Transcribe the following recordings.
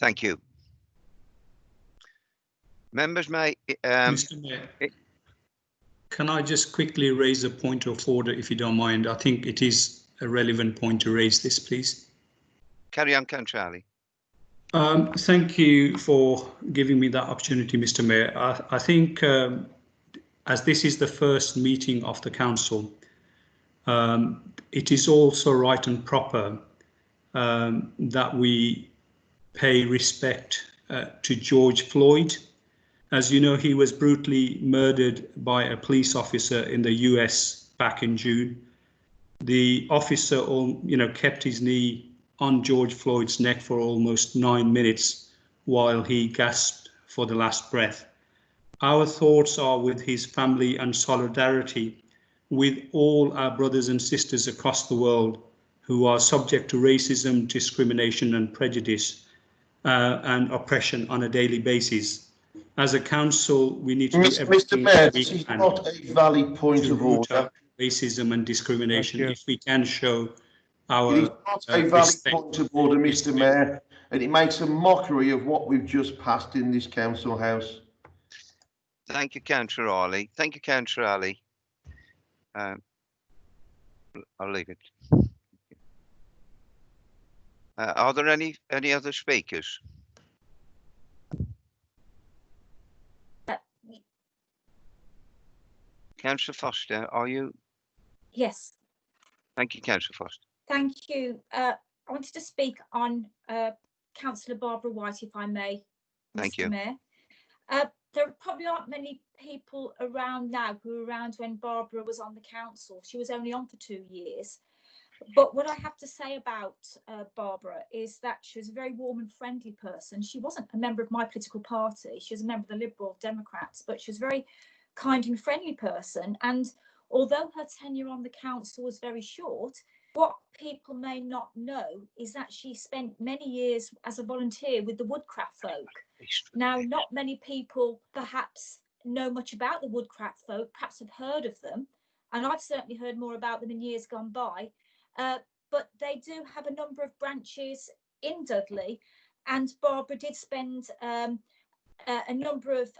Thank you. Members may... Mr. Mayor, can I just quickly raise a point of order, if you don't mind? I think it is a relevant point to raise this, please. Carry on, Councillor Ali. Thank you for giving me that opportunity, Mr. Mayor. I think as this is the first meeting of the council, it is also right and proper that we pay respect to George Floyd. As you know, he was brutally murdered by a police officer in the US back in June. The officer, kept his knee on George Floyd's neck for almost 9 minutes while he gasped for the last breath. Our thoughts are with his family and solidarity with all our brothers and sisters across the world who are subject to racism, discrimination and prejudice and oppression on a daily basis. As a council, we need to do everything Mr. Mayor, we this is can not a valid point to of root order. out racism and discrimination if we can show our It is not a valid respect. point of order, Mr. Mayor, and it makes a mockery of what we've just passed in this council house. Thank you, Councillor Ali. Thank you, Councillor Ali. I'll leave it. Are there any other speakers? Councillor Foster, are you? Yes. Thank you, Councillor Foster. Thank you. I wanted to speak on Councillor Barbara White, if I may, Thank Mr. you. Mayor. There probably aren't many people around now who were around when Barbara was on the council. She was only on for 2 years. But what I have to say about Barbara is that she was a very warm and friendly person. She wasn't a member of my political party. She was a member of the Liberal Democrats, but she was a very kind and friendly person. And although her tenure on the council was very short, what people may not know is that she spent many years as a volunteer with the Woodcraft folk. Now, not many people perhaps know much about the Woodcraft folk, perhaps have heard of them, and I've certainly heard more about them in years gone by, but they do have a number of branches in Dudley, and Barbara did spend a number of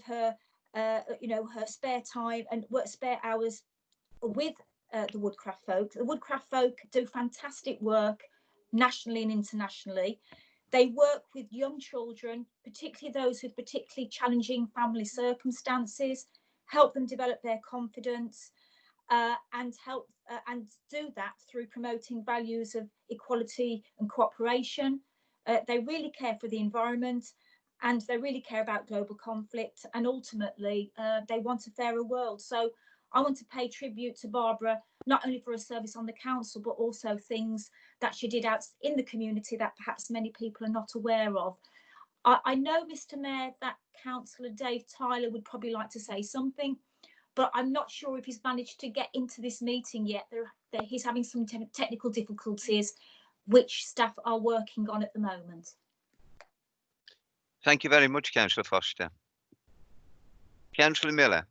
her her spare time and spare hours with the Woodcraft folk. The Woodcraft folk do fantastic work nationally and internationally. They work with young children, particularly those with particularly challenging family circumstances, help them develop their confidence, and do that through promoting values of equality and cooperation. They really care for the environment, and they really care about global conflict, and ultimately they want a fairer world. So I want to pay tribute to Barbara, not only for her service on the council, but also things that she did out in the community that perhaps many people are not aware of. I know, Mr. Mayor, that Councillor Dave Tyler would probably like to say something, but I'm not sure if he's managed to get into this meeting yet. He's having some technical difficulties, which staff are working on at the moment. Thank you very much, Councillor Foster. Councillor Miller.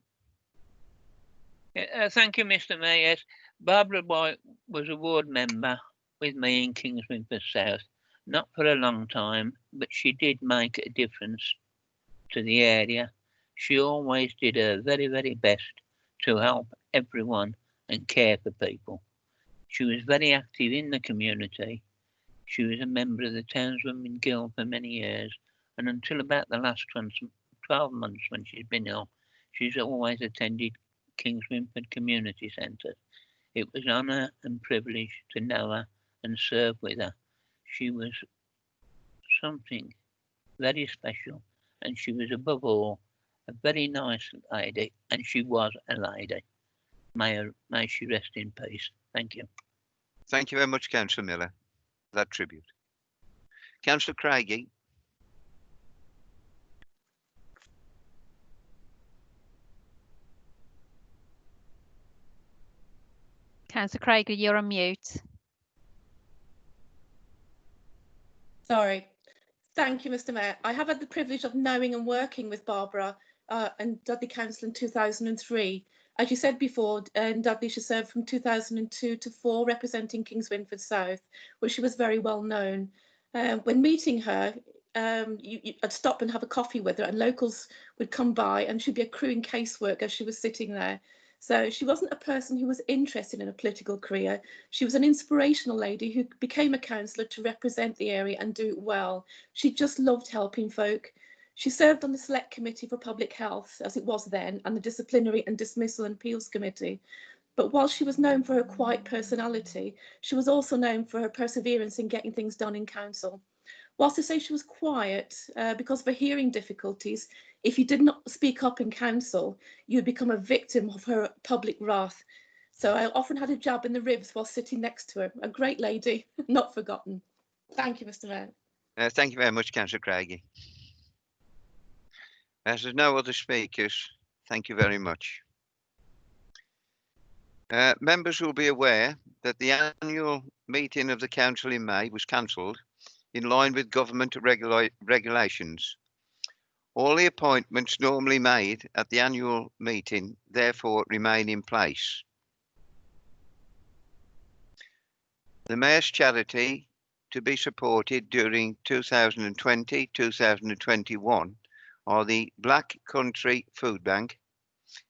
Thank you, Mr. Mayor. Yes, Barbara White was a ward member with me in Kingswinford South, not for a long time, but she did make a difference to the area. She always did her very, very best to help everyone and care for people. She was very active in the community. She was a member of the Townswomen Guild for many years, and until about the last 12 months when she's been ill, she's always attended Kingswinford Community Centre. It was an honour and privilege to know her and serve with her. She was something very special, and she was above all a very nice lady, and she was a lady. May she rest in peace. Thank you. Thank you very much, Councillor Miller, for that tribute. Councillor Craigie. Councillor Craigie, you're on mute. Sorry. Thank you, Mr. Mayor. I have had the privilege of knowing and working with Barbara and Dudley Council in 2003. As you said before, in Dudley she served from 2002 to 4, representing Kingswinford South, where she was very well known. When meeting her, I'd stop and have a coffee with her, and locals would come by, and she'd be accruing casework as she was sitting there. So she wasn't a person who was interested in a political career. She was an inspirational lady who became a councillor to represent the area and do it well. She just loved helping folk. She served on the Select Committee for Public Health, as it was then, and the Disciplinary and Dismissal and Appeals Committee. But while she was known for her quiet personality, she was also known for her perseverance in getting things done in council. Whilst I say she was quiet because of her hearing difficulties, if you did not speak up in council, you would become a victim of her public wrath. So I often had a jab in the ribs while sitting next to her. A great lady, not forgotten. Thank you, Mr. Mayor. Thank you very much, Councillor Craigie. As there's no other speakers, thank you very much. Members will be aware that the annual meeting of the council in May was cancelled in line with government regulations. All the appointments normally made at the annual meeting therefore remain in place. The Mayor's charity to be supported during 2020-2021 are the Black Country Food Bank,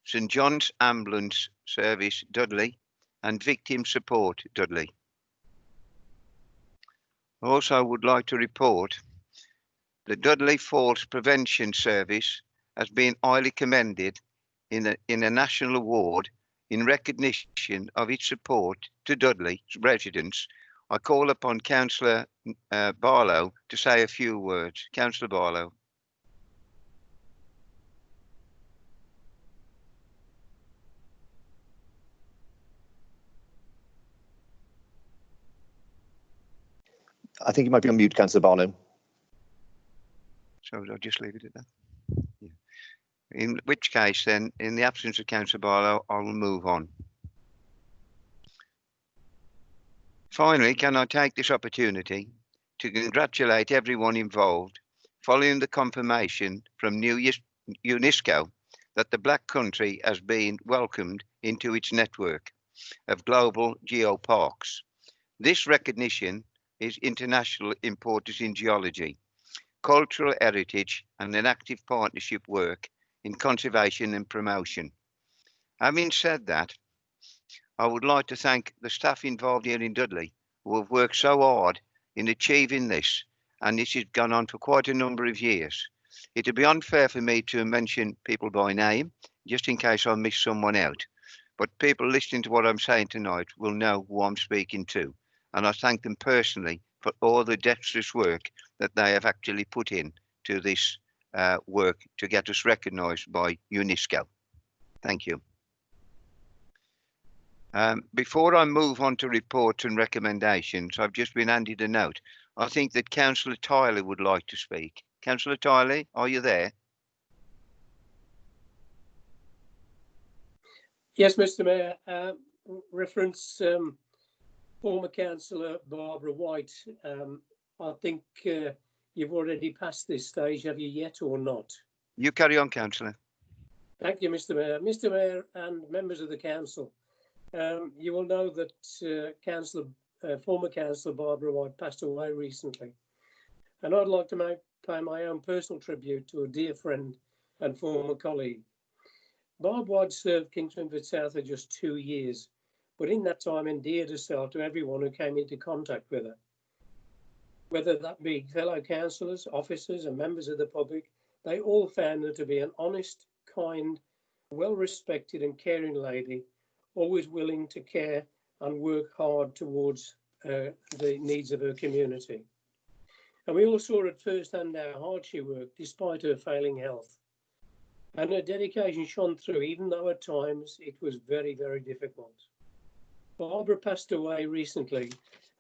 St John's Ambulance Service Dudley and Victim Support Dudley. Also, I would like to report the Dudley Falls Prevention Service has been highly commended in a national award in recognition of its support to Dudley residents. I call upon Councillor Barlow to say a few words. Councillor Barlow. I think you might be on mute, Councillor Barlow. So I'll just leave it at that. Yeah. In which case, then, in the absence of Councillor Barlow, I will move on. Finally, can I take this opportunity to congratulate everyone involved following the confirmation from UNESCO that the Black Country has been welcomed into its network of global geoparks. This recognition is international importance in geology, cultural heritage and an active partnership work in conservation and promotion. Having said that, I would like to thank the staff involved here in Dudley who have worked so hard in achieving this, and this has gone on for quite a number of years. It would be unfair for me to mention people by name, just in case I miss someone out, but people listening to what I'm saying tonight will know who I'm speaking to. And I thank them personally for all the dexterous work that they have actually put in to this work to get us recognised by UNESCO. Thank you. Before I move on to reports and recommendations, I've just been handed a note. I think that Councillor Tyler would like to speak. Councillor Tyler, are you there? Yes, Mr. Mayor. Reference former Councillor Barbara White. I think you've already passed this stage, have you yet or not? You carry on, Councillor. Thank you, Mr. Mayor. Mr. Mayor and members of the council, you will know that former Councillor Barbara White passed away recently. And I'd like to pay my own personal tribute to a dear friend and former colleague. Barb White served Kingswinford South for just 2 years, but in that time endeared herself to everyone who came into contact with her. Whether that be fellow councillors, officers and members of the public, they all found her to be an honest, kind, well-respected and caring lady, always willing to care and work hard towards the needs of her community. And we all saw at first hand how hard she worked despite her failing health. And her dedication shone through, even though at times it was very, very difficult. Barbara passed away recently,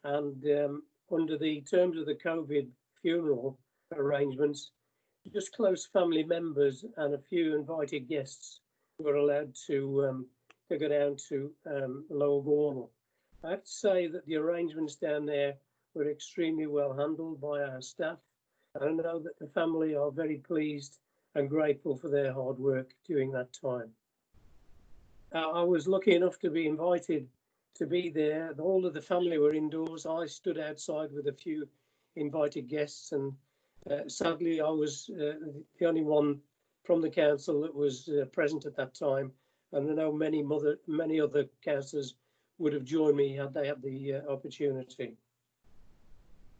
and under the terms of the COVID funeral arrangements, just close family members and a few invited guests were allowed to go down to Lower Gornal. I have to say that the arrangements down there were extremely well handled by our staff, and I know that the family are very pleased and grateful for their hard work during that time. I was lucky enough to be invited to be there. All of the family were indoors. I stood outside with a few invited guests, and sadly I was the only one from the council that was present at that time, and I know many other councillors would have joined me had they had the opportunity.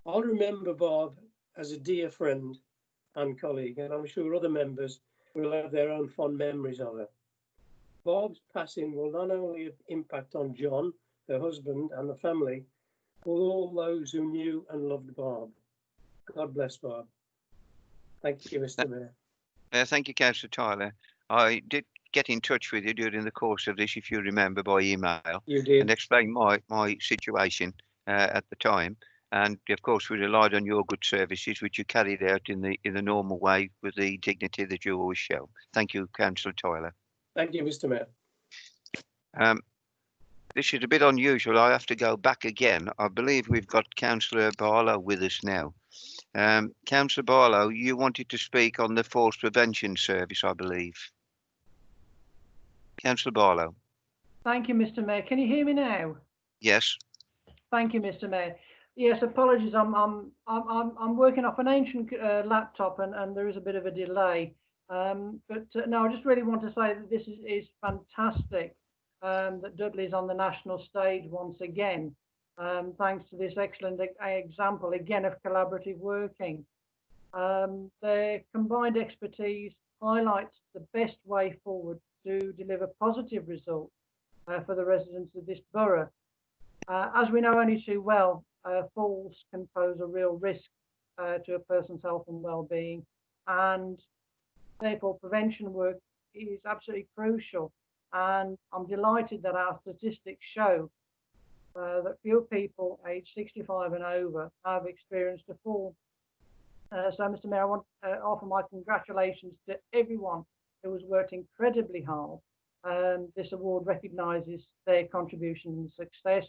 I'll remember Barb as a dear friend and colleague, and I'm sure other members will have their own fond memories of her. Barb's passing will not only have impact on John, her husband, and the family, but all those who knew and loved Barb. God bless Barb. Thank you, Mr. Mayor. Thank you, Councillor Tyler. I did get in touch with you during the course of this, if you remember, by email. You did. And explain my situation at the time. And of course, we relied on your good services, which you carried out in the normal way with the dignity that you always show. Thank you, Councillor Tyler. Thank you, Mr. Mayor. This is a bit unusual. I have to go back again. I believe we've got Councillor Barlow with us now. Councillor Barlow, you wanted to speak on the Force Prevention Service, I believe. Councillor Barlow. Thank you, Mr. Mayor. Can you hear me now? Yes. Thank you, Mr. Mayor. Yes, apologies. I'm working off an ancient laptop, and there is a bit of a delay. No, I just really want to say that this is fantastic. That Dudley's on the national stage once again, thanks to this excellent example again of collaborative working. Their combined expertise highlights the best way forward to deliver positive results for the residents of this borough. As we know only too well, falls can pose a real risk to a person's health and well-being, and therefore prevention work is absolutely crucial. And I'm delighted that our statistics show that fewer people aged 65 and over have experienced a fall. So, Mr. Mayor, I want to offer my congratulations to everyone who has worked incredibly hard. This award recognises their contribution and success.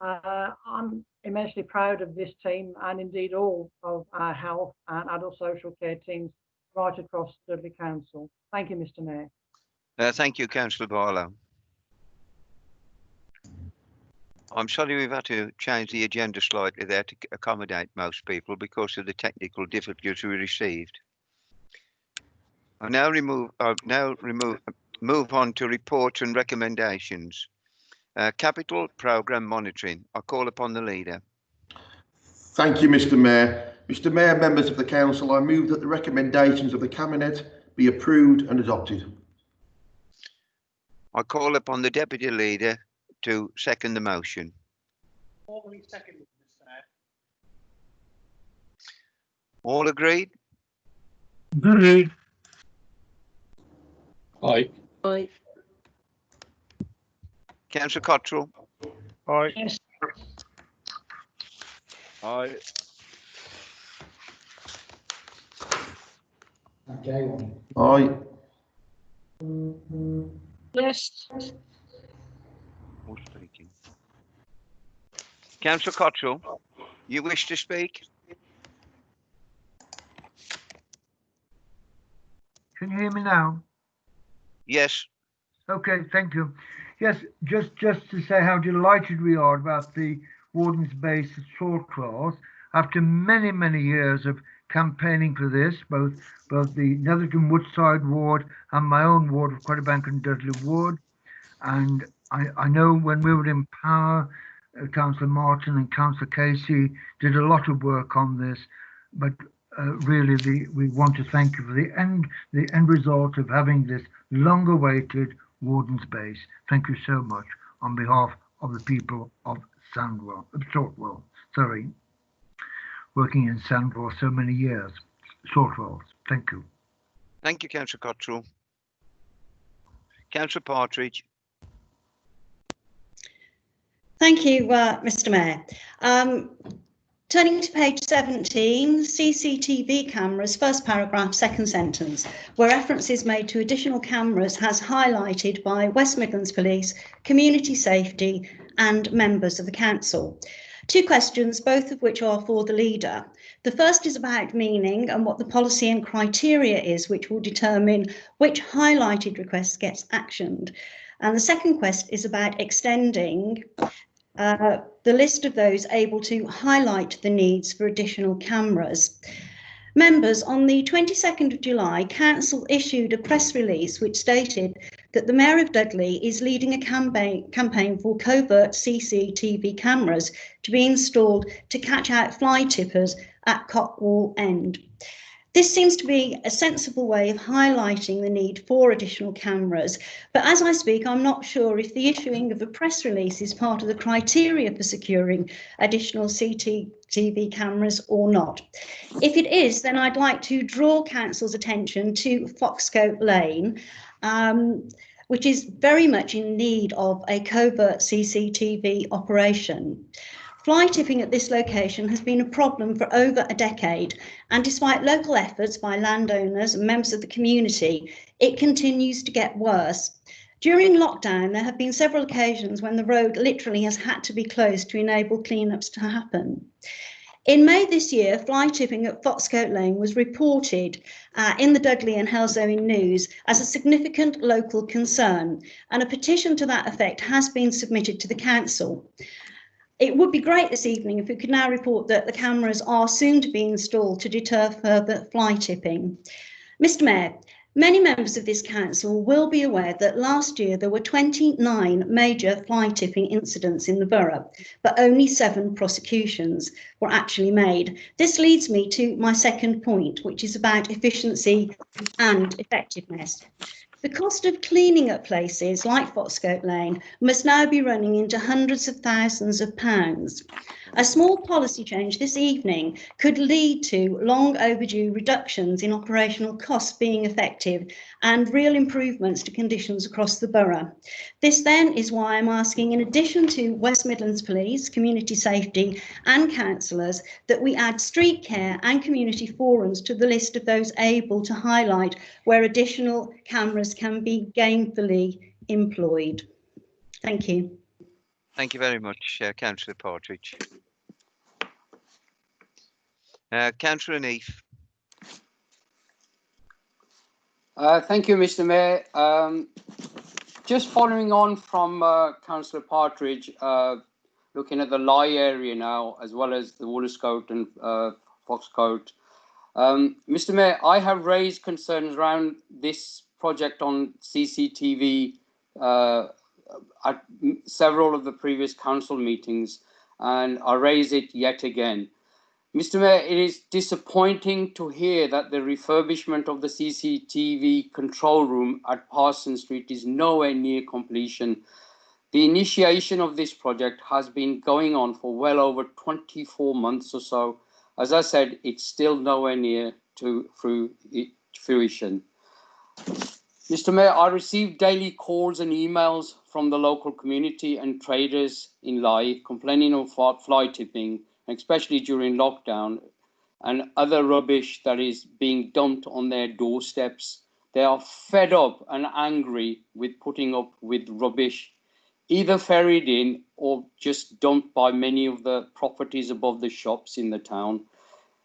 I'm immensely proud of this team, and indeed all of our health and adult social care teams right across Dudley Council. Thank you, Mr. Mayor. Thank you, Councillor Barlow. I'm sorry we've had to change the agenda slightly there to accommodate most people because of the technical difficulties we received. I now move on to reports and recommendations. Capital Programme Monitoring. I call upon the leader. Thank you, Mr. Mayor. Mr. Mayor, members of the council, I move that the recommendations of the Cabinet be approved and adopted. I call upon the Deputy Leader to second the motion. Formally seconded, Mr. Mayor. All agreed? Agreed. Aye. Aye. Councillor Cottrell? Aye. Yes. Aye. Okay. Aye. Yes. Who's speaking? Councillor Cottrell, you wish to speak? Can you hear me now? Yes. Okay, thank you. Yes, just to say how delighted we are about the Warden's Base at Saltwells. After many years of campaigning for this, both the Netherton Woodside ward and my own ward of Quadderbank and Dudley Wood. And I know when we were in power, Councillor Martin and Councillor Casey did a lot of work on this, but really we want to thank you for the end result of having this long-awaited Warden's Base. Thank you so much on behalf of the people of Saltwell, sorry, working in Sandwell so many years. Saltwells, thank you. Thank you, Councillor Cottrell. Councillor Partridge. Thank you, Mr. Mayor. Turning to page 17, CCTV cameras, first paragraph, second sentence, where reference is made to additional cameras has highlighted by West Midlands Police, Community Safety and members of the council. Two questions, both of which are for the leader. The first is about meaning and what the policy and criteria is, which will determine which highlighted request gets actioned. And the second question is about extending the list of those able to highlight the needs for additional cameras. Members, on the 22nd of July, Council issued a press release which stated that the Mayor of Dudley is leading a campaign for covert CCTV cameras to be installed to catch out fly tippers at Cockwall End. This seems to be a sensible way of highlighting the need for additional cameras, but as I speak, I'm not sure if the issuing of a press release is part of the criteria for securing additional CCTV cameras or not. If it is, then I'd like to draw Council's attention to Foxcote Lane, which is very much in need of a covert CCTV operation. Fly tipping at this location has been a problem for over a decade, and despite local efforts by landowners and members of the community, it continues to get worse. During lockdown, there have been several occasions when the road literally has had to be closed to enable cleanups to happen. In May this year, fly tipping at Foxcote Lane was reported in the Dudley and Halesowen News as a significant local concern, and a petition to that effect has been submitted to the council. It would be great this evening if we could now report that the cameras are soon to be installed to deter further fly tipping. Mr. Mayor, many members of this council will be aware that last year there were 29 major fly tipping incidents in the borough, but only 7 prosecutions were actually made. This leads me to my second point, which is about efficiency and effectiveness. The cost of cleaning up places like Foxcote Lane must now be running into hundreds of thousands of pounds. A small policy change this evening could lead to long overdue reductions in operational costs being effective and real improvements to conditions across the borough. This then is why I'm asking, in addition to West Midlands Police, Community Safety and councillors, that we add street care and community forums to the list of those able to highlight where additional cameras can be gainfully employed. Thank you. Thank you very much, Councillor Partridge. Councillor Neath. Thank you, Mr. Mayor. Just following on from Councillor Partridge, looking at the Lye area now, as well as the Woolscote and Foxcote. Mr. Mayor, I have raised concerns around this project on CCTV at several of the previous council meetings, and I raise it yet again. Mr. Mayor, it is disappointing to hear that the refurbishment of the CCTV control room at Parsons Street is nowhere near completion. The initiation of this project has been going on for well over 24 months or so. As I said, it's still nowhere near to fruition. Mr. Mayor, I receive daily calls and emails from the local community and traders in Lye complaining of fly tipping, especially during lockdown, and other rubbish that is being dumped on their doorsteps. They are fed up and angry with putting up with rubbish, either ferried in or just dumped by many of the properties above the shops in the town.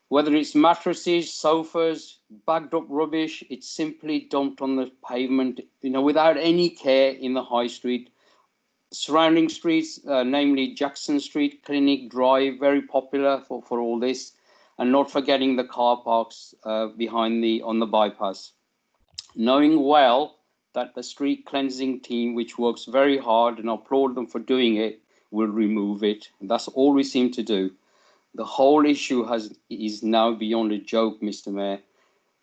Whether it's mattresses, sofas, bagged up rubbish, it's simply dumped on the pavement, without any care in the high street. Surrounding streets, namely Jackson Street, Clinic Drive, very popular for all this, and not forgetting the car parks behind on the bypass. Knowing well that the street cleansing team, which works very hard, and I applaud them for doing it, will remove it. And that's all we seem to do. The whole issue is now beyond a joke, Mr. Mayor,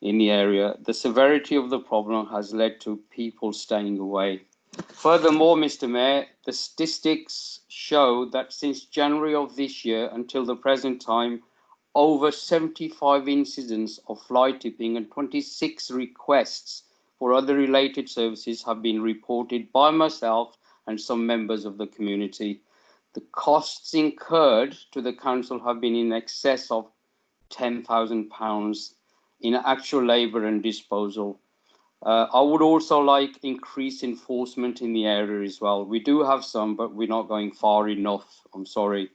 in the area. The severity of the problem has led to people staying away. Furthermore, Mr. Mayor, the statistics show that since January of this year until the present time, over 75 incidents of fly tipping and 26 requests for other related services have been reported by myself and some members of the community. The costs incurred to the council have been in excess of £10,000 in actual labour and disposal. I would also like increased enforcement in the area as well. We do have some, but we're not going far enough. I'm sorry.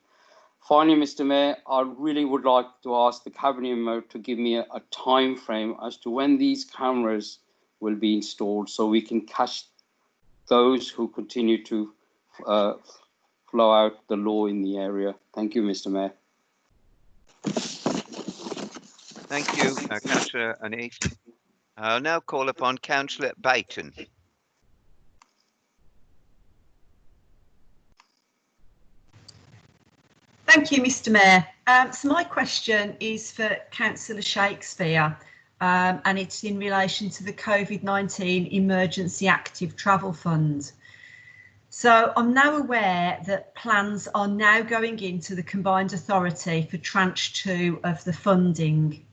Finally, Mr. Mayor, I really would like to ask the Cabinet member to give me a time frame as to when these cameras will be installed so we can catch those who continue to follow out the law in the area. Thank you, Mr. Mayor. Thank you, Councillor Anif. I'll now call upon Councillor Bayton. Thank you, Mr. Mayor. So my question is for Councillor Shakespeare, and it's in relation to the COVID-19 Emergency Active Travel Fund. So I'm now aware that plans are now going into the Combined Authority for Tranche 2 of the funding.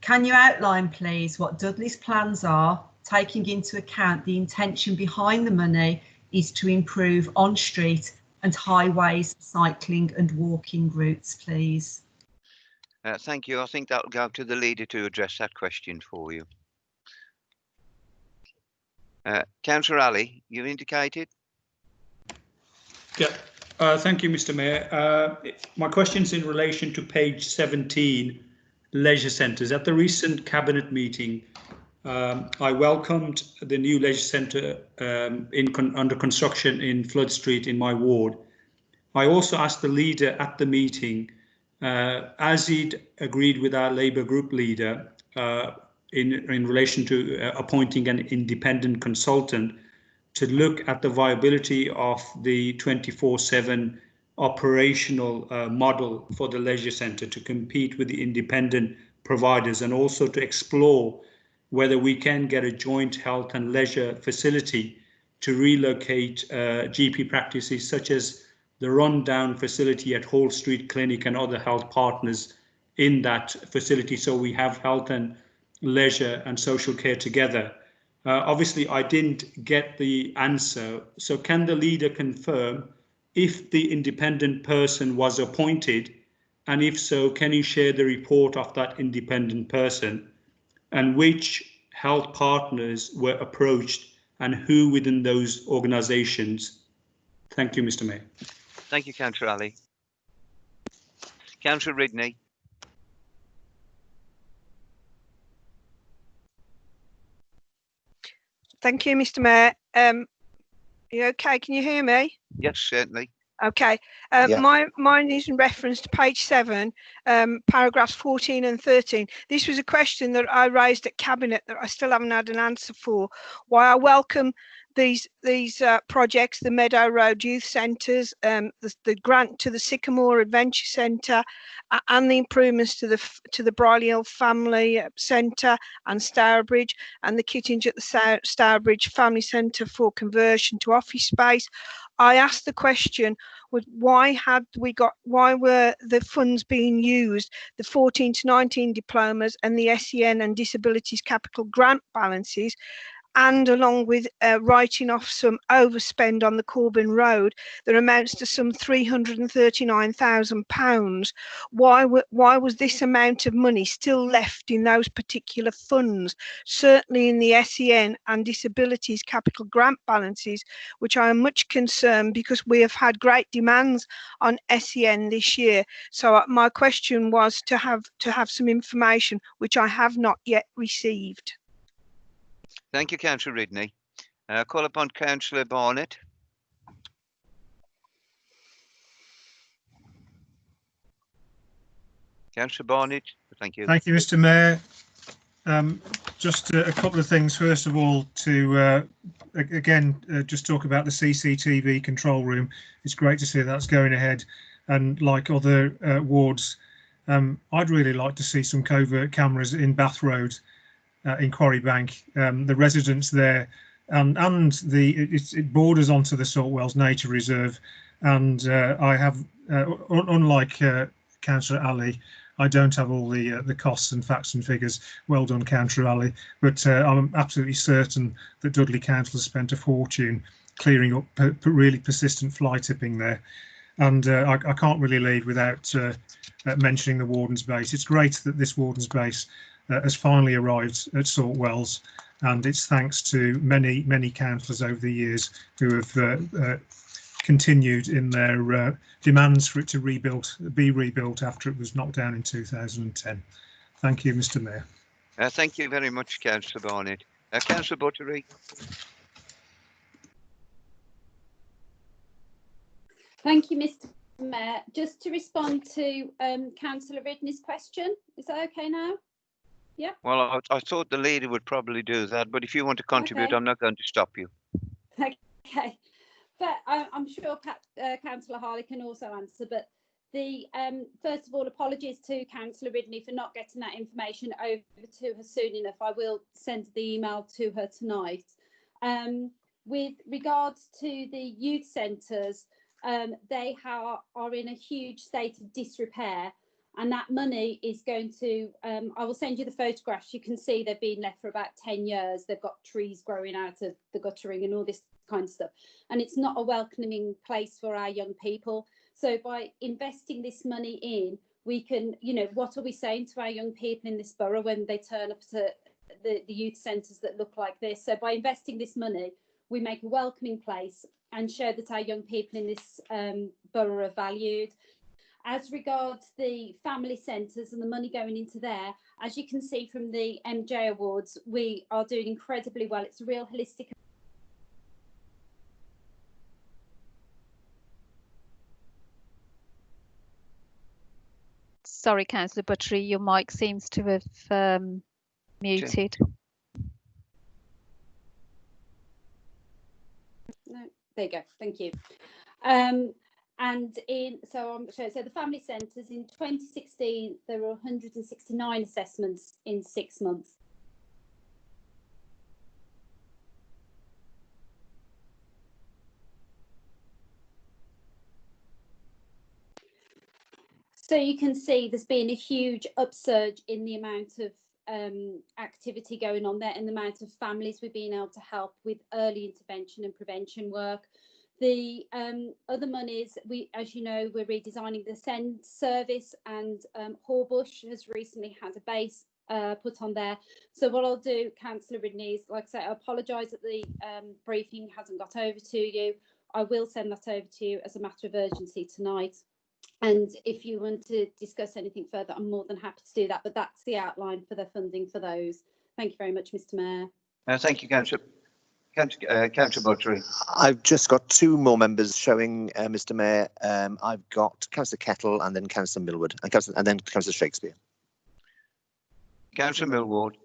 Can you outline, please, what Dudley's plans are, taking into account the intention behind the money is to improve on-street and highways, cycling and walking routes, please? Thank you. I think that'll go to the leader to address that question for you. Councillor Ali, you indicated? Yeah, thank you, Mr. Mayor. My question's in relation to page 17, leisure centres. At the recent cabinet meeting, I welcomed the new leisure centre under construction in Flood Street in my ward. I also asked the leader at the meeting, as he'd agreed with our Labour group leader in relation to appointing an independent consultant, to look at the viability of the 24/7 operational model for the leisure centre to compete with the independent providers, and also to explore whether we can get a joint health and leisure facility to relocate GP practices such as the rundown facility at Hall Street Clinic and other health partners in that facility, so we have health and leisure and social care together. Obviously, I didn't get the answer. So can the leader confirm if the independent person was appointed? And if so, can you share the report of that independent person? And which health partners were approached and who within those organisations? Thank you, Mr. Mayor. Thank you, Councillor Ali. Councillor Ridney. Thank you, Mr. Mayor. Are you okay? Can you hear me? Yes, certainly. Okay. Yeah. Mine is in reference to page 7, paragraphs 14 and 13. This was a question that I raised at Cabinet that I still haven't had an answer for. Why I welcome these projects, the Meadow Road Youth Centres, the grant to the Sycamore Adventure Centre, and the improvements to the Briley Hill Family Centre and Stourbridge, and the kitchens at the Stourbridge Family Centre for conversion to office space. I asked the question, why were the funds being used, the 14 to 19 diplomas and the SEN and disabilities capital grant balances, and along with writing off some overspend on the Corbin Road that amounts to some £339,000. Why was this amount of money still left in those particular funds, certainly in the SEN and disabilities capital grant balances, which I am much concerned because we have had great demands on SEN this year. So my question was to have some information which I have not yet received. Thank you, Councillor Ridney. Call upon Councillor Barnett. Councillor Barnett, thank you. Thank you, Mr. Mayor. Just a couple of things. First of all, to again just talk about the CCTV control room. It's great to see that's going ahead, and like other wards, I'd really like to see some covert cameras in Bath Road, in Quarry Bank. The residents there, and it borders onto the Saltwells Nature Reserve, and I have, unlike Councillor Ali, I don't have all the costs and facts and figures. Well done, Councillor Ali, but I'm absolutely certain that Dudley Council has spent a fortune clearing up really persistent fly tipping there. And I can't really leave without mentioning the Warden's Base. It's great that this Warden's Base has finally arrived at Saltwells, and it's thanks to many councillors over the years who have continued in their demands for it to be rebuilt after it was knocked down in 2010. Thank you, Mr. Mayor. Thank you very much, Councillor Barnett. Councillor Buttery. Thank you, Mr. Mayor. Just to respond to Councillor Ridney's question, is that okay now? Yeah. Well, I thought the leader would probably do that, but if you want to contribute, Okay. I'm not going to stop you. Okay, but I'm sure Councillor Harley can also answer. But the first of all, apologies to Councillor Ridney for not getting that information over to her soon enough. I will send the email to her tonight. With regards to the youth centres, they are in a huge state of disrepair, and that money is going to, I will send you the photographs. You can see they've been left for about 10 years. They've got trees growing out of the guttering and all this kind of stuff. And it's not a welcoming place for our young people. So by investing this money in, we can, you know, what are we saying to our young people in this borough when they turn up to the youth centres that look like this? So by investing this money, we make a welcoming place and show that our young people in this borough are valued. As regards the family centres and the money going into there, as you can see from the MJ Awards, we are doing incredibly well. It's a real holistic. Sorry, Councillor Buttery, your mic seems to have muted. No, there you go. Thank you. And so the family centres in 2016, there were 169 assessments in 6 months. So you can see there's been a huge upsurge in the amount of activity going on there and the amount of families we've been able to help with early intervention and prevention work. The other monies, as you know, we're redesigning the SEND service, and Horbush has recently had a base put on there. So what I'll do, Councillor Ridney, is, like I say, I apologise that the briefing hasn't got over to you. I will send that over to you as a matter of urgency tonight. And if you want to discuss anything further, I'm more than happy to do that. But that's the outline for the funding for those. Thank you very much, Mr. Mayor. Thank you, Councillor Buttery. I've just got two more members showing, Mr. Mayor. I've got Councillor Kettle and then Councillor Millward and then Councillor Shakespeare. Councillor Millward.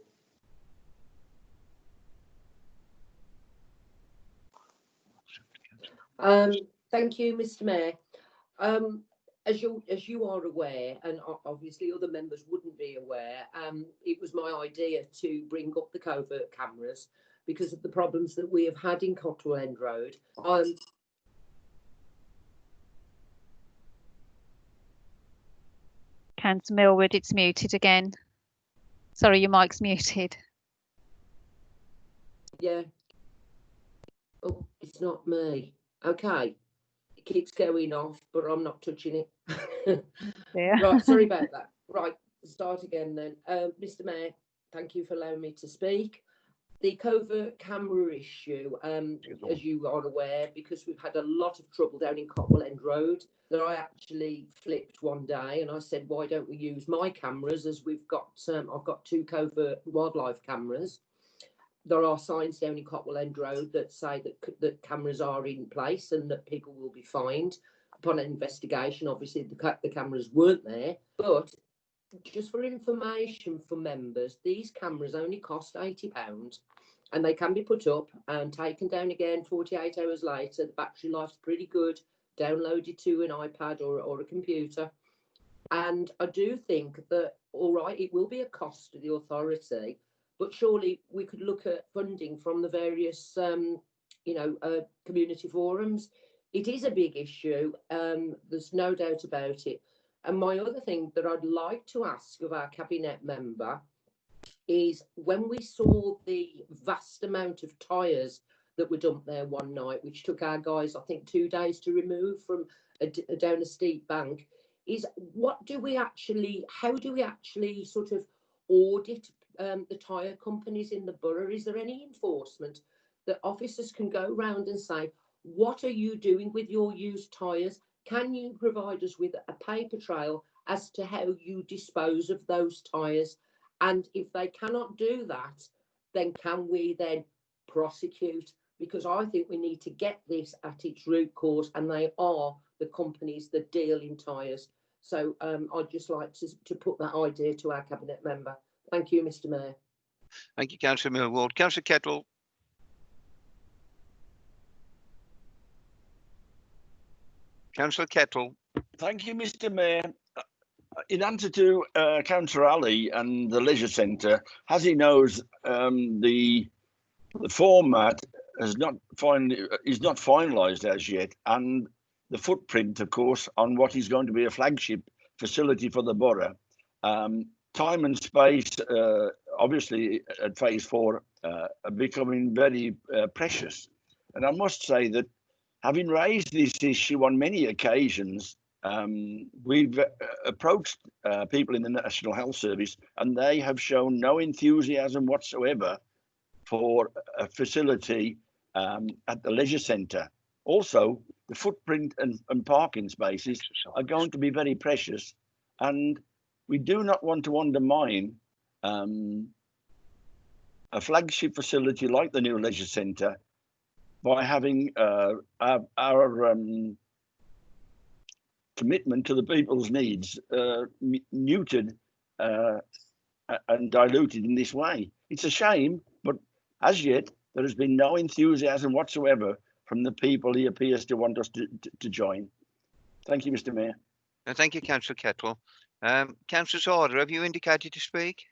Thank you, Mr. Mayor. As you are aware, and obviously other members wouldn't be aware, it was my idea to bring up the covert cameras because of the problems that we have had in Cotwell End Road. Councillor Millward, it's muted again. Sorry, your mic's muted. Yeah. Oh, it's not me. Okay. It keeps going off, but I'm not touching it. Yeah. Right, sorry about that. Right, start again then. Mr. Mayor, thank you for allowing me to speak. The covert camera issue, as you are aware, because we've had a lot of trouble down in Cotwell End Road, that I actually flipped one day and I said, why don't we use my cameras, as we've got, I've got 2 covert wildlife cameras. There are signs down in Cotwell End Road that say that cameras are in place and that people will be fined. Upon an investigation, obviously the cameras weren't there, but just for information for members, these cameras only cost £80 and they can be put up and taken down again 48 hours later. The battery life's pretty good, downloaded to an iPad or a computer. And I do think that, all right, it will be a cost to the authority, but surely we could look at funding from the various, community forums. It is a big issue. There's no doubt about it. And my other thing that I'd like to ask of our cabinet member is, when we saw the vast amount of tyres that were dumped there one night, which took our guys, I think, 2 days to remove from down a steep bank, is how do we actually sort of audit the tyre companies in the borough? Is there any enforcement that officers can go round and say, what are you doing with your used tyres? Can you provide us with a paper trail as to how you dispose of those tyres? And if they cannot do that, then can we then prosecute? Because I think we need to get this at its root cause, and they are the companies that deal in tyres. So I'd just like to put that idea to our Cabinet member. Thank you, Mr. Mayor. Thank you, Councillor Millward. Councillor Kettle. Councillor Kettle. Thank you, Mr. Mayor. In answer to Councillor Ali and the leisure centre, as he knows, the format is not finalised as yet, and the footprint, of course, on what is going to be a flagship facility for the borough. Time and space, obviously, at phase 4, are becoming very precious. And I must say that having raised this issue on many occasions, we've approached people in the National Health Service, and they have shown no enthusiasm whatsoever for a facility at the leisure centre. Also, the footprint and parking spaces are going to be very precious, and we do not want to undermine a flagship facility like the new leisure centre by having our commitment to the people's needs neutered and diluted in this way. It's a shame, but as yet there has been no enthusiasm whatsoever from the people he appears to want us to join. Thank you, Mr. Mayor. Thank you, Councillor Kettle. Councillor Sarder, have you indicated to speak?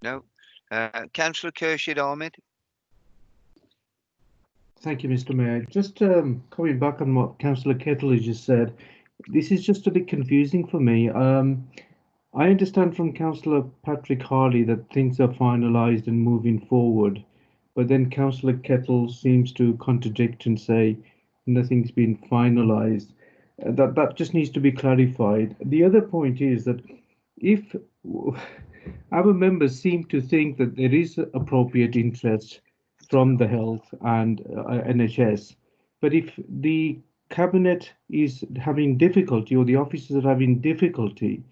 No. Councillor Khurshid Ahmed. Thank you, Mr. Mayor. Just coming back on what Councillor Kettle has just said, this is just a bit confusing for me. I understand from Councillor Patrick Harley that things are finalised and moving forward, but then Councillor Kettle seems to contradict and say nothing's been finalised. That just needs to be clarified. The other point is that if our members seem to think that there is appropriate interest from the health and NHS, but if the Cabinet is having difficulty or the officers are having difficulty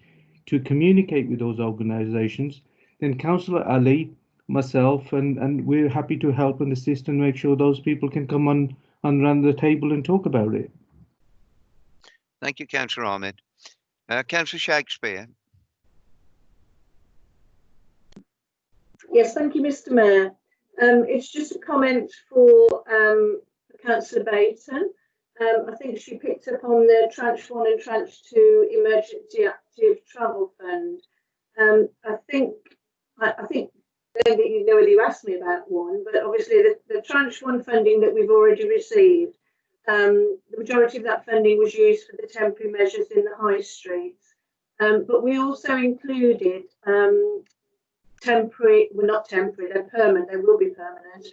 to communicate with those organisations, then Councillor Ali, myself, and we're happy to help and assist and make sure those people can come on around the table and talk about it. Thank you, Councillor Ahmed. Councillor Shakespeare. Yes, thank you, Mr. Mayor. It's just a comment for Councillor Baton. I think she picked up on the Tranche 1 and Tranche 2 Emergency Active Travel Fund. I think I don't think you know whether you asked me about one, but obviously the Tranche 1 funding that we've already received, the majority of that funding was used for the temporary measures in the high streets. But we also included temporary, well, not temporary, they're permanent, they will be permanent,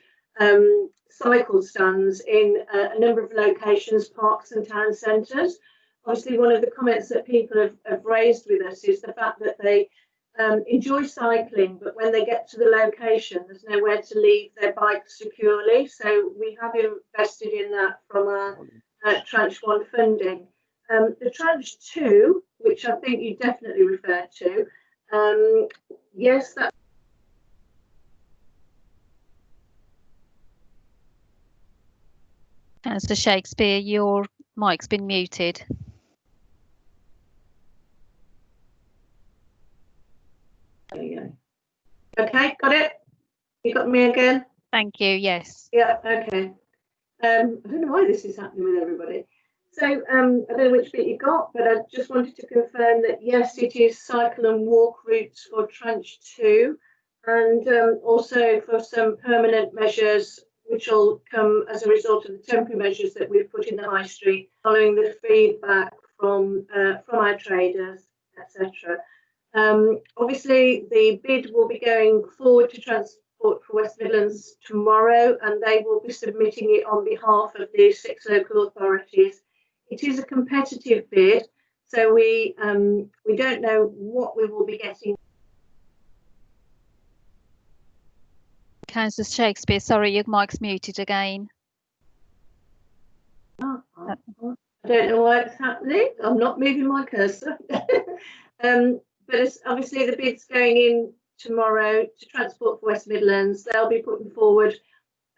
cycle stands in a number of locations, parks and town centres. Obviously, one of the comments that people have raised with us is the fact that they enjoy cycling, but when they get to the location, there's nowhere to leave their bikes securely. So we have invested in that from our Tranche 1 funding. The Tranche 2, which I think you definitely referred to, yes, that. Councillor Shakespeare, your mic's been muted. There you go. Okay, got it? You got me again? Thank you, yes. Yeah, okay. I don't know why this is happening with everybody. So I don't know which bit you got, but I just wanted to confirm that yes, it is cycle and walk routes for Tranche 2, and also for some permanent measures which will come as a result of the temporary measures that we've put in the high street, following the feedback from our traders, etc. Obviously, the bid will be going forward to Transport for West Midlands tomorrow, and they will be submitting it on behalf of the 6 local authorities. It is a competitive bid, so we don't know what we will be getting. Councillor Shakespeare, sorry, your mic's muted again. I don't know why it's happening. I'm not moving my cursor. But it's obviously the bid's going in tomorrow to Transport for West Midlands. They'll be putting forward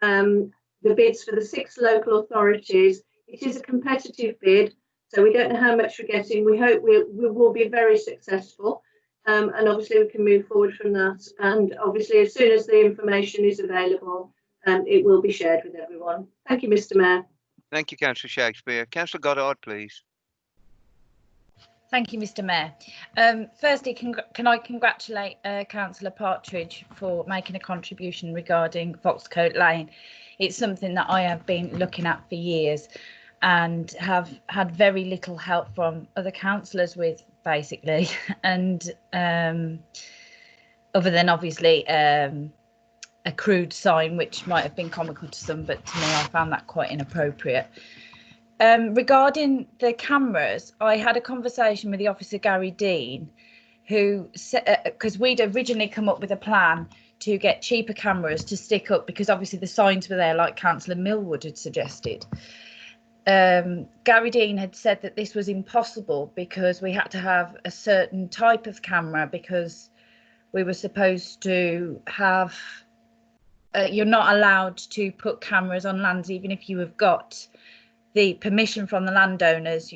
the bids for the 6 local authorities. It is a competitive bid, so we don't know how much we're getting. We hope we will be very successful, and obviously we can move forward from that. And obviously, as soon as the information is available, it will be shared with everyone. Thank you, Mr. Mayor. Thank you, Councillor Shakespeare. Councillor Goddard, please. Thank you, Mr. Mayor. Firstly, can I congratulate Councillor Partridge for making a contribution regarding Foxcote Lane. It's something that I have been looking at for years and have had very little help from other councillors with, basically. And other than obviously a crude sign, which might have been comical to some, but to me, I found that quite inappropriate. Regarding the cameras, I had a conversation with the officer Gary Dean, who said, because we'd originally come up with a plan to get cheaper cameras to stick up, because obviously the signs were there, like Councillor Millwood had suggested. Gary Dean had said that this was impossible because we had to have a certain type of camera, because we were supposed to have, you're not allowed to put cameras on lands even if you have got the permission from the landowners.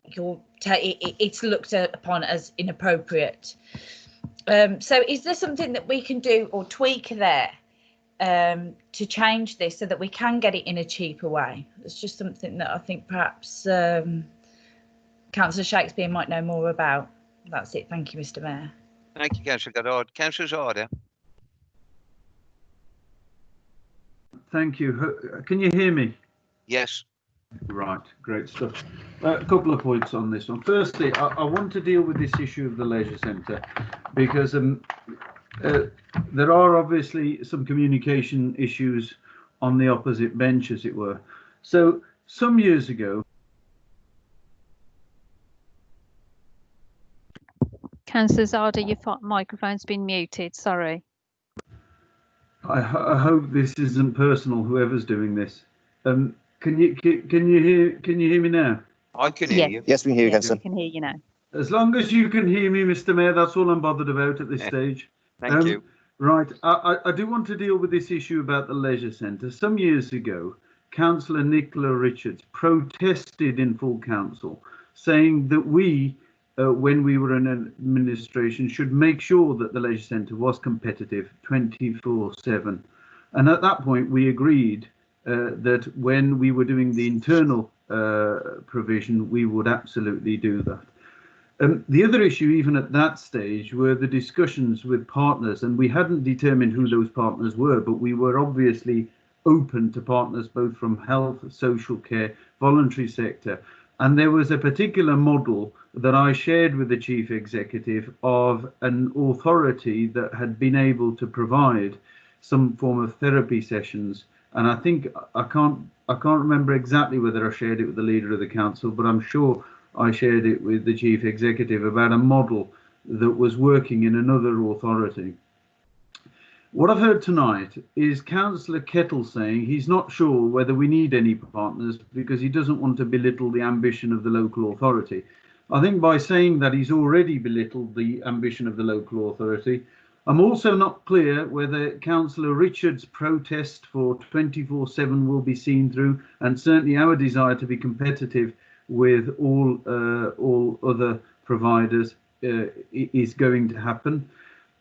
It's looked upon as inappropriate. So is there something that we can do or tweak there to change this so that we can get it in a cheaper way? It's just something that I think perhaps Councillor Shakespeare might know more about. That's it. Thank you, Mr. Mayor. Thank you, Councillor Goddard. Councillor Zarda. Thank you. Can you hear me? Yes. Right, great stuff. A couple of points on this one. Firstly, I want to deal with this issue of the leisure centre, because there are obviously some communication issues on the opposite bench, as it were. So some years ago, Councillor Zarda, your microphone's been muted. Sorry. I hope this isn't personal, whoever's doing this. Can you hear me now? I can hear you. Yes, we can hear you, Councillor. I can hear you now. As long as you can hear me, Mr. Mayor, that's all I'm bothered about at this stage. Thank you. Right, I do want to deal with this issue about the leisure centre. Some years ago, Councillor Nicola Richards protested in full council, saying that we, when we were in administration, should make sure that the leisure centre was competitive 24/7. And at that point, we agreed that when we were doing the internal provision, we would absolutely do that. The other issue, even at that stage, were the discussions with partners, and we hadn't determined who those partners were, but we were obviously open to partners both from health, social care, voluntary sector. And there was a particular model that I shared with the chief executive of an authority that had been able to provide some form of therapy sessions. And I think I can't remember exactly whether I shared it with the leader of the council, but I'm sure I shared it with the chief executive about a model that was working in another authority. What I've heard tonight is Councillor Kettle saying he's not sure whether we need any partners because he doesn't want to belittle the ambition of the local authority. I think by saying that he's already belittled the ambition of the local authority. I'm also not clear whether Councillor Richards' protest for 24/7 will be seen through, and certainly our desire to be competitive with all other providers is going to happen.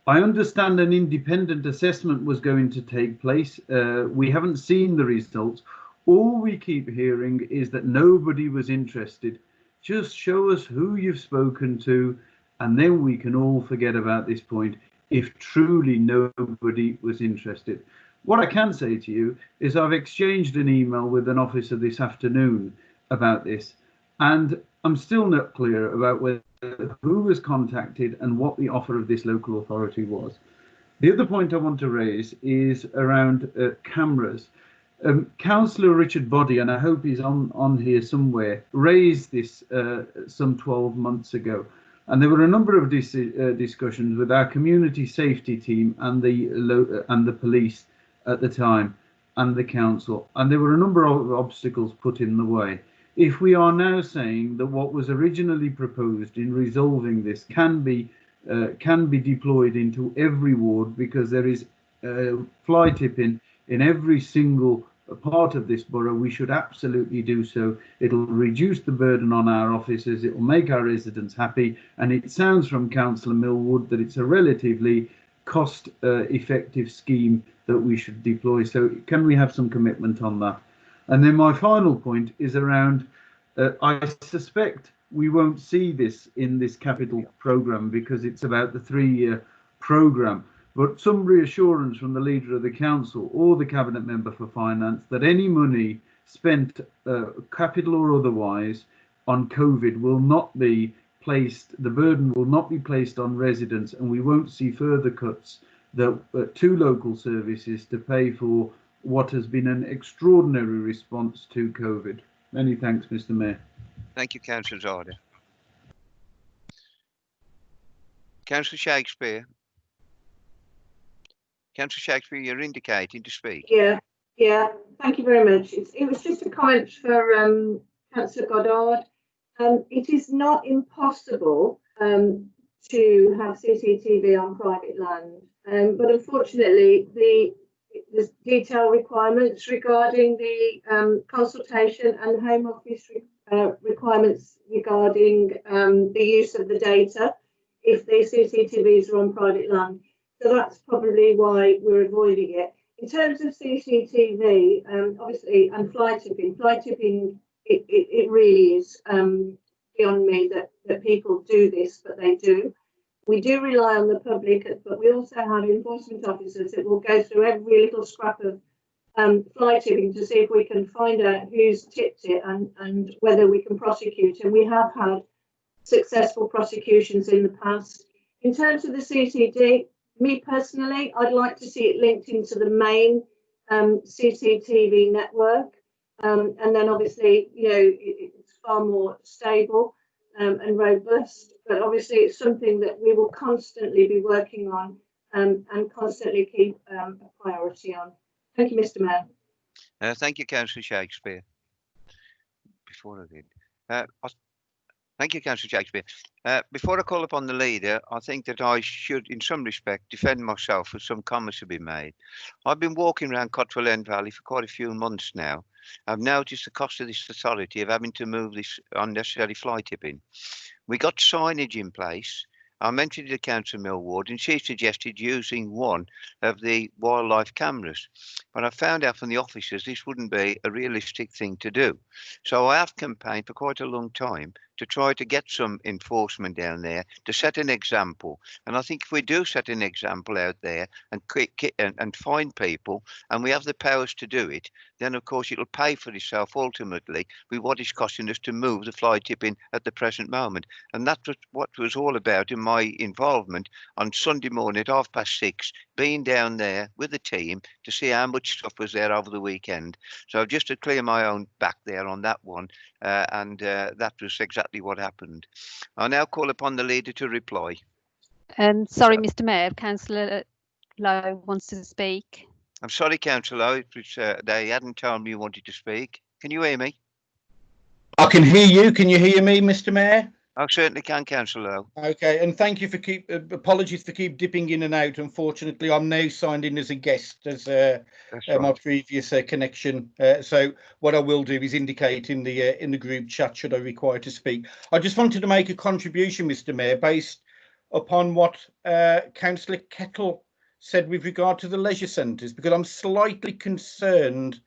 I understand an independent assessment was going to take place. We haven't seen the results. All we keep hearing is that nobody was interested. Just show us who you've spoken to, and then we can all forget about this point if truly nobody was interested. What I can say to you is I've exchanged an email with an officer this afternoon about this, and I'm still not clear about who was contacted and what the offer of this local authority was. The other point I want to raise is around cameras. Councillor Richard Boddy, and I hope he's on here somewhere, raised this some 12 months ago. And there were a number of discussions with our community safety team and the police at the time and the council. And there were a number of obstacles put in the way. If we are now saying that what was originally proposed in resolving this can be can be deployed into every ward, because there is fly tipping in every single part of this borough. We should absolutely do so. It'll reduce the burden on our officers, it will make our residents happy, and it sounds from Councillor Millwood that it's a relatively cost effective scheme that we should deploy. So can we have some commitment on that? And then my final point is around, I suspect we won't see this in this capital programme because it's about the 3-year programme, but some reassurance from the leader of the council or the cabinet member for finance that any money spent, capital or otherwise, on COVID will not be placed, the burden will not be placed on residents, and we won't see further cuts to local services to pay for what has been an extraordinary response to COVID. Many thanks, Mr. Mayor. Thank you, Councillor Zarda. Councillor Shakespeare. Councillor Shakespeare, you're indicating to speak. Yeah, thank you very much. It was just a comment for Councillor Goddard. It is not impossible to have CCTV on private land, but unfortunately there's detailed requirements regarding the consultation and Home Office requirements regarding the use of the data if the CCTVs are on private land. So that's probably why we're avoiding it. In terms of CCTV, obviously, and fly tipping, it really is beyond me that people do this, but they do. We do rely on the public, but we also have enforcement officers that will go through every little scrap of fly tipping to see if we can find out who's tipped it and whether we can prosecute. And we have had successful prosecutions in the past. In terms of the CCD, me personally, I'd like to see it linked into the main CCTV network. And then obviously, it's far more stable and robust. But obviously, it's something that we will constantly be working on and constantly keep a priority on. Thank you, Mr. Mayor. Thank you, Councillor Shakespeare. Before I did, thank you, Councillor Shakespeare. Before I call upon the leader, I think that I should, in some respect, defend myself with some comments to be made. I've been walking around Cotwell End Valley for quite a few months now. I've noticed the cost of this authority of having to move this unnecessary fly tipping. We got signage in place. I mentioned it to Councillor Millward, and she suggested using one of the wildlife cameras. But I found out from the officers this wouldn't be a realistic thing to do. So I have campaigned for quite a long time to try to get some enforcement down there to set an example. And I think if we do set an example out there and find people, and we have the powers to do it, then of course it'll pay for itself ultimately with what it's costing us to move the fly tipping at the present moment. And that's what was all about in my involvement on Sunday morning at 6:30, being down there with the team to see how much stuff was there over the weekend. So just to clear my own back there on that one, and that was exactly what happened. I now call upon the leader to reply. Sorry, Mr. Mayor, Councillor Lowe wants to speak. I'm sorry, Councillor, they hadn't told me you wanted to speak. Can you hear me? I can hear you. Can you hear me, Mr. Mayor? I certainly can, Councillor. Okay, and thank you for apologies for keep dipping in and out. Unfortunately, I'm now signed in as a guest as my previous connection. So what I will do is indicate in the group chat should I require to speak. I just wanted to make a contribution, Mr. Mayor, based upon what Councillor Kettle said with regard to the leisure centres, because I'm slightly concerned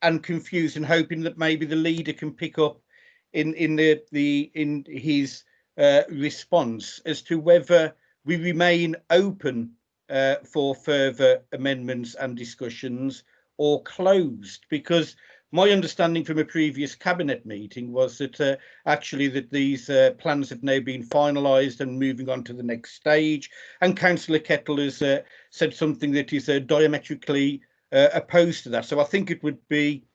and confused and hoping that maybe the leader can pick up in his response as to whether we remain open for further amendments and discussions or closed, because my understanding from a previous cabinet meeting was that actually that these plans have now been finalised and moving on to the next stage, and Councillor Kettle has said something that is diametrically opposed to that. So I think it would be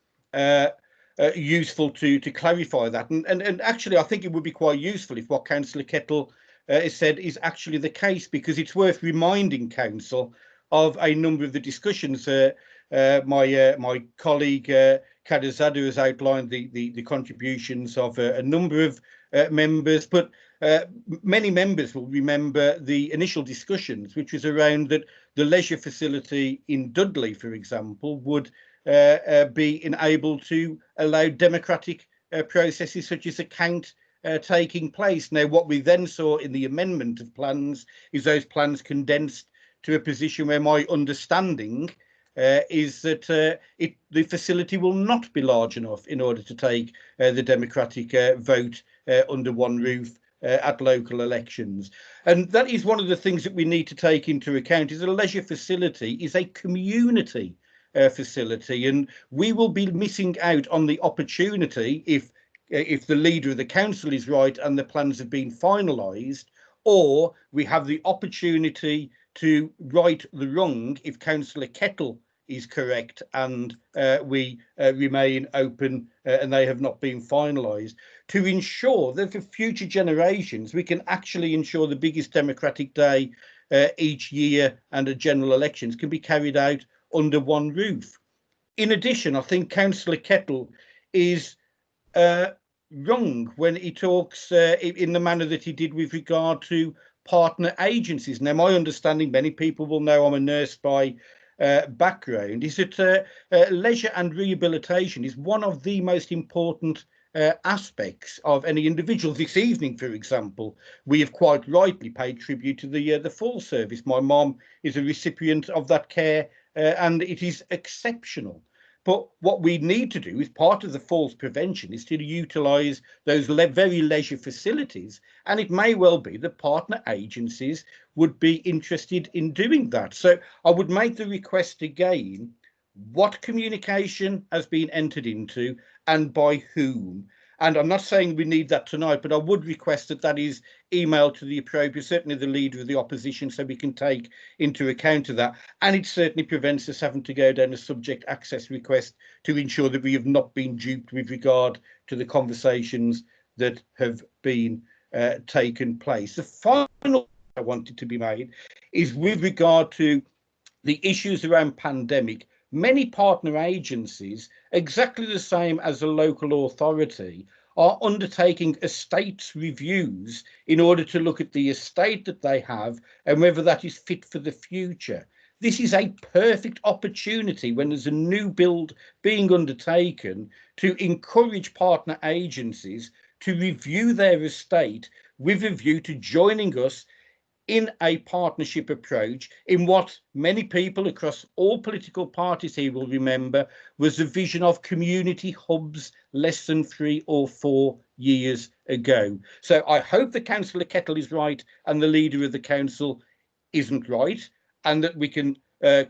useful to clarify that, and actually I think it would be quite useful if what Councillor Kettle has said is actually the case, because it's worth reminding Council of a number of the discussions. My colleague Kadazada has outlined the contributions of a number of members, but many members will remember the initial discussions, which was around that the leisure facility in Dudley, for example, would be enabled to allow democratic processes such as a count taking place. Now, what we then saw in the amendment of plans is those plans condensed to a position where my understanding is that the facility will not be large enough in order to take the democratic vote under one roof at local elections. And that is one of the things that we need to take into account, is a leisure facility is a community facility, and we will be missing out on the opportunity if the leader of the council is right and the plans have been finalised, or we have the opportunity to right the wrong if Councillor Kettle is correct and we remain open and they have not been finalised, to ensure that for future generations we can actually ensure the biggest democratic day each year and a general elections can be carried out under one roof. In addition, I think Councillor Kettle is wrong when he talks in the manner that he did with regard to partner agencies. Now, my understanding, many people will know I'm a nurse by background, is that leisure and rehabilitation is one of the most important aspects of any individual. This evening, for example, we have quite rightly paid tribute to the full service. My mum is a recipient of that care and it is exceptional. But what we need to do as part of the falls prevention is to utilise those very leisure facilities, and it may well be that partner agencies would be interested in doing that. So I would make the request again, what communication has been entered into and by whom? And I'm not saying we need that tonight, but I would request that that is emailed to the appropriate, certainly the leader of the opposition, so we can take into account of that. And it certainly prevents us having to go down a subject access request to ensure that we have not been duped with regard to the conversations that have been taken place. The final point I wanted to be made is with regard to the issues around pandemic. Many partner agencies, exactly the same as a local authority, are undertaking estates reviews in order to look at the estate that they have and whether that is fit for the future. This is a perfect opportunity when there's a new build being undertaken to encourage partner agencies to review their estate with a view to joining us in a partnership approach in what many people across all political parties here will remember was the vision of community hubs less than 3 or 4 years ago. So I hope that Councillor Kettle is right and the leader of the council isn't right, and that we can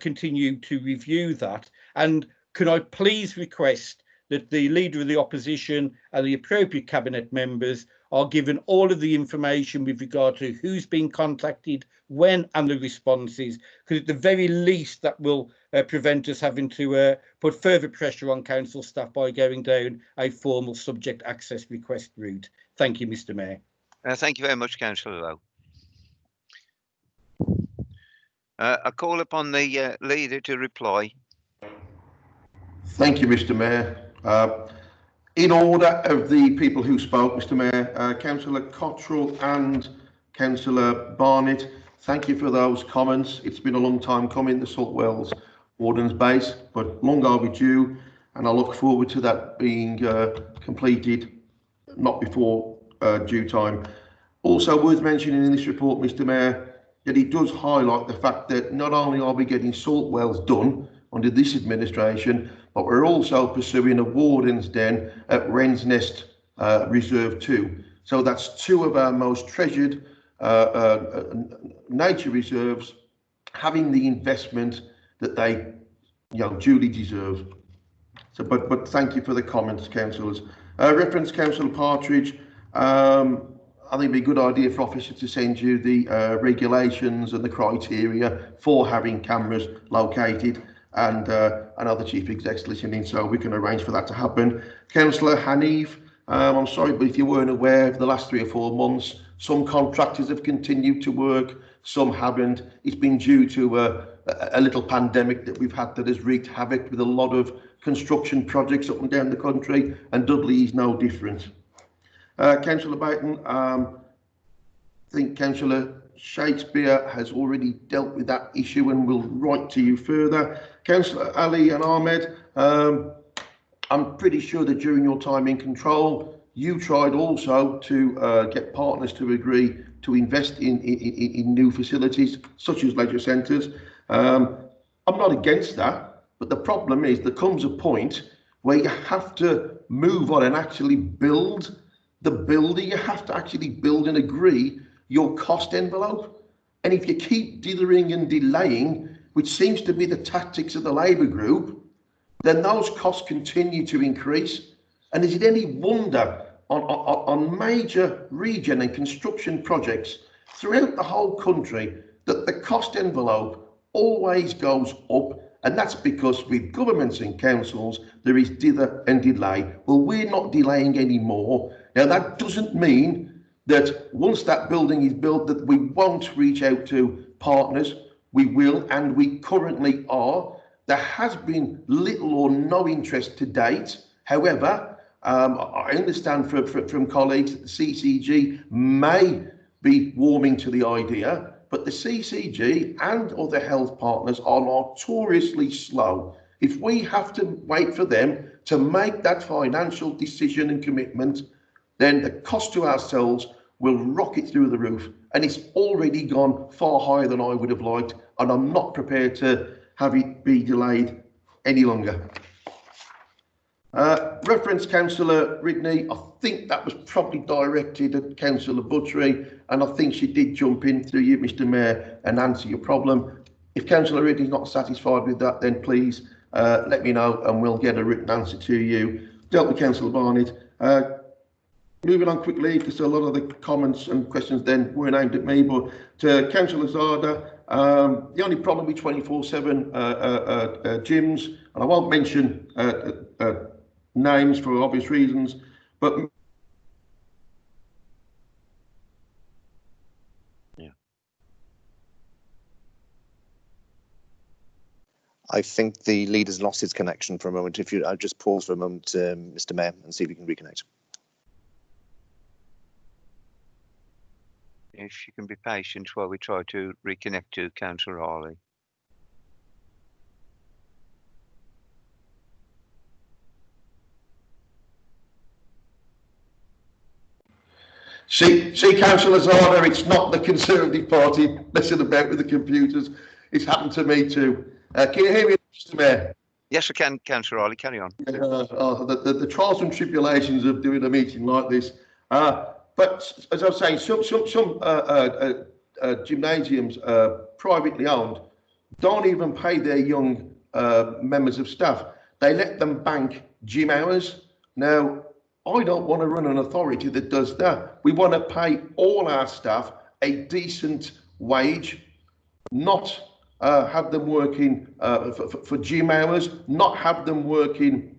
continue to review that. And can I please request that the leader of the opposition and the appropriate cabinet members are given all of the information with regard to who's been contacted, when, and the responses, because at the very least that will prevent us having to put further pressure on council staff by going down a formal subject access request route. Thank you, Mr. Mayor. Thank you very much, Councillor Lowe. I call upon the leader to reply. Thank you, Mr. Mayor. In order of the people who spoke, Mr. Mayor, Councillor Cottrell and Councillor Barnett, thank you for those comments. It's been a long time coming, the Salt Wells Warden's Base, but long overdue, and I look forward to that being completed, not before due time. Also worth mentioning in this report, Mr. Mayor, that it does highlight the fact that not only are we getting salt wells done under this administration, but we're also pursuing a Warden's Den at Wren's Nest Reserve 2. So that's 2 of our most treasured nature reserves having the investment that they duly deserve. So, but thank you for the comments, councillors. Reference Councillor Partridge, I think it'd be a good idea for officers to send you the regulations and the criteria for having cameras located, and other chief execs listening, so we can arrange for that to happen. Councillor Hanif, I'm sorry, but if you weren't aware, of the last 3 or 4 months, some contractors have continued to work, some haven't. It's been due to a little pandemic that we've had that has wreaked havoc with a lot of construction projects up and down the country, and Dudley is no different. Councillor Baton, think Councillor Shakespeare has already dealt with that issue and will write to you further. Councillor Ali and Ahmed, I'm pretty sure that during your time in control, you tried also to get partners to agree to invest in new facilities, such as leisure centres. I'm not against that, but the problem is there comes a point where you have to move on and actually build the building. You have to actually build and agree your cost envelope. And if you keep dithering and delaying, which seems to be the tactics of the Labour group, then those costs continue to increase. And is it any wonder on major regen and construction projects throughout the whole country that the cost envelope always goes up? And that's because with governments and councils, there is dither and delay. Well, we're not delaying anymore. Now, that doesn't mean that once that building is built, that we won't reach out to partners. We will, and we currently are. There has been little or no interest to date. However, I understand from colleagues that the CCG may be warming to the idea, but the CCG and other health partners are notoriously slow. If we have to wait for them to make that financial decision and commitment, then the cost to ourselves will rocket through the roof. And it's already gone far higher than I would have liked, and I'm not prepared to have it be delayed any longer. Reference Councillor Ridney, I think that was probably directed at Councillor Buttery, and I think she did jump in through you, Mr Mayor, and answer your problem. If Councillor Ridney's not satisfied with that, then please let me know and we'll get a written answer to you. Dealt with Councillor Barnett. Moving on quickly, because a lot of the comments and questions then weren't aimed at me, but to Councillor Zada, the only problem with 24/7 gyms, and I won't mention names for obvious reasons, but I think the leader's lost his connection for a moment. If you, I'll just pause for a moment, Mr Mayor, and see if we can reconnect. If you can be patient while we try to reconnect to Councillor Harley. See, Councillor Zada, it's not the Conservative Party messing about with the computers. It's happened to me too. Can you hear me, Mr Mayor? Yes, I can, Councillor Harley, carry on. The trials and tribulations of doing a meeting like this. But as I was saying, some gymnasiums, privately owned, don't even pay their young members of staff. They let them bank gym hours. Now, I don't want to run an authority that does that. We want to pay all our staff a decent wage, not have them working for gym hours, not have them working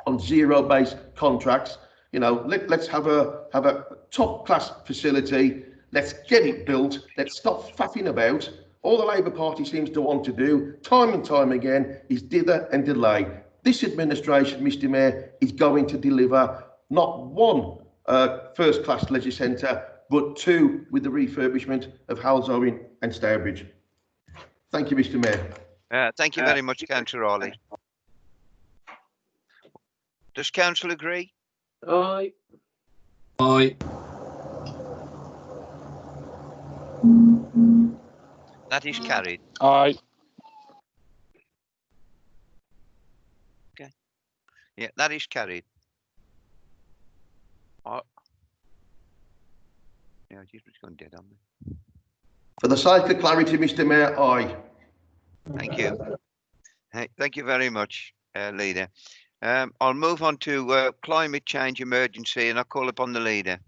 on zero-based contracts. You know, let's have a top-class facility. Let's get it built. Let's stop faffing about. All the Labour Party seems to want to do, time and time again, is dither and delay. This administration, Mr Mayor, is going to deliver not one first-class leisure centre, but two with the refurbishment of Halsowin and Stourbridge. Thank you, Mr Mayor. Thank you very much, Councillor Harley. Does Council agree? Aye. Aye. That is carried. Aye. Okay. Yeah, that is carried. Yeah, it's gone dead on me. For the sake of clarity, Mr Mayor, aye. Thank you. Hey, thank you very much, Leader. I'll move on to climate change emergency, and I'll call upon the Leader.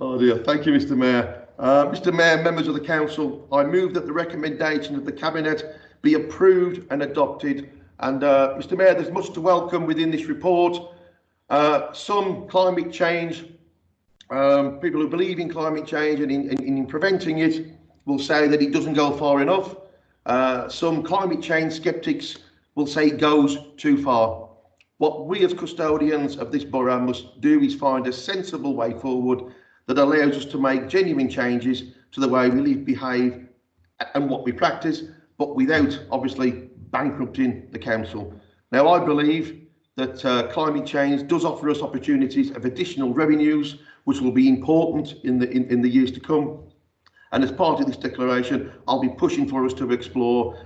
Oh dear, thank you, Mr Mayor. Mr Mayor, members of the Council, I move that the recommendation of the Cabinet be approved and adopted. And Mr Mayor, there's much to welcome within this report. Some climate change, people who believe in climate change and in preventing it will say that it doesn't go far enough. Some climate change sceptics will say it goes too far. What we as custodians of this borough must do is find a sensible way forward that allows us to make genuine changes to the way we live, behave and what we practice, but without obviously bankrupting the council. Now, I believe that climate change does offer us opportunities of additional revenues, which will be important in the years to come. And as part of this declaration, I'll be pushing for us to explore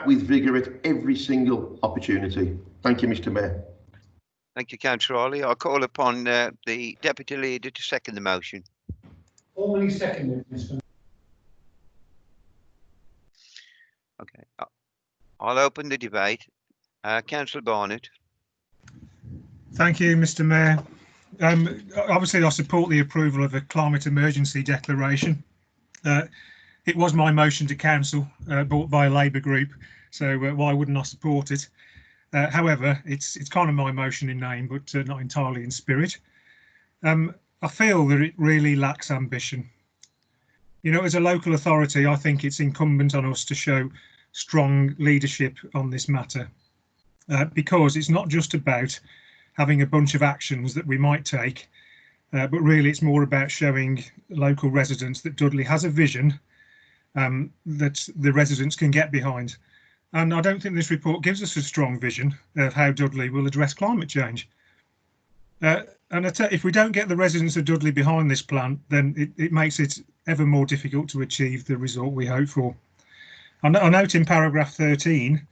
with vigour at every single opportunity. Thank you, Mr. Mayor. Thank you, Councillor Harley. I call upon the Deputy Leader to second the motion. Formally seconded, Mr. Mayor. Okay, I'll open the debate. Councillor Barnett. Thank you, Mr. Mayor. Obviously, I support the approval of a climate emergency declaration. It was my motion to council, brought by a Labour group, so why wouldn't I support it? However, it's kind of my motion in name, but not entirely in spirit. I feel that it really lacks ambition. You know, as a local authority, I think it's incumbent on us to show strong leadership on this matter, because it's not just about having a bunch of actions that we might take, but really it's more about showing local residents that Dudley has a vision that the residents can get behind. And I don't think this report gives us a strong vision of how Dudley will address climate change. And if we don't get the residents of Dudley behind this plan, then it makes it ever more difficult to achieve the result we hope for. I note in paragraph 13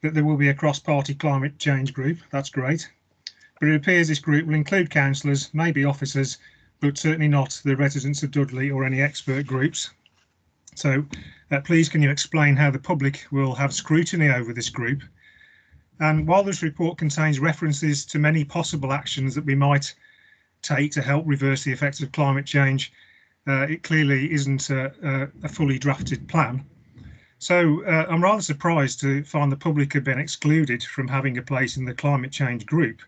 that there will be a cross-party climate change group. That's great. But it appears this group will include councillors, maybe officers, but certainly not the residents of Dudley or any expert groups. So please can you explain how the public will have scrutiny over this group? And while this report contains references to many possible actions that we might take to help reverse the effects of climate change, it clearly isn't a fully drafted plan. So I'm rather surprised to find the public have been excluded from having a place in the climate change group,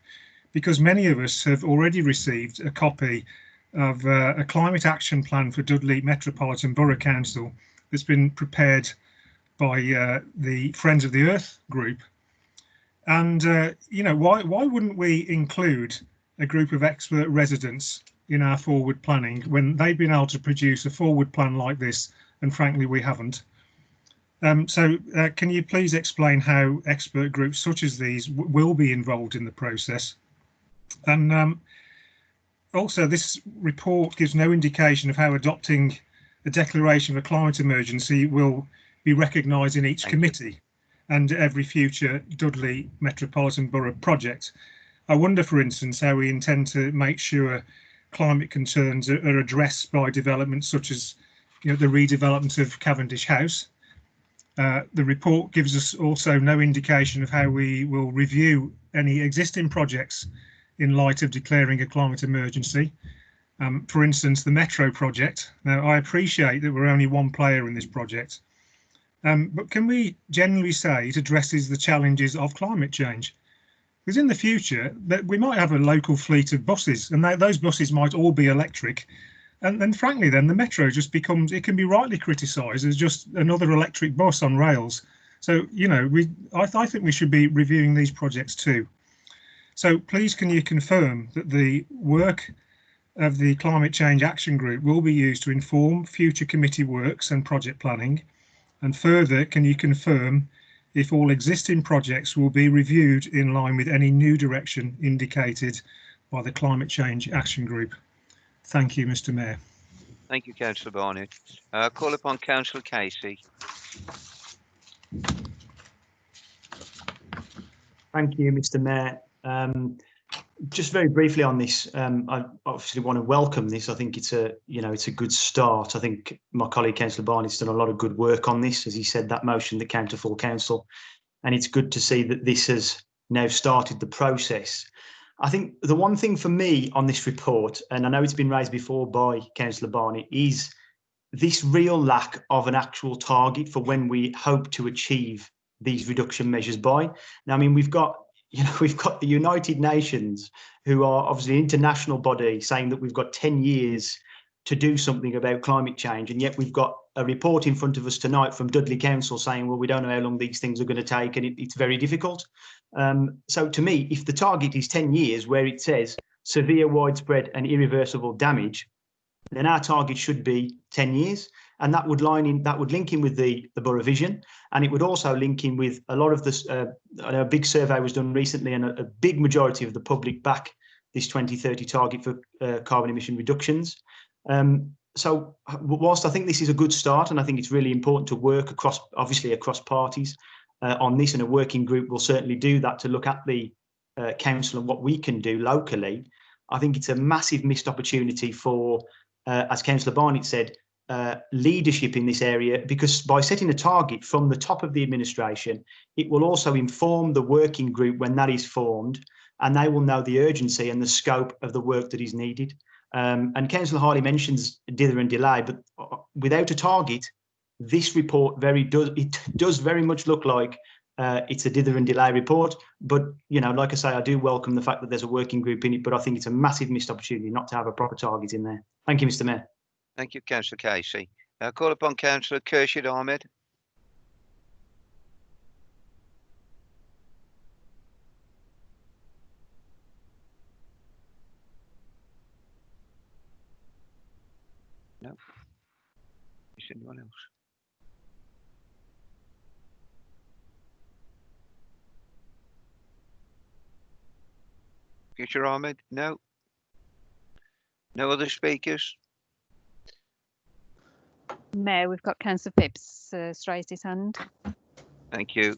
because many of us have already received a copy of a climate action plan for Dudley Metropolitan Borough Council that's been prepared by the Friends of the Earth group. And, you know, why wouldn't we include a group of expert residents in our forward planning when they've been able to produce a forward plan like this, and frankly, we haven't? Can you please explain how expert groups such as these will be involved in the process? And also, this report gives no indication of how adopting a declaration of a climate emergency will be recognised in each committee and every future Dudley Metropolitan Borough project. I wonder, for instance, how we intend to make sure climate concerns are addressed by developments such as, you know, the redevelopment of Cavendish House. The report gives us also no indication of how we will review any existing projects in light of declaring a climate emergency. For instance, the Metro project. Now, I appreciate that we're only one player in this project, but can we genuinely say it addresses the challenges of climate change? Because in the future, we might have a local fleet of buses, and those buses might all be electric. And frankly, then the Metro just becomes, it can be rightly criticised as just another electric bus on rails. So, you know, I think we should be reviewing these projects too. So please, can you confirm that the work of the Climate Change Action Group will be used to inform future committee works and project planning? And further, can you confirm if all existing projects will be reviewed in line with any new direction indicated by the Climate Change Action Group? Thank you, Mr. Mayor. Thank you, Councillor Barnett. Call upon Councillor Casey. Thank you, Mr. Mayor. Just very briefly on this, I obviously want to welcome this. I think it's a good start. I think my colleague Councillor Barnett's done a lot of good work on this, as he said, that motion that came to full council, and it's good to see that this has now started the process. I think the one thing for me on this report, and I know it's been raised before by Councillor Barnett, is this real lack of an actual target for when we hope to achieve these reduction measures by. Now, I mean, we've got the United Nations, who are obviously an international body, saying that we've got 10 years to do something about climate change, and yet we've got a report in front of us tonight from Dudley Council saying, well, we don't know how long these things are going to take, and it's very difficult. So to me, if the target is 10 years, where it says severe, widespread and irreversible damage, then our target should be 10 years. And that would link in with the borough vision, and it would also link in with a lot of this. I know a big survey was done recently, and a big majority of the public back this 2030 target for carbon emission reductions. So whilst I think this is a good start, and I think it's really important to work across parties on this, and a working group will certainly do that to look at the council and what we can do locally, I think it's a massive missed opportunity for, as Councillor Barnett said, leadership in this area, because by setting a target from the top of the administration, it will also inform the working group when that is formed, and they will know the urgency and the scope of the work that is needed. And Councillor Harley mentions dither and delay, but without a target, this report does very much look like it's a dither and delay report. But, you know, like I say, I do welcome the fact that there's a working group in it, but I think it's a massive missed opportunity not to have a proper target in there. Thank you, Mr. Mayor. Thank you, Councillor Casey. Call upon Councillor Khurshid Ahmed. No. Is anyone else? Future Ahmed? No. No other speakers? Mayor, we've got Councillor Phipps raised his hand. Thank you.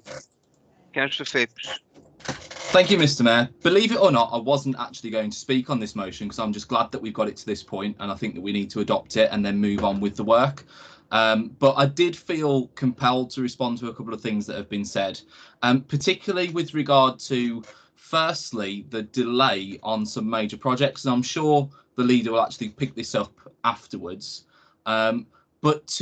Councillor Phipps. Thank you, Mr. Mayor. Believe it or not, I wasn't actually going to speak on this motion because I'm just glad that we've got it to this point, and I think that we need to adopt it and then move on with the work. But I did feel compelled to respond to a couple of things that have been said, particularly with regard to, firstly, the delay on some major projects. And I'm sure the leader will actually pick this up afterwards. But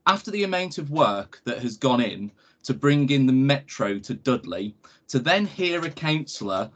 after the amount of work that has gone in to bring in the metro to Dudley, to then hear a councillor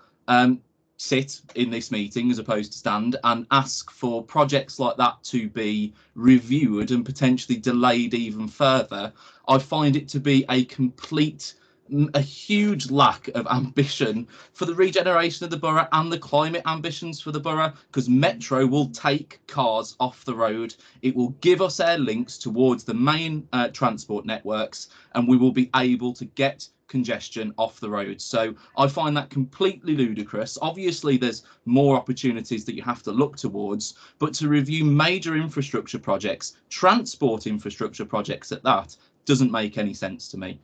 sit in this meeting as opposed to stand and ask for projects like that to be reviewed and potentially delayed even further, I find it to be a huge lack of ambition for the regeneration of the borough and the climate ambitions for the borough, because Metro will take cars off the road. It will give us air links towards the main transport networks, and we will be able to get congestion off the road. So I find that completely ludicrous. Obviously, there's more opportunities that you have to look towards, but to review major infrastructure projects, transport infrastructure projects at that, doesn't make any sense to me.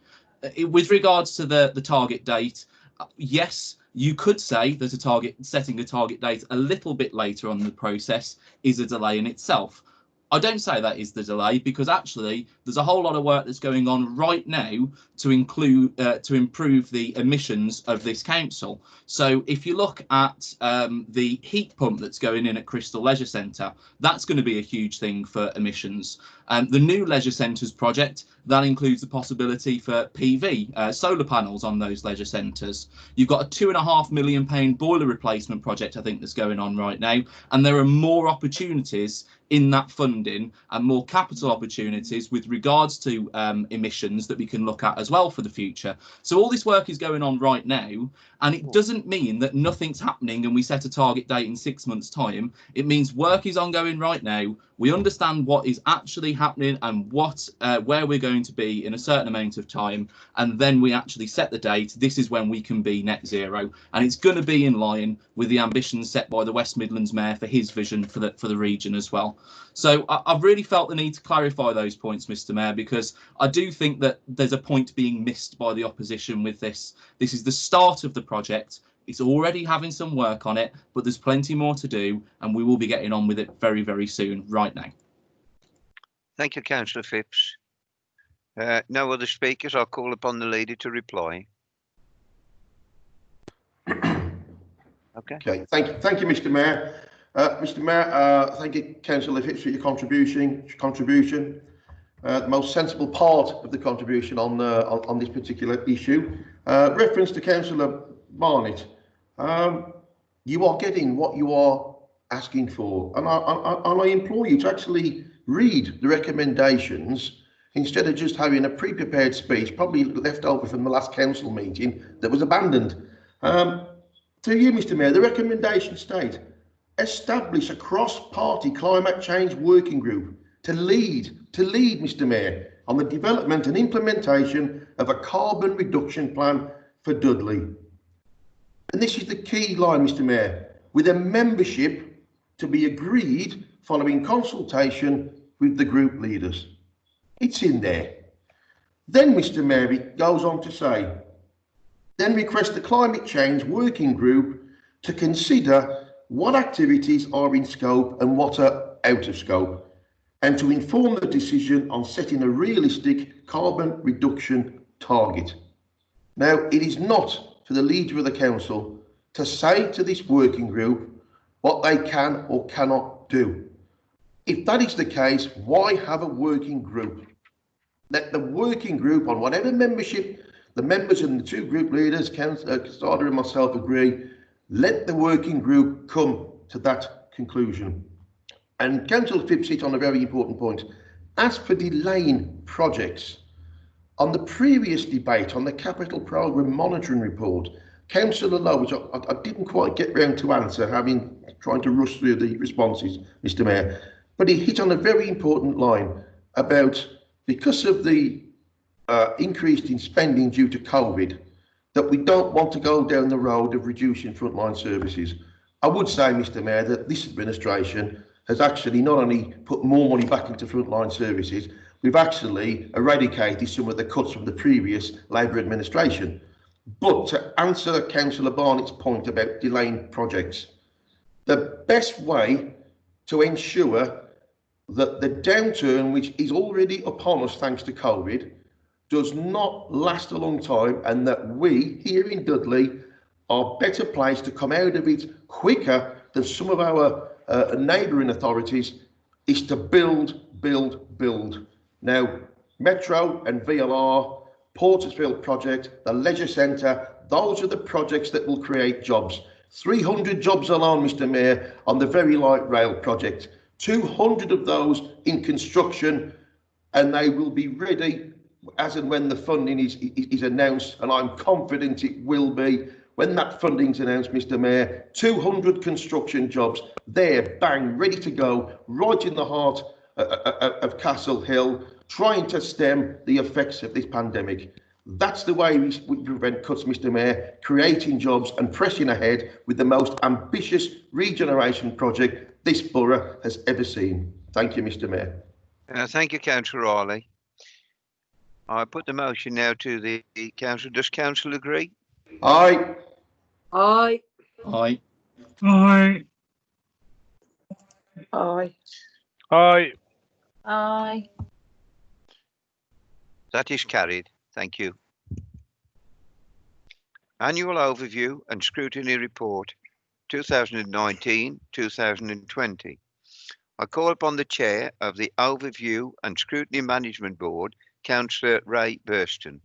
With regards to the target date, yes, you could say that setting a target date a little bit later on in the process is a delay in itself. I don't say that is the delay, because actually there's a whole lot of work that's going on right now to improve the emissions of this council. So if you look at the heat pump that's going in at Crystal Leisure Centre, that's going to be a huge thing for emissions. The new leisure centres project, that includes the possibility for PV, solar panels on those leisure centres. You've got a £2.5 million boiler replacement project, I think, that's going on right now, and there are more opportunities in that funding and more capital opportunities with regards to emissions that we can look at as well for the future. So all this work is going on right now, and it doesn't mean that nothing's happening and we set a target date in 6 months' time. It means work is ongoing right now. We understand what is actually happening and where we're going to be in a certain amount of time, and then we actually set the date. This is when we can be net zero, and it's going to be in line with the ambitions set by the West Midlands Mayor for his vision for the region as well. So I've really felt the need to clarify those points, Mr. Mayor, because I do think that there's a point being missed by the opposition with this. This is the start of the project. It's already having some work on it, but there's plenty more to do, and we will be getting on with it very, very soon, right now. Thank you, Councillor Phipps. No other speakers. I'll call upon the leader to reply. Okay. Thank you, Mr. Mayor. Mr. Mayor, thank you, Councillor Phipps, for your contribution. The most sensible part of the contribution on this particular issue. Reference to Councillor Barnett. You are getting what you are asking for, and I implore you to actually read the recommendations instead of just having a pre-prepared speech, probably left over from the last council meeting that was abandoned. To you, Mr. Mayor, the recommendations state establish a cross-party climate change working group to lead, Mr. Mayor, on the development and implementation of a carbon reduction plan for Dudley. And this is the key line, Mr. Mayor, with a membership to be agreed following consultation with the group leaders. It's in there. Then, Mr. Mayor, it goes on to say, then request the climate change working group to consider what activities are in scope and what are out of scope, and to inform the decision on setting a realistic carbon reduction target. Now, it is not for the leader of the council to say to this working group what they can or cannot do. If that is the case, why have a working group? Let the working group, on whatever membership the members and the two group leaders, Councillor and myself, agree, let the working group come to that conclusion. And Councillor Phipps hit on a very important point. As for delaying projects, on the previous debate on the Capital Programme Monitoring Report, Councillor Lowe, which I didn't quite get round to answer, trying to rush through the responses, Mr. Mayor, but he hit on a very important line about, because of the increase in spending due to COVID, that we don't want to go down the road of reducing frontline services. I would say, Mr. Mayor, that this administration has actually not only put more money back into frontline services, we've actually eradicated some of the cuts from the previous Labour administration. But to answer Councillor Barnett's point about delaying projects, the best way to ensure that the downturn, which is already upon us thanks to COVID, does not last a long time, and that we here in Dudley are better placed to come out of it quicker than some of our neighbouring authorities, is to build. Now, Metro and VLR, Portersfield project, the Leisure Centre, those are the projects that will create jobs. 300 jobs alone, Mr. Mayor, on the Very Light Rail project. 200 of those in construction, and they will be ready as and when the funding is announced, and I'm confident it will be. When that funding's announced, Mr. Mayor, 200 construction jobs there, bang, ready to go, right in the heart of Castle Hill, trying to stem the effects of this pandemic. That's the way we prevent cuts, Mr. Mayor, creating jobs and pressing ahead with the most ambitious regeneration project this borough has ever seen. Thank you, Mr. Mayor. Thank you, Councillor Riley. I put the motion now to the council. Does council agree? Aye. Aye. Aye. Aye. Aye. Aye. Aye. That is carried. Thank you. Annual Overview and Scrutiny Report 2019-2020. I call upon the Chair of the Overview and Scrutiny Management Board, Councillor Ray Burston.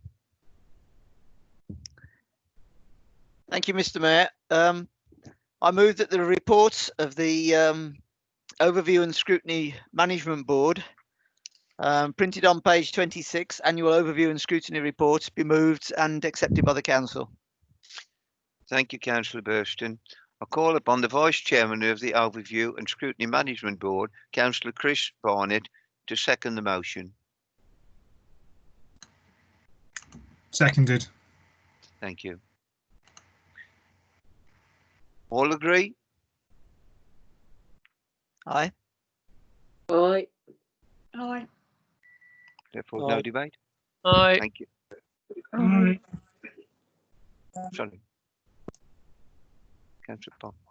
Thank you, Mr. Mayor. I move that the reports of the Overview and Scrutiny Management Board, printed on page 26, Annual Overview and Scrutiny Report, be moved and accepted by the Council. Thank you, Councillor Burston. I call upon the Vice Chairman of the Overview and Scrutiny Management Board, Councillor Chris Barnett, to second the motion. Seconded. Thank you. All agree? Aye. Aye. Aye. Therefore, Aye. no debate? Aye. Thank you. Aye. Sorry. Councillor Partridge.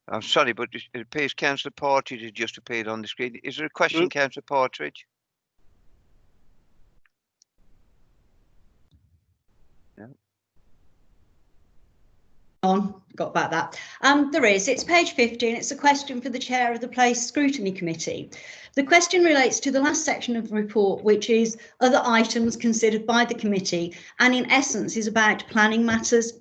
I'm sorry, but it appears Councillor Partridge has just appeared on the screen. Is there a question, Councillor Partridge? No. Got back that. There is. It's page 50 and it's a question for the Chair of the Place Scrutiny Committee. The question relates to the last section of the report, which is other items considered by the committee, and in essence is about planning matters.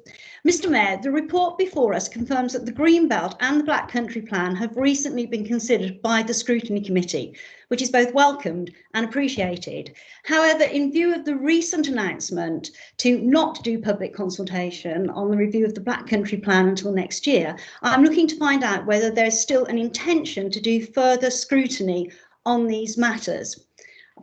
Mr Mayor, the report before us confirms that the Greenbelt and the Black Country Plan have recently been considered by the Scrutiny Committee, which is both welcomed and appreciated. However, in view of the recent announcement to not do public consultation on the review of the Black Country Plan until next year, I'm looking to find out whether there's still an intention to do further scrutiny on these matters.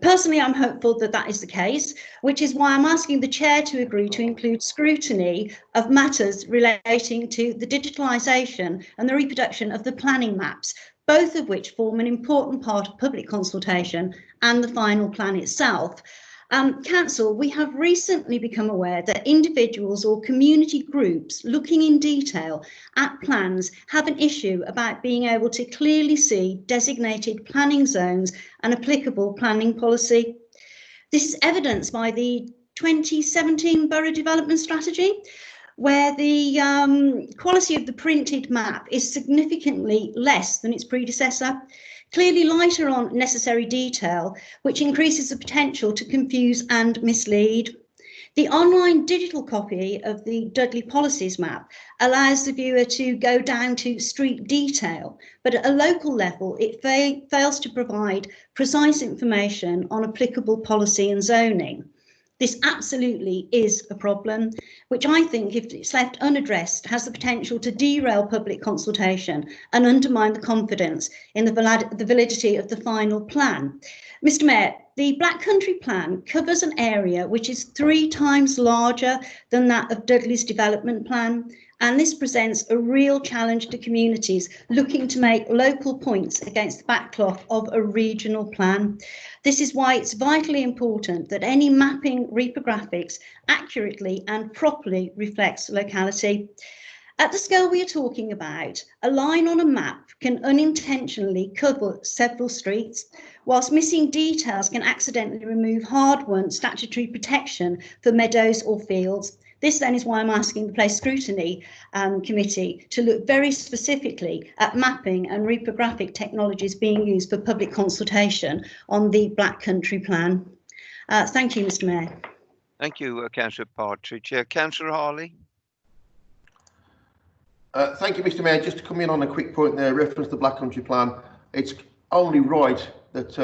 Personally, I'm hopeful that that is the case, which is why I'm asking the Chair to agree to include scrutiny of matters relating to the digitalisation and the reproduction of the planning maps, both of which form an important part of public consultation and the final plan itself. Council, we have recently become aware that individuals or community groups looking in detail at plans have an issue about being able to clearly see designated planning zones and applicable planning policy. This is evidenced by the 2017 Borough Development Strategy, where the quality of the printed map is significantly less than its predecessor, clearly lighter on necessary detail, which increases the potential to confuse and mislead. The online digital copy of the Dudley Policies map allows the viewer to go down to street detail, but at a local level, it fails to provide precise information on applicable policy and zoning. This absolutely is a problem, which I think, if it's left unaddressed, has the potential to derail public consultation and undermine the confidence in the validity of the final plan. Mr Mayor, the Black Country Plan covers an area which is 3 times larger than that of Dudley's development plan, and this presents a real challenge to communities looking to make local points against the backcloth of a regional plan. This is why it's vitally important that any mapping reprographics accurately and properly reflects locality. At the scale we are talking about, a line on a map can unintentionally cover several streets, whilst missing details can accidentally remove hard-won statutory protection for meadows or fields. This then is why I'm asking the Place Scrutiny Committee to look very specifically at mapping and reprographic technologies being used for public consultation on the Black Country Plan. Thank you, Mr Mayor. Thank you, Councillor Partridge. Councillor Harley. Thank you, Mr Mayor. Just to come in on a quick point there, reference the Black Country Plan, it's only right that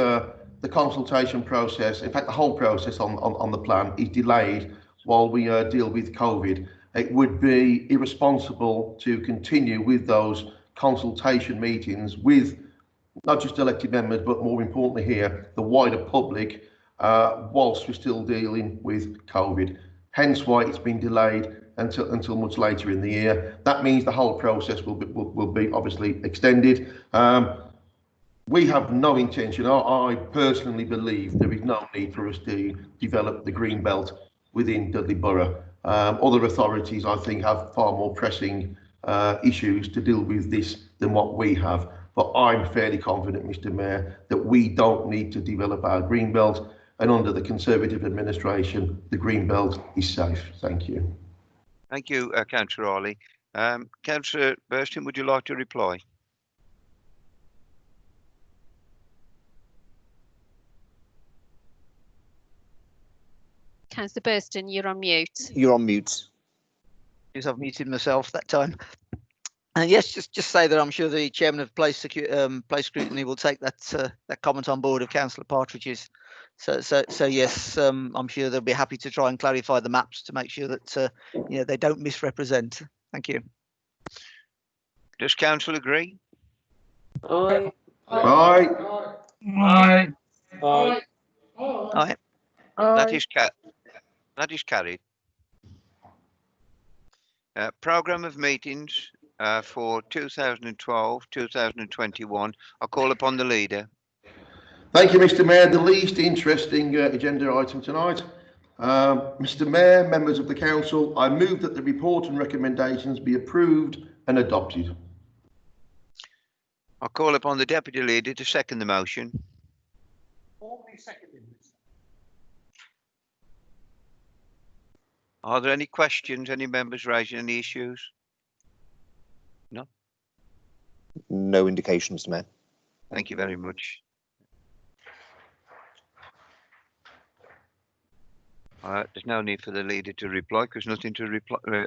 the consultation process, in fact the whole process on the plan, is delayed while we deal with COVID. It would be irresponsible to continue with those consultation meetings with not just elected members, but more importantly here, the wider public, whilst we're still dealing with COVID. Hence why it's been delayed until much later in the year. That means the whole process will be obviously extended. We have no intention, I personally believe there is no need for us to develop the green belt within Dudley Borough. Other authorities, I think, have far more pressing issues to deal with this than what we have. But I'm fairly confident, Mr Mayor, that we don't need to develop our green belt, and under the Conservative administration, the green belt is safe. Thank you. Thank you, Councillor Harley. Councillor Burston, would you like to reply? Councillor Burston, you're on mute. You're on mute. Yes, I've muted myself that time. And yes, just say that I'm sure the chairman of Place Scrutiny will take that comment on board of Councillor Partridge's. So yes, I'm sure they'll be happy to try and clarify the maps to make sure that they don't misrepresent. Thank you. Does council agree? Aye. Aye. Aye. Aye. Aye. That is carried. Programme of meetings for 2012-2021. I'll call upon the leader. Thank you, Mr Mayor. The least interesting agenda item tonight. Mr Mayor, members of the council, I move that the report and recommendations be approved and adopted. I'll call upon the deputy leader to second the motion. Are there any questions? Any members raising any issues? No? No indications, Mayor. Thank you very much. There's no need for the leader to reply because nothing to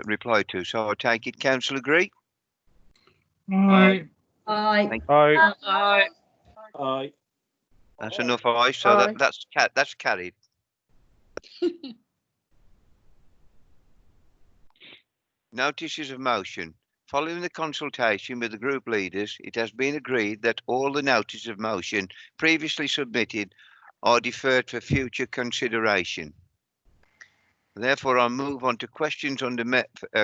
reply to. So I take it, Councillor agree? Aye. Aye. Aye. Aye. That's enough ayes. So that's carried. Notices of motion. Following the consultation with the group leaders, it has been agreed that all the notices of motion previously submitted are deferred for future consideration. Therefore, I'll move on to questions under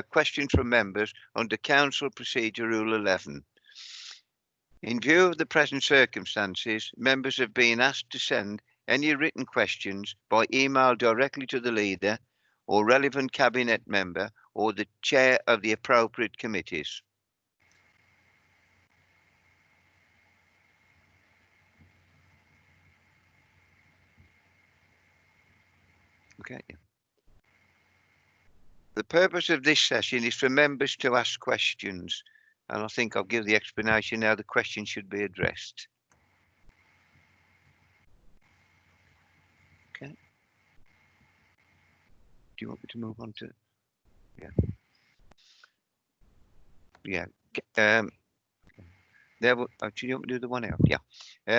questions from members under Council Procedure Rule 11. In view of the present circumstances, members have been asked to send any written questions by email directly to the leader or relevant cabinet member or the chair of the appropriate committees. Okay. The purpose of this session is for members to ask questions, and I think I'll give the explanation how the question should be addressed. Okay. Do you want me to move on to? Yeah. Yeah. Do you want me to do the 1 hour? Yeah.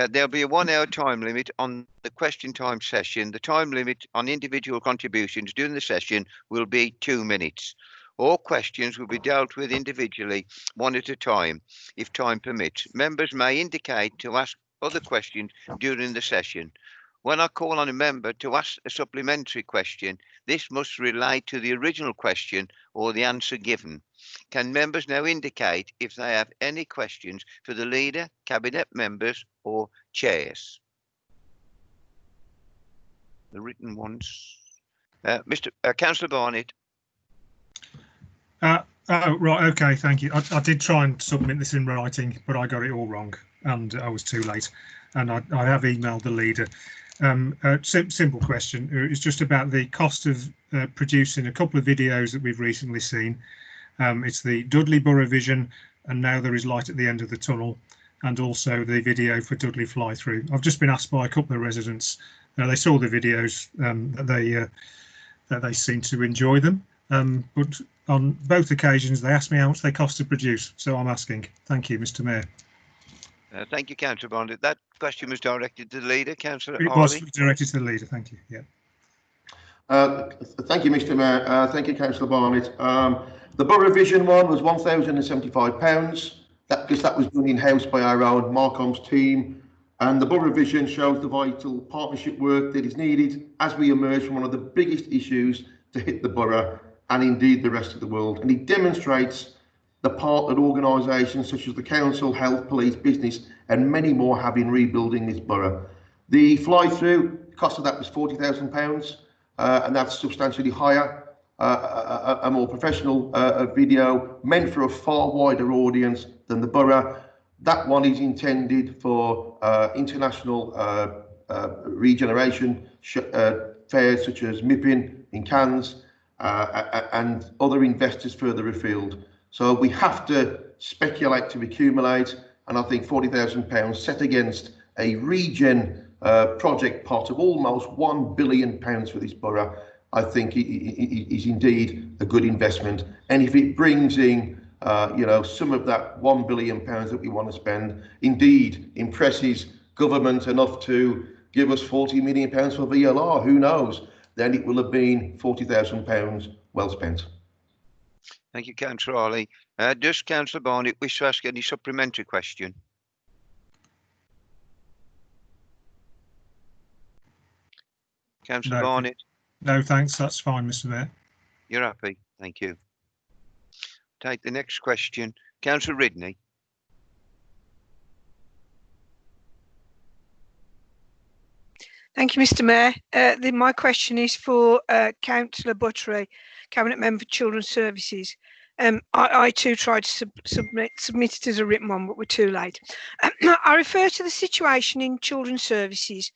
There'll be a 1 hour time limit on the question time session. The time limit on individual contributions during the session will be 2 minutes. All questions will be dealt with individually, one at a time, if time permits. Members may indicate to ask other questions during the session. When I call on a member to ask a supplementary question, this must relate to the original question or the answer given. Can members now indicate if they have any questions for the leader, cabinet members or chairs? The written ones. Councillor Barnett. Oh, right. Okay. Thank you. I did try and submit this in writing, but I got it all wrong and I was too late. And I have emailed the leader. Simple question. It's just about the cost of producing a couple of videos that we've recently seen. It's the Dudley Borough Vision, and Now There Is Light at the End of the Tunnel, and also the video for Dudley Fly Through. I've just been asked by a couple of residents. They saw the videos that they seem to enjoy them, but on both occasions they asked me how much they cost to produce. So I'm asking. Thank you, Mr. Mayor. Thank you, Councillor Barnett. That question was directed to the leader, Councillor It was directed to the leader. Thank you. Yeah. Thank you, Mr. Mayor. Thank you, Councillor Barnett. The Borough Vision one was £1,075. Because that was done in-house by our own Marcom's team. And the Borough Vision shows the vital partnership work that is needed as we emerge from one of the biggest issues to hit the borough and indeed the rest of the world. And it demonstrates the part that organisations such as the council, health, police, business and many more have in rebuilding this borough. The fly-through cost of that was £40,000 and that's substantially higher. A more professional video meant for a far wider audience than the borough. That one is intended for international regeneration fairs such as MIPIN in Cannes and other investors further afield. So we have to speculate to accumulate, and I think £40,000 set against a regen project pot of almost £1 billion for this borough, I think is indeed a good investment. And if it brings in some of that £1 billion that we want to spend, indeed impresses government enough to give us £40 million for VLR, who knows, then it will have been £40,000 well spent. Thank you, Councillor Harley. Does Councillor Barnett wish to ask any supplementary question? Councillor Barnett? No, thanks. That's fine, Mr. Mayor. You're happy? Thank you. Take the next question. Councillor Ridney. Thank you, Mr. Mayor. My question is for Councillor Buttery, Cabinet Member for Children's Services. I too tried to submit it as a written one, but we're too late. I refer to the situation in Children's Services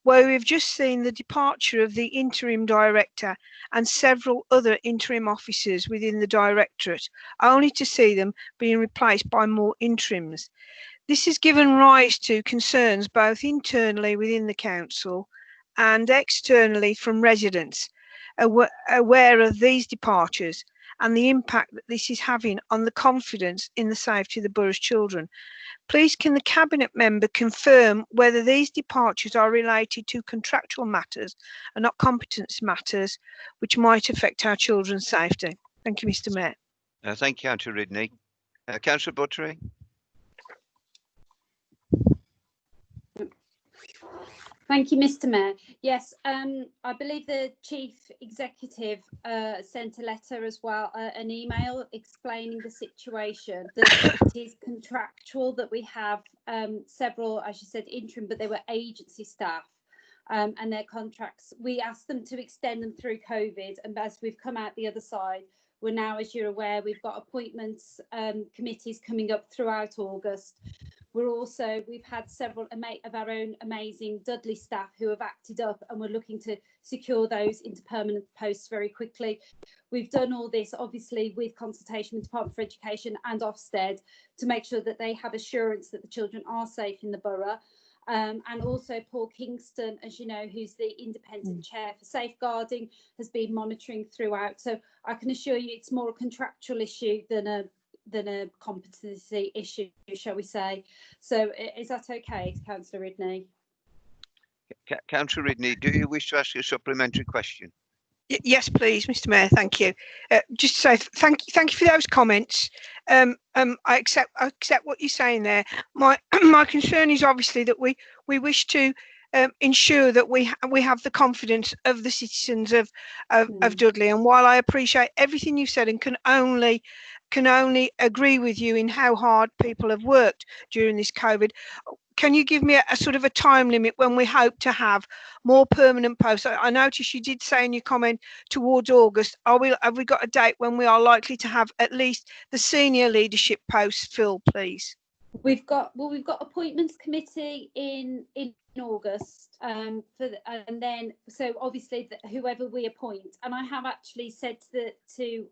where we've just seen the departure of the interim director and several other interim officers within the directorate, only to see them being replaced by more interims. This has given rise to concerns both internally within the council and externally from residents. aware of these departures and the impact that this is having on the confidence in the safety of the borough's children. Please can the Cabinet member confirm whether these departures are related to contractual matters and not competence matters which might affect our children's safety? Thank you, Mr. Mayor. Thank you, Councillor Ridney. Councillor Buttery. Thank you, Mr. Mayor. Yes, I believe the Chief Executive sent a letter as well, an email explaining the situation, that it is contractual, that we have several, as you said, interim, but they were agency staff and their contracts. We asked them to extend them through COVID, and as we've come out the other side, we're now, as you're aware, we've got appointments committees coming up throughout August. We've had several of our own amazing Dudley staff who have acted up, and we're looking to secure those into permanent posts very quickly. We've done all this obviously with consultation with the Department for Education and Ofsted to make sure that they have assurance that the children are safe in the borough. And also Paul Kingston, as you know, who's the independent chair for safeguarding, has been monitoring throughout. So I can assure you it's more a contractual issue than a competency issue, shall we say. So is that okay, Councillor Ridney? Councillor Ridney, do you wish to ask a supplementary question? Yes, please, Mr. Mayor. Thank you. Just to say thank you for those comments. I accept what you're saying there. My concern is obviously that we wish to ensure that we have the confidence of the citizens of Dudley. And while I appreciate everything you've said and can only agree with you in how hard people have worked during this COVID, can you give me a sort of a time limit when we hope to have more permanent posts? I noticed you did say in your comment towards August. Have we got a date when we are likely to have at least the senior leadership posts filled, please? We've got appointments committee in August, and then so obviously whoever we appoint, and I have actually said to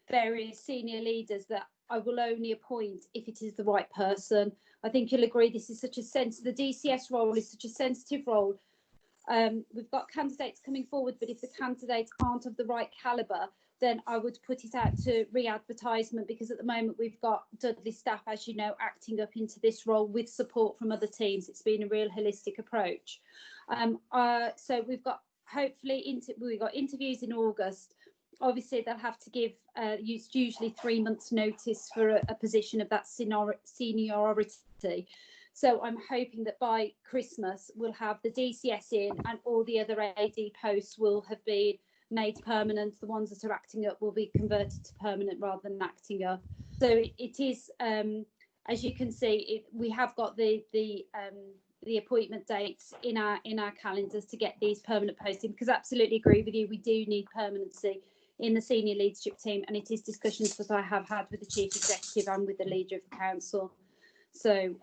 various senior leaders that I will only appoint if it is the right person. I think you'll agree this is such a sensitive, the DCS role is such a sensitive role. We've got candidates coming forward, but if the candidates aren't of the right calibre, then I would put it out to re-advertisement, because at the moment we've got Dudley staff, as you know, acting up into this role with support from other teams. It's been a real holistic approach. So we've got we've got interviews in August. Obviously, they'll have to give usually 3 months' notice for a position of that seniority. So I'm hoping that by Christmas we'll have the DCS in, and all the other AD posts will have been made permanent. The ones that are acting up will be converted to permanent rather than acting up. So it is, as you can see, we have got the appointment dates in our calendars to get these permanent posting, because I absolutely agree with you, we do need permanency in the senior leadership team, and it is discussions that I have had with the Chief Executive and with the Leader of the Council. So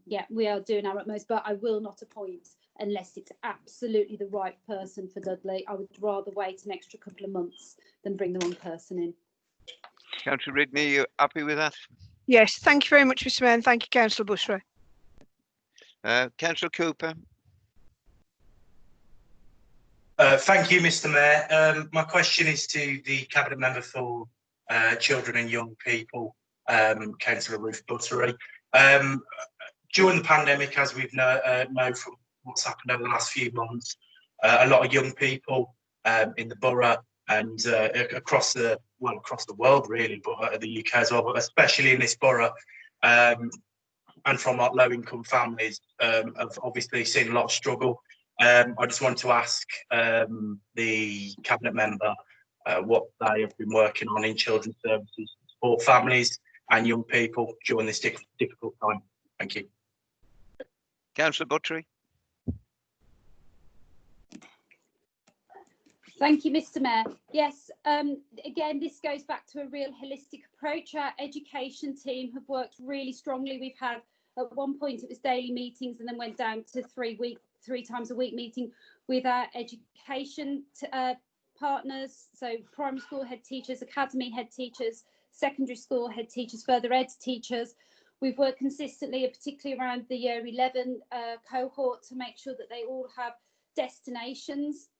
yeah, we are doing our utmost, but I will not appoint unless it's absolutely the right person for Dudley. I would rather wait an extra couple of months than bring the wrong person in. Councillor Ridney, are you happy with that? Yes, thank you very much, Mr. Mayor, and thank you, Councillor Bushra. Councillor Cooper. Thank you, Mr. Mayor. My question is to the Cabinet Member for Children and Young People, Councillor Ruth Buttery. During the pandemic, as we've know from what's happened over the last few months, a lot of young people in the borough and across the world really, but the UK as well, but especially in this borough, and from low-income families, have obviously seen a lot of struggle. I just want to ask the Cabinet Member what they have been working on in children's services to support families and young people during this difficult time. Thank you. Councillor Buttery. Thank you, Mr. Mayor. Yes, again, this goes back to a real holistic approach. Our education team have worked really strongly. We've had, at one point, it was daily meetings and then went down to 3 times a week meeting with our education partners, so primary school head teachers, academy head teachers, secondary school head teachers, further ed teachers. We've worked consistently, particularly around the year 11 cohort, to make sure that they all have destinations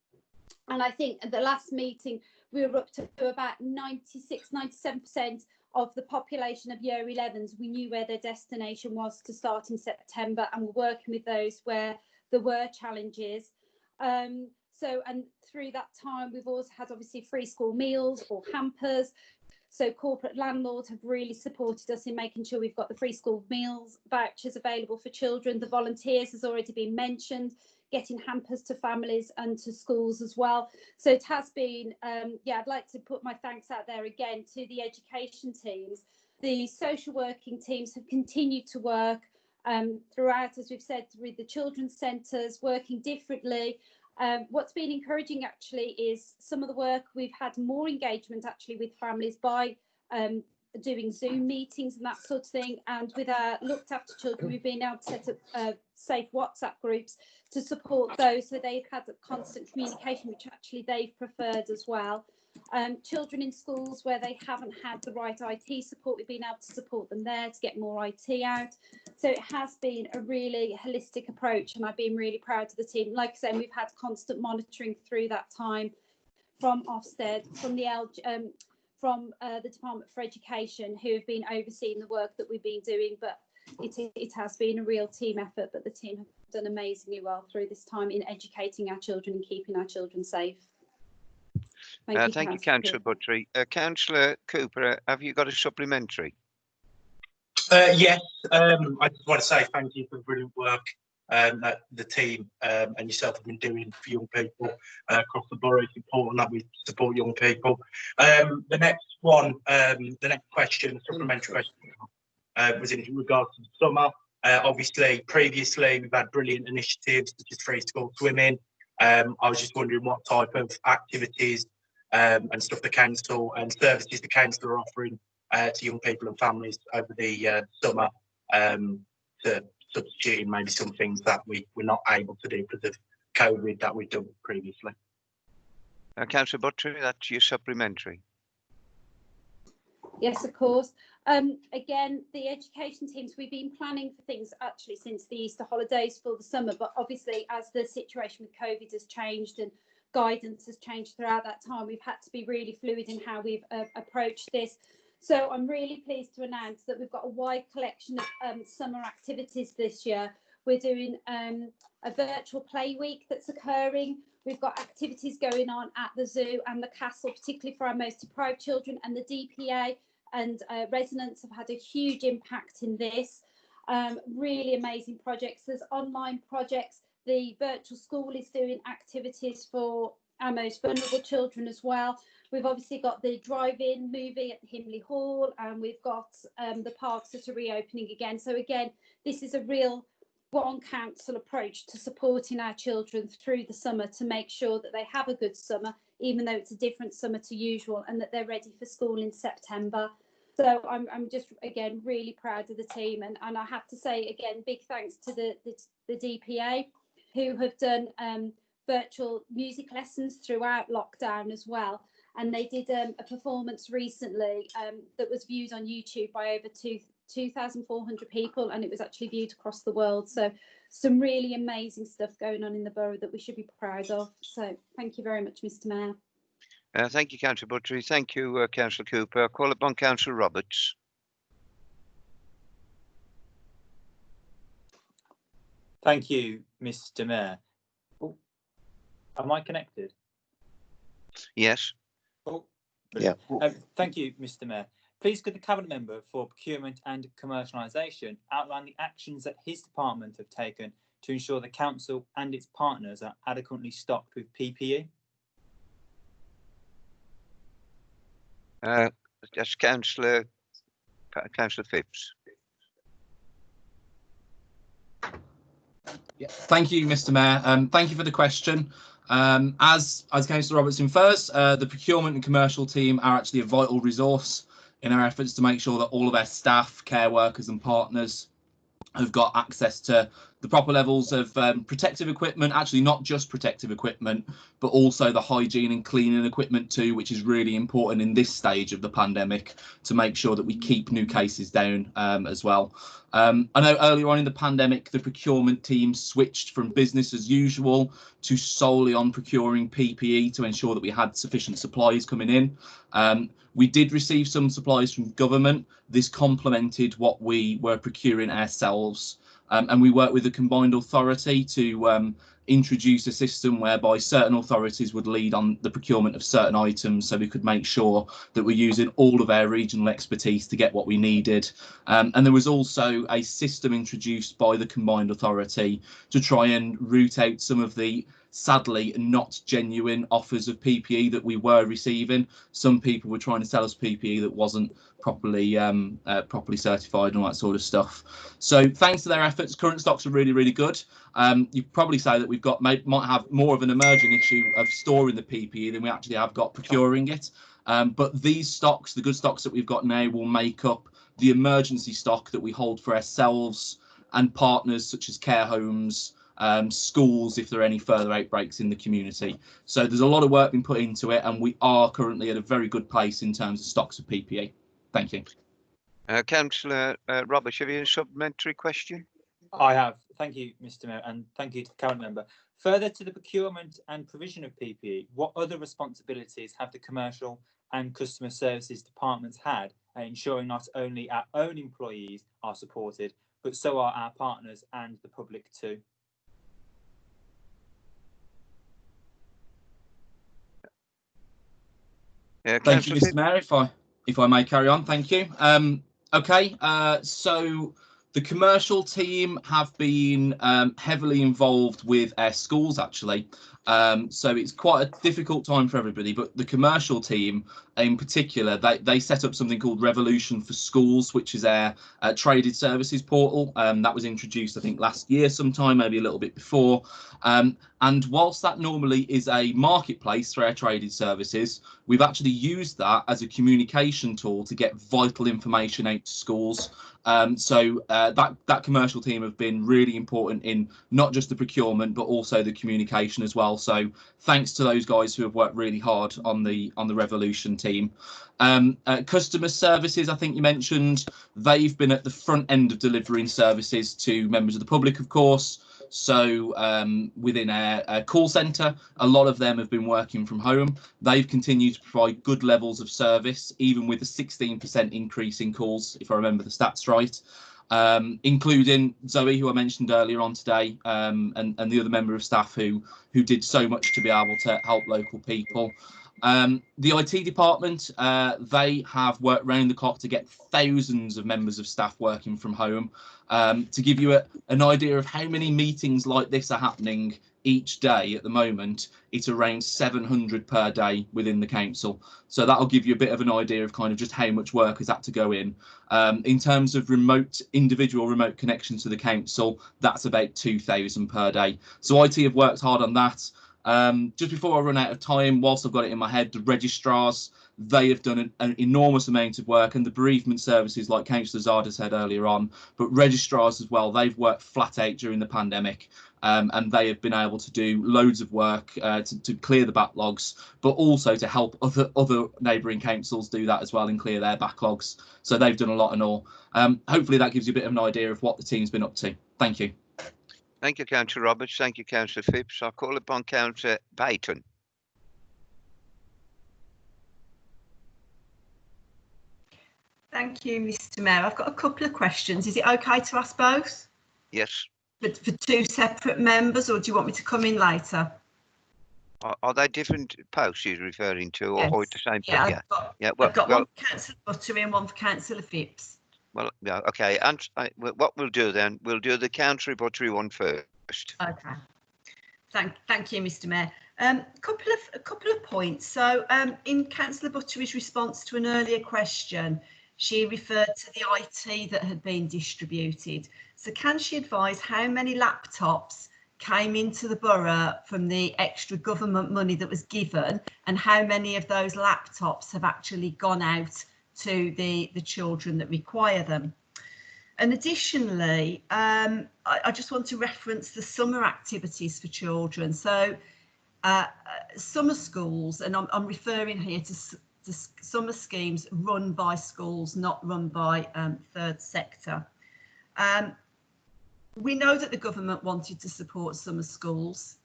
And I think at the last meeting, we were up to about 96-97% of the population of year 11s. We knew where their destination was to start in September, and we're working with those where there were challenges. And through that time, we've also had obviously free school meals or hampers. So corporate landlords have really supported us in making sure we've got the free school meals vouchers available for children. The volunteers has already been mentioned, getting hampers to families and to schools as well. So it has been, I'd like to put my thanks out there again to the education teams. The social working teams have continued to work throughout, as we've said, with the children's centres, working differently. What's been encouraging actually is some of the work, we've had more engagement actually with families by doing Zoom meetings and that sort of thing. And with our looked after children, we've been able to set up safe WhatsApp groups to support those, so they've had constant communication, which actually they've preferred as well. Children in schools where they haven't had the right IT support, we've been able to support them there to get more IT out. So it has been a really holistic approach, and I've been really proud of the team. Like I said, we've had constant monitoring through that time from Ofsted, from the Department for Education, who have been overseeing the work that we've been doing. But it has been a real team effort, but the team have done amazingly well through this time in educating our children and keeping our children safe. Thank you, Councillor Buttery. Councillor Cooper, have you got a supplementary? Yes, I just want to say thank you for the brilliant work that the team and yourself have been doing for young people across the borough. It's important that we support young people. The next one, the next question, supplementary question, was in regards to the summer. Obviously, previously we've had brilliant initiatives such as free school swimming. I was just wondering what type of activities and stuff the council and services the council are offering to young people and families over the summer, to substituting maybe some things that we're not able to do because of COVID that we've done previously. Councillor Buttery, that's your supplementary. Yes, of course. Again, the education teams, we've been planning for things actually since the Easter holidays for the summer, but obviously as the situation with COVID has changed and guidance has changed throughout that time, we've had to be really fluid in how we've approached this. So I'm really pleased to announce that we've got a wide collection of summer activities this year. We're doing a virtual play week that's occurring. We've got activities going on at the zoo and the castle, particularly for our most deprived children, and the DPA and residents have had a huge impact in this. Really amazing projects. There's online projects. The virtual school is doing activities for our most vulnerable children as well. We've obviously got the drive-in movie at the Himley Hall, and we've got the parks that are reopening again. So again, this is a real one council approach to supporting our children through the summer to make sure that they have a good summer, even though it's a different summer to usual, and that they're ready for school in September. So I'm just, again, really proud of the team. And I have to say, again, big thanks to the DPA, who have done virtual music lessons throughout lockdown as well. And they did a performance recently that was viewed on YouTube by over 2,400 people, and it was actually viewed across the world. So some really amazing stuff going on in the borough that we should be proud of. So thank you very much, Mr. Mayor. Thank you, Councillor Buttery. Thank you, Councillor Cooper. I'll call upon Councillor Roberts. Thank you, Mr. Mayor. Oh, am I connected? Yes. Oh, yeah. Thank you, Mr. Mayor. Please could the Cabinet Member for Procurement and Commercialisation outline the actions that his department have taken to ensure the Council and its partners are adequately stocked with PPE? That's Councillor Phipps. Yeah. Thank you, Mr. Mayor. Thank you for the question. As Councillor Roberts infers, the procurement and commercial team are actually a vital resource in our efforts to make sure that all of our staff, care workers and partners have got access to the proper levels of protective equipment, actually not just protective equipment, but also the hygiene and cleaning equipment too, which is really important in this stage of the pandemic to make sure that we keep new cases down as well. I know earlier on in the pandemic, the procurement team switched from business as usual to solely on procuring PPE to ensure that we had sufficient supplies coming in. We did receive some supplies from government. This complemented what we were procuring ourselves. And we worked with the combined authority to introduce a system whereby certain authorities would lead on the procurement of certain items, so we could make sure that we're using all of our regional expertise to get what we needed. And there was also a system introduced by the combined authority to try and root out some of the sadly not genuine offers of PPE that we were receiving. Some people were trying to sell us PPE that wasn't properly certified and all that sort of stuff. So thanks to their efforts, current stocks are really good. You probably say that we've got might have more of an emerging issue of storing the PPE than we actually have got procuring it. But these stocks, the good stocks that we've got now, will make up the emergency stock that we hold for ourselves and partners such as care homes, schools, if there are any further outbreaks in the community. So there's a lot of work being put into it, and we are currently at a very good place in terms of stocks of PPE. Thank you. Councillor Roberts, have you a supplementary question? I have. Thank you, Mr. Mayor, and thank you to the current member. Further to the procurement and provision of PPE, what other responsibilities have the commercial and customer services departments had at ensuring not only our own employees are supported, but so are our partners and the public too? Thank you, Mr. Mayor. If I may carry on, thank you. Okay, so the commercial team have been heavily involved with our schools, actually. So it's quite a difficult time for everybody, but the commercial team in particular, they set up something called Revolution for Schools, which is our traded services portal. That was introduced, I think, last year sometime, maybe a little bit before. And whilst that normally is a marketplace for our traded services, we've actually used that as a communication tool to get vital information out to schools. So that commercial team have been really important in not just the procurement, but also the communication as well. So thanks to those guys who have worked really hard on the Revolution team. Customer services, I think you mentioned, they've been at the front end of delivering services to members of the public, of course. So within our call centre, a lot of them have been working from home. They've continued to provide good levels of service, even with a 16% increase in calls, if I remember the stats right, including Zoe, who I mentioned earlier on today, and the other member of staff who did so much to be able to help local people. The IT department, they have worked round the clock to get thousands of members of staff working from home. To give you an idea of how many meetings like this are happening each day at the moment, it's around 700 per day within the council. So that'll give you a bit of an idea of kind of just how much work has had to go in. In terms of individual remote connections to the council, that's about 2,000 per day. So IT have worked hard on that. Just before I run out of time, whilst I've got it in my head, the registrars, they have done an enormous amount of work, and the bereavement services, like Councillor Zada said earlier on, but registrars as well, they've worked flat out during the pandemic, and they have been able to do loads of work to clear the backlogs, but also to help other neighbouring councils do that as well and clear their backlogs. So they've done a lot and all. Hopefully that gives you a bit of an idea of what the team's been up to. Thank you. Thank you, Councillor Roberts. Thank you, Councillor Phipps. I'll call upon Councillor Payton. Thank you, Mr. Mayor. I've got a couple of questions. Is it okay to ask both? Yes. But for two separate members, or do you want me to come in later? Are they different posts you're referring to, Yes. or the same? Yeah, I've got one for Councillor Buttery and one for Councillor Phipps. Well, yeah, okay. And what we'll do then, we'll do the Councillor Buttery one first. Okay. Thank you, Mr. Mayor. A couple of points. So, in Councillor Buttery's response to an earlier question, she referred to the IT that had been distributed. So, can she advise how many laptops came into the borough from the extra government money that was given, and how many of those laptops have actually gone out to the children that require them? And additionally, I just want to reference the summer activities for children. So summer schools, and I'm referring here to summer schemes run by schools, not run by third sector. We know that the government wanted to support summer schools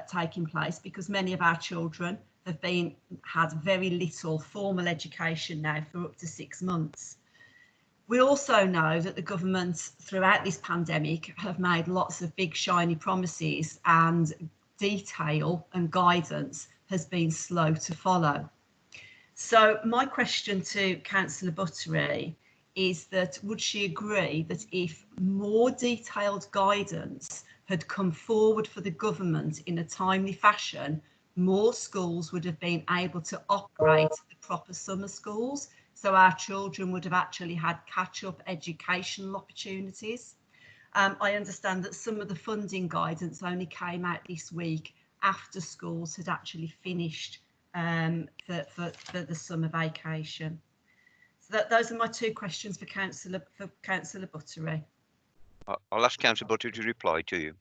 taking place because many of our children have had very little formal education now for up to 6 months. We also know that the government throughout this pandemic have made lots of big shiny promises, and detail and guidance has been slow to follow. So my question to Councillor Buttery is that would she agree that if more detailed guidance had come forward for the government in a timely fashion, more schools would have been able to operate the proper summer schools, so our children would have actually had catch-up educational opportunities? I understand that some of the funding guidance only came out this week after schools had actually finished for the summer vacation. So those are my two questions for Councillor Buttery. I'll ask Councillor Buttery to reply to you.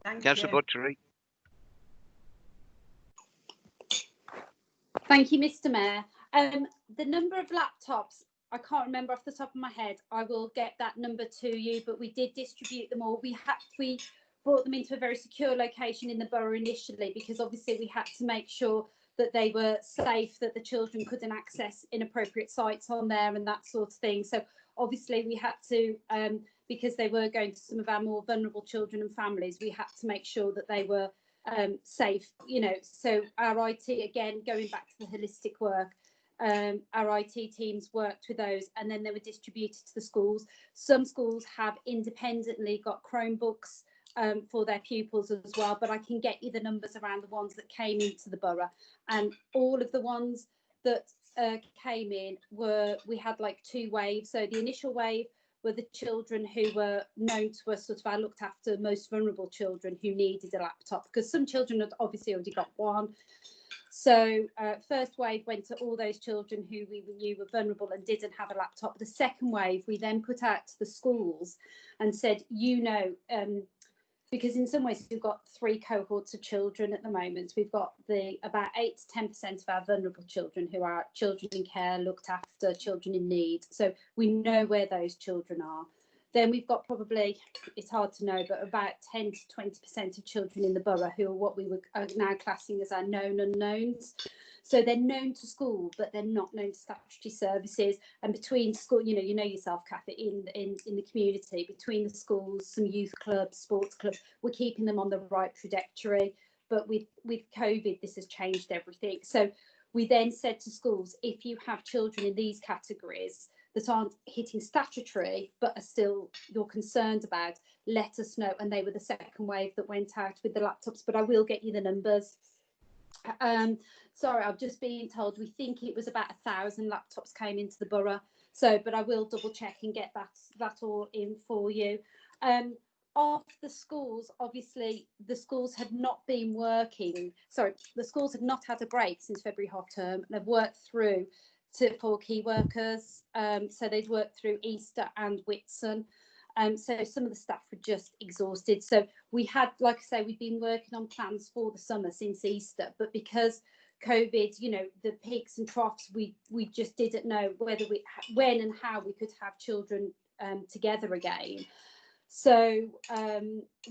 Thank Councillor you. Buttery. Thank you, Mr. Mayor. The number of laptops, I can't remember off the top of my head. I will get that number to you, but we did distribute them all. We brought them into a very secure location in the borough initially, because obviously we had to make sure that they were safe, that the children couldn't access inappropriate sites on there and that sort of thing. So obviously we had to, because they were going to some of our more vulnerable children and families, we had to make sure that they were safe, you know. So our IT, again, going back to the holistic work, our IT teams worked with those, and then they were distributed to the schools. Some schools have independently got Chromebooks for their pupils as well, but I can get you the numbers around the ones that came into the borough, and all of the ones that came in we had like 2 waves. So the initial wave were the children who were known to us, sort of, I looked after most vulnerable children who needed a laptop, because some children had obviously already got one. So first wave went to all those children who we knew were vulnerable and didn't have a laptop. The second wave we then put out to the schools and said, you know, because in some ways we've got 3 cohorts of children at the moment. We've got about 8 to 10% of our vulnerable children who are children in care, looked after, children in need. So we know where those children are. Then we've got probably, it's hard to know, but about 10 to 20% of children in the borough who are what we are now classing as our known unknowns. So they're known to school, but they're not known to statutory services. And between school, you know yourself, Kathy, in the community, between the schools, some youth clubs, sports clubs, we're keeping them on the right trajectory. But with COVID, this has changed everything. So we then said to schools, if you have children in these categories that aren't hitting statutory but are still you're concerned about, let us know. And they were the second wave that went out with the laptops, but I will get you the numbers. Sorry, I've just been told we think it was about 1,000 laptops came into the borough. So, but I will double check and get that all in for you. Of the schools, obviously the schools had not been working. Sorry, the schools have not had a break since February half term, and have worked through for key workers. So they'd worked through Easter and Whitsun. So some of the staff were just exhausted. So we had, like I say, we've been working on plans for the summer since Easter, but because COVID, you know, the peaks and troughs, we just didn't know when and how we could have children together again. So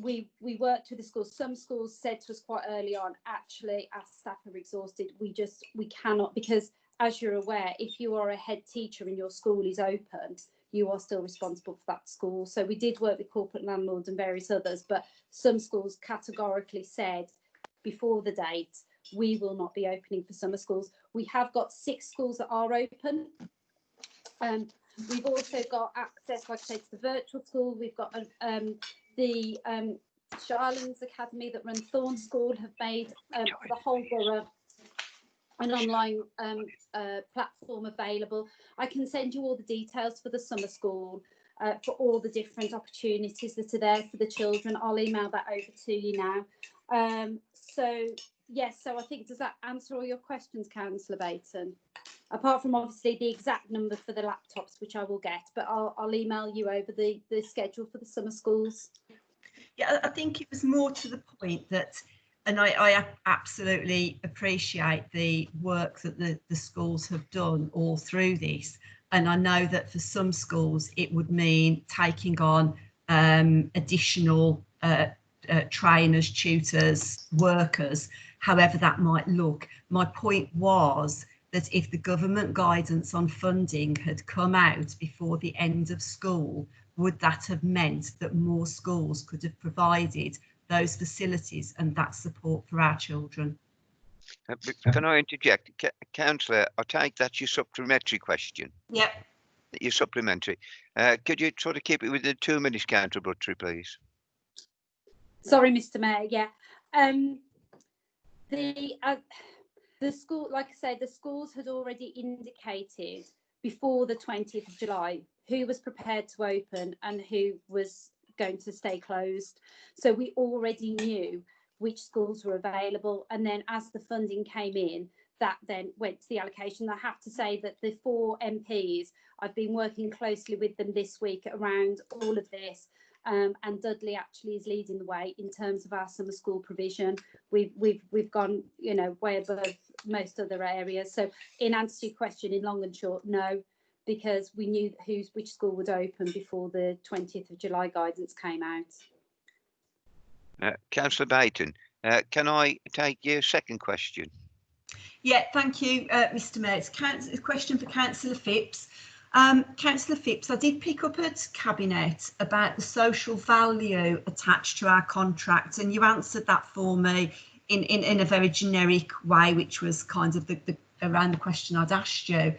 we worked with the schools. Some schools said to us quite early on, actually, our staff are exhausted. We cannot, because as you're aware, if you are a head teacher and your school is open, you are still responsible for that school. So we did work with corporate landlords and various others, but some schools categorically said before the date, we will not be opening for summer schools. We have got 6 schools that are open. We've also got access, like I say, to the virtual school. We've got the Charlens Academy that run Thorn School have made for the whole borough an online platform available. I can send you all the details for the summer school, for all the different opportunities that are there for the children. I'll email that over to you now. So yes, so I think, does that answer all your questions, Councillor Baton? apart from obviously the exact number for the laptops, which I will get, but I'll email you over the schedule for the summer schools. Yeah, I think it was more to the point that, and I absolutely appreciate the work that the schools have done all through this. And I know that for some schools, it would mean taking on additional trainers, tutors, workers, however that might look. My point was that if the government guidance on funding had come out before the end of school, would that have meant that more schools could have provided those facilities and that support for our children? Can I interject? Councillor, I take that's your supplementary question. Yep. Your supplementary. Could you sort of keep it within 2 minutes, Councillor Buttery, please? Sorry, Mr. Mayor. Yeah. The school, like I said, the schools had already indicated before the 20th of July who was prepared to open and who was going to stay closed. So we already knew which schools were available. And then as the funding came in, that then went to the allocation. I have to say that the 4 MPs, I've been working closely with them this week around all of this. And Dudley actually is leading the way in terms of our summer school provision. We've gone, you know, way above most other areas. So in answer to your question, in long and short, no, because we knew which school would open before the 20th of July guidance came out. Councillor Baton, can I take your second question? Yeah, thank you, Mr. Mayor. It's a question for Councillor Phipps. Councillor Phipps, I did pick up at Cabinet about the social value attached to our contract, and you answered that for me in a very generic way, which was kind of around the question I'd asked you.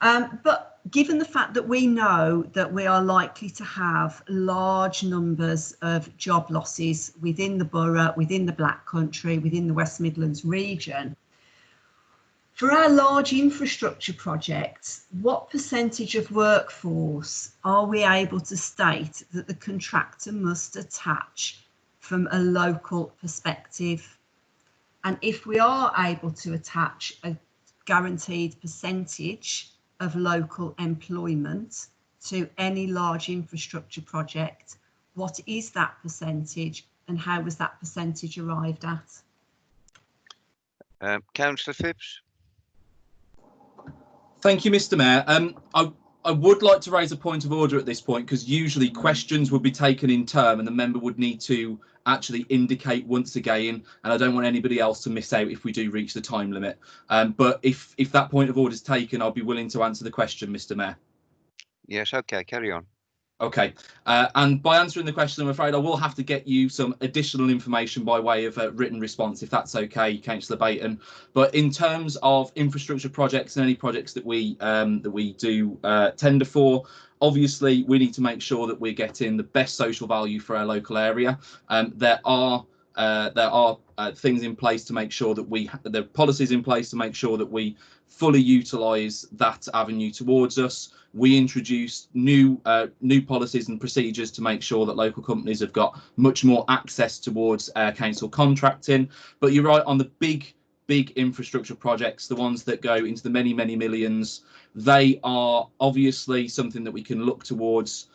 But given the fact that we know that we are likely to have large numbers of job losses within the borough, within the Black Country, within the West Midlands region, for our large infrastructure projects, what percentage of workforce are we able to state that the contractor must attach from a local perspective? And if we are able to attach a guaranteed percentage of local employment to any large infrastructure project, what is that percentage and how was that percentage arrived at? Councillor Phipps. Thank you, Mr. Mayor. I would like to raise a point of order at this point, because usually questions would be taken in turn and the member would need to actually indicate once again, and I don't want anybody else to miss out if we do reach the time limit. But if that point of order is taken, I'll be willing to answer the question, Mr. Mayor. Yes, okay, carry on. Okay, and by answering the question, I'm afraid I will have to get you some additional information by way of a written response, if that's okay, Councillor Baton. But in terms of infrastructure projects and any projects that we do tender for, obviously we need to make sure that we're getting the best social value for our local area. There are things in place to make sure that there are policies in place to make sure that we fully utilise that avenue towards us. We introduced new policies and procedures to make sure that local companies have got much more access towards council contracting. But you're right, on the big infrastructure projects, the ones that go into the many millions, they are obviously something that we can look towards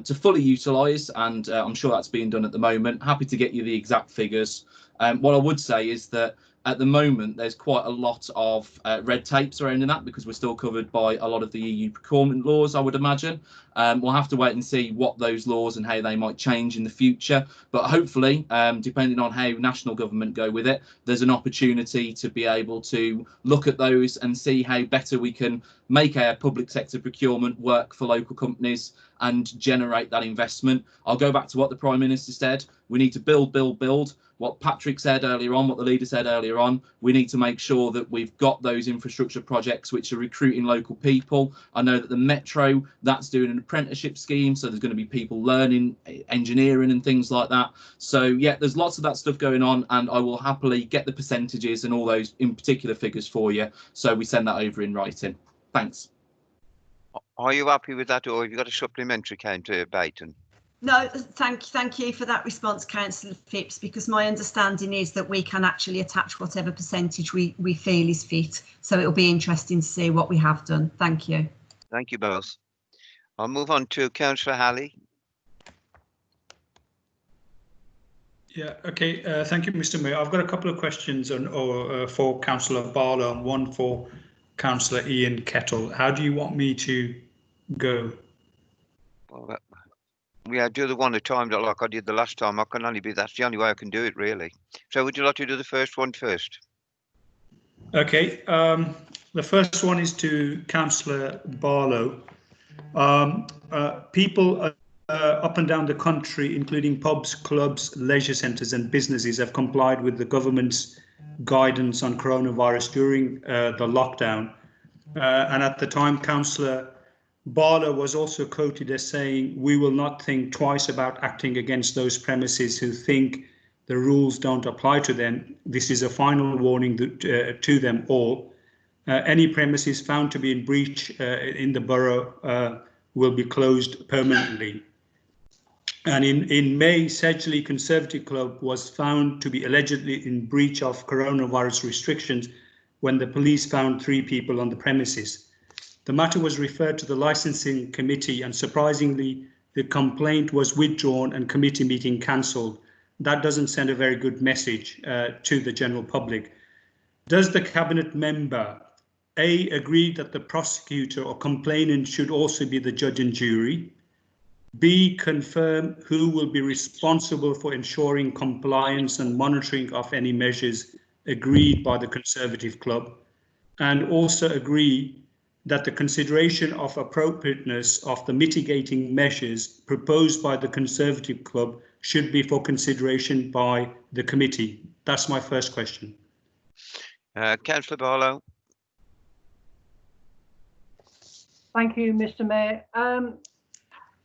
to fully utilise, and I'm sure that's being done at the moment. Happy to get you the exact figures. What I would say is that at the moment, there's quite a lot of red tape surrounding that, because we're still covered by a lot of the EU procurement laws, I would imagine. We'll have to wait and see what those laws and how they might change in the future. But hopefully, depending on how national government go with it, there's an opportunity to be able to look at those and see how better we can make our public sector procurement work for local companies and generate that investment. I'll go back to what the Prime Minister said. We need to build. What Patrick said earlier on, what the leader said earlier on, we need to make sure that we've got those infrastructure projects which are recruiting local people. I know that the Metro, that's doing an apprenticeship scheme, so there's going to be people learning engineering and things like that. So yeah, there's lots of that stuff going on, and I will happily get the percentages and all those in particular figures for you, so we send that over in writing. Thanks. Are you happy with that, or have you got a supplementary, Councillor Baton? No, thank you for that response, Councillor Phipps, because my understanding is that we can actually attach whatever percentage we feel is fit. So it'll be interesting to see what we have done. Thank you. Thank you both. I'll move on to Councillor Halley. Yeah, okay. Thank you, Mr. Mayor. I've got a couple of questions for Councillor Barlow and one for Councillor Ian Kettle. How do you want me to go? Well, yeah, do the one at a time like I did the last time. I can only be, that's the only way I can do it, really. So would you like to do the first one first? Okay. The first one is to Councillor Barlow. People up and down the country, including pubs, clubs, leisure centres and businesses, have complied with the government's guidance on coronavirus during the lockdown. And at the time, Councillor Barlow was also quoted as saying, "We will not think twice about acting against those premises who think the rules don't apply to them. This is a final warning to them all. Any premises found to be in breach in the borough will be closed permanently." And in May, Sedgley Conservative Club was found to be allegedly in breach of coronavirus restrictions when the police found 3 people on the premises. The matter was referred to the licensing committee, and surprisingly, the complaint was withdrawn and committee meeting cancelled. That doesn't send a very good message to the general public. Does the cabinet member A, agree that the prosecutor or complainant should also be the judge and jury? B, confirm who will be responsible for ensuring compliance and monitoring of any measures agreed by the Conservative Club? And also agree that the consideration of appropriateness of the mitigating measures proposed by the Conservative Club should be for consideration by the committee? That's my first question. Councillor Barlow. Thank you, Mr. Mayor.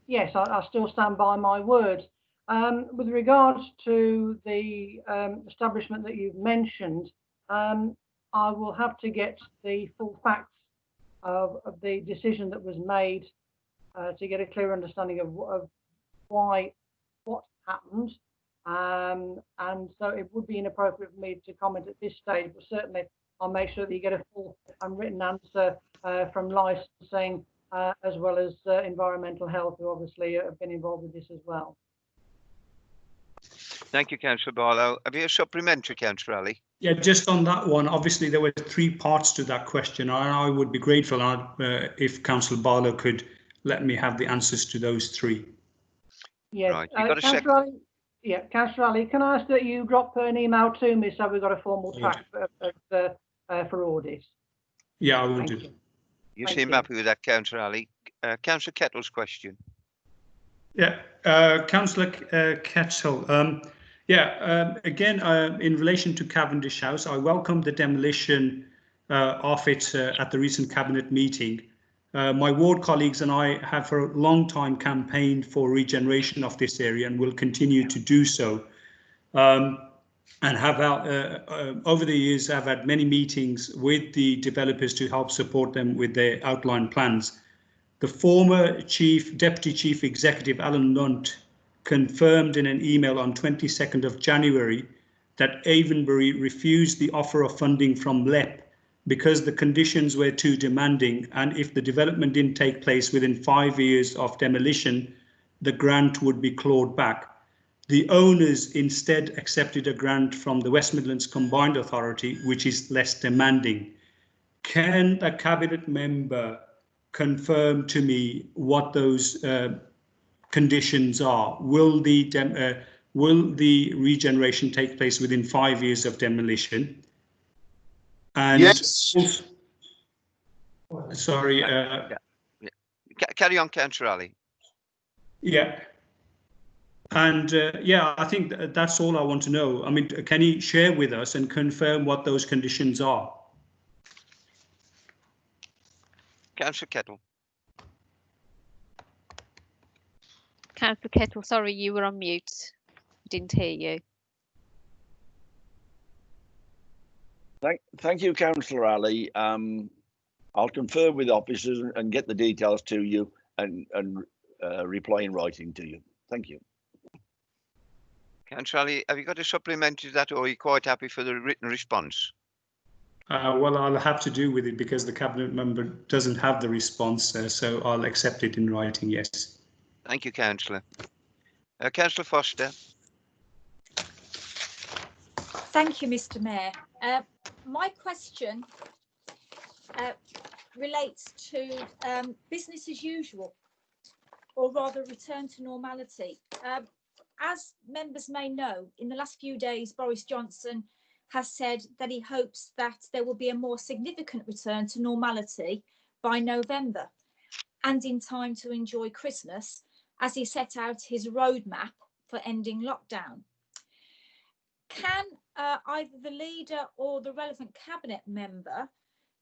Yes, I still stand by my word. With regards to the establishment that you've mentioned, I will have to get the full facts of the decision that was made to get a clear understanding of what happened. And so it would be inappropriate for me to comment at this stage, but certainly I'll make sure that you get a full and written answer from licensing as well as environmental health, who obviously have been involved with this as well. Thank you, Councillor Barlow. Have you a supplementary, Councillor Ali? Yeah, just on that one, obviously there were 3 parts to that question, and I would be grateful if Councillor Barlow could let me have the answers to those 3. Yes, right. You got a Councillor Ali, yeah, Councillor Ali, can I ask that you drop an email to me so we've got a formal track for audit? Yeah, I will do. You seem happy with that, Councillor Ali. Councillor Kettle's question. Yeah, Councillor Kettle. Again, in relation to Cavendish House, I welcome the demolition of it at the recent cabinet meeting. My ward colleagues and I have for a long time campaigned for regeneration of this area and will continue to do so. And have over the years, I've had many meetings with the developers to help support them with their outline plans. The former Deputy Chief Executive, Alan Lunt, confirmed in an email on 22nd of January that Avonbury refused the offer of funding from LEP because the conditions were too demanding, and if the development didn't take place within 5 years of demolition, the grant would be clawed back. The owners instead accepted a grant from the West Midlands Combined Authority, which is less demanding. Can a cabinet member confirm to me what those conditions are? Will the regeneration take place within 5 years of demolition? And yes. Also, sorry. Carry on, Councillor Ali. Yeah. And I think that's all I want to know. I mean, can he share with us and confirm what those conditions are? Councillor Kettle. Councillor Kettle, sorry, you were on mute. Didn't hear you. Thank you, Councillor Ali. I'll confer with officers and get the details to you and reply in writing to you. Thank you. Councillor Ali, have you got a supplementary to that, or are you quite happy for the written response? Well, I'll have to do with it because the cabinet member doesn't have the response, so I'll accept it in writing, yes. Thank you, Councillor. Councillor Foster. Thank you, Mr. Mayor. My question relates to business as usual, or rather return to normality. As members may know, in the last few days, Boris Johnson has said that he hopes that there will be a more significant return to normality by November and in time to enjoy Christmas, as he set out his roadmap for ending lockdown. Can either the leader or the relevant cabinet member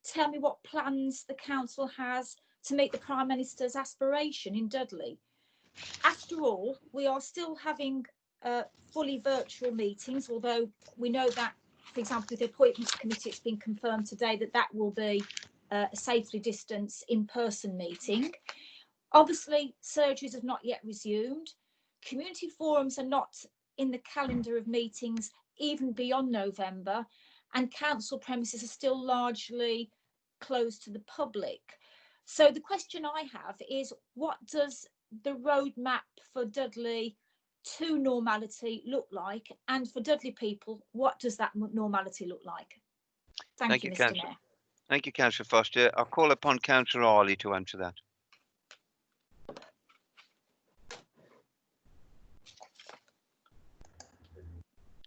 tell me what plans the council has to meet the Prime Minister's aspiration in Dudley? After all, we are still having fully virtual meetings, although we know that, for example, with the Appointments Committee, it's been confirmed today that that will be a safely distanced in-person meeting. Obviously, surgeries have not yet resumed. Community forums are not in the calendar of meetings even beyond November, and council premises are still largely closed to the public. So the question I have is, what does the roadmap for Dudley to normality look like? And for Dudley people, what does that normality look like? Thank you, Mr. Mayor. Thank you, Councillor Foster. I'll call upon Councillor Harley to answer that.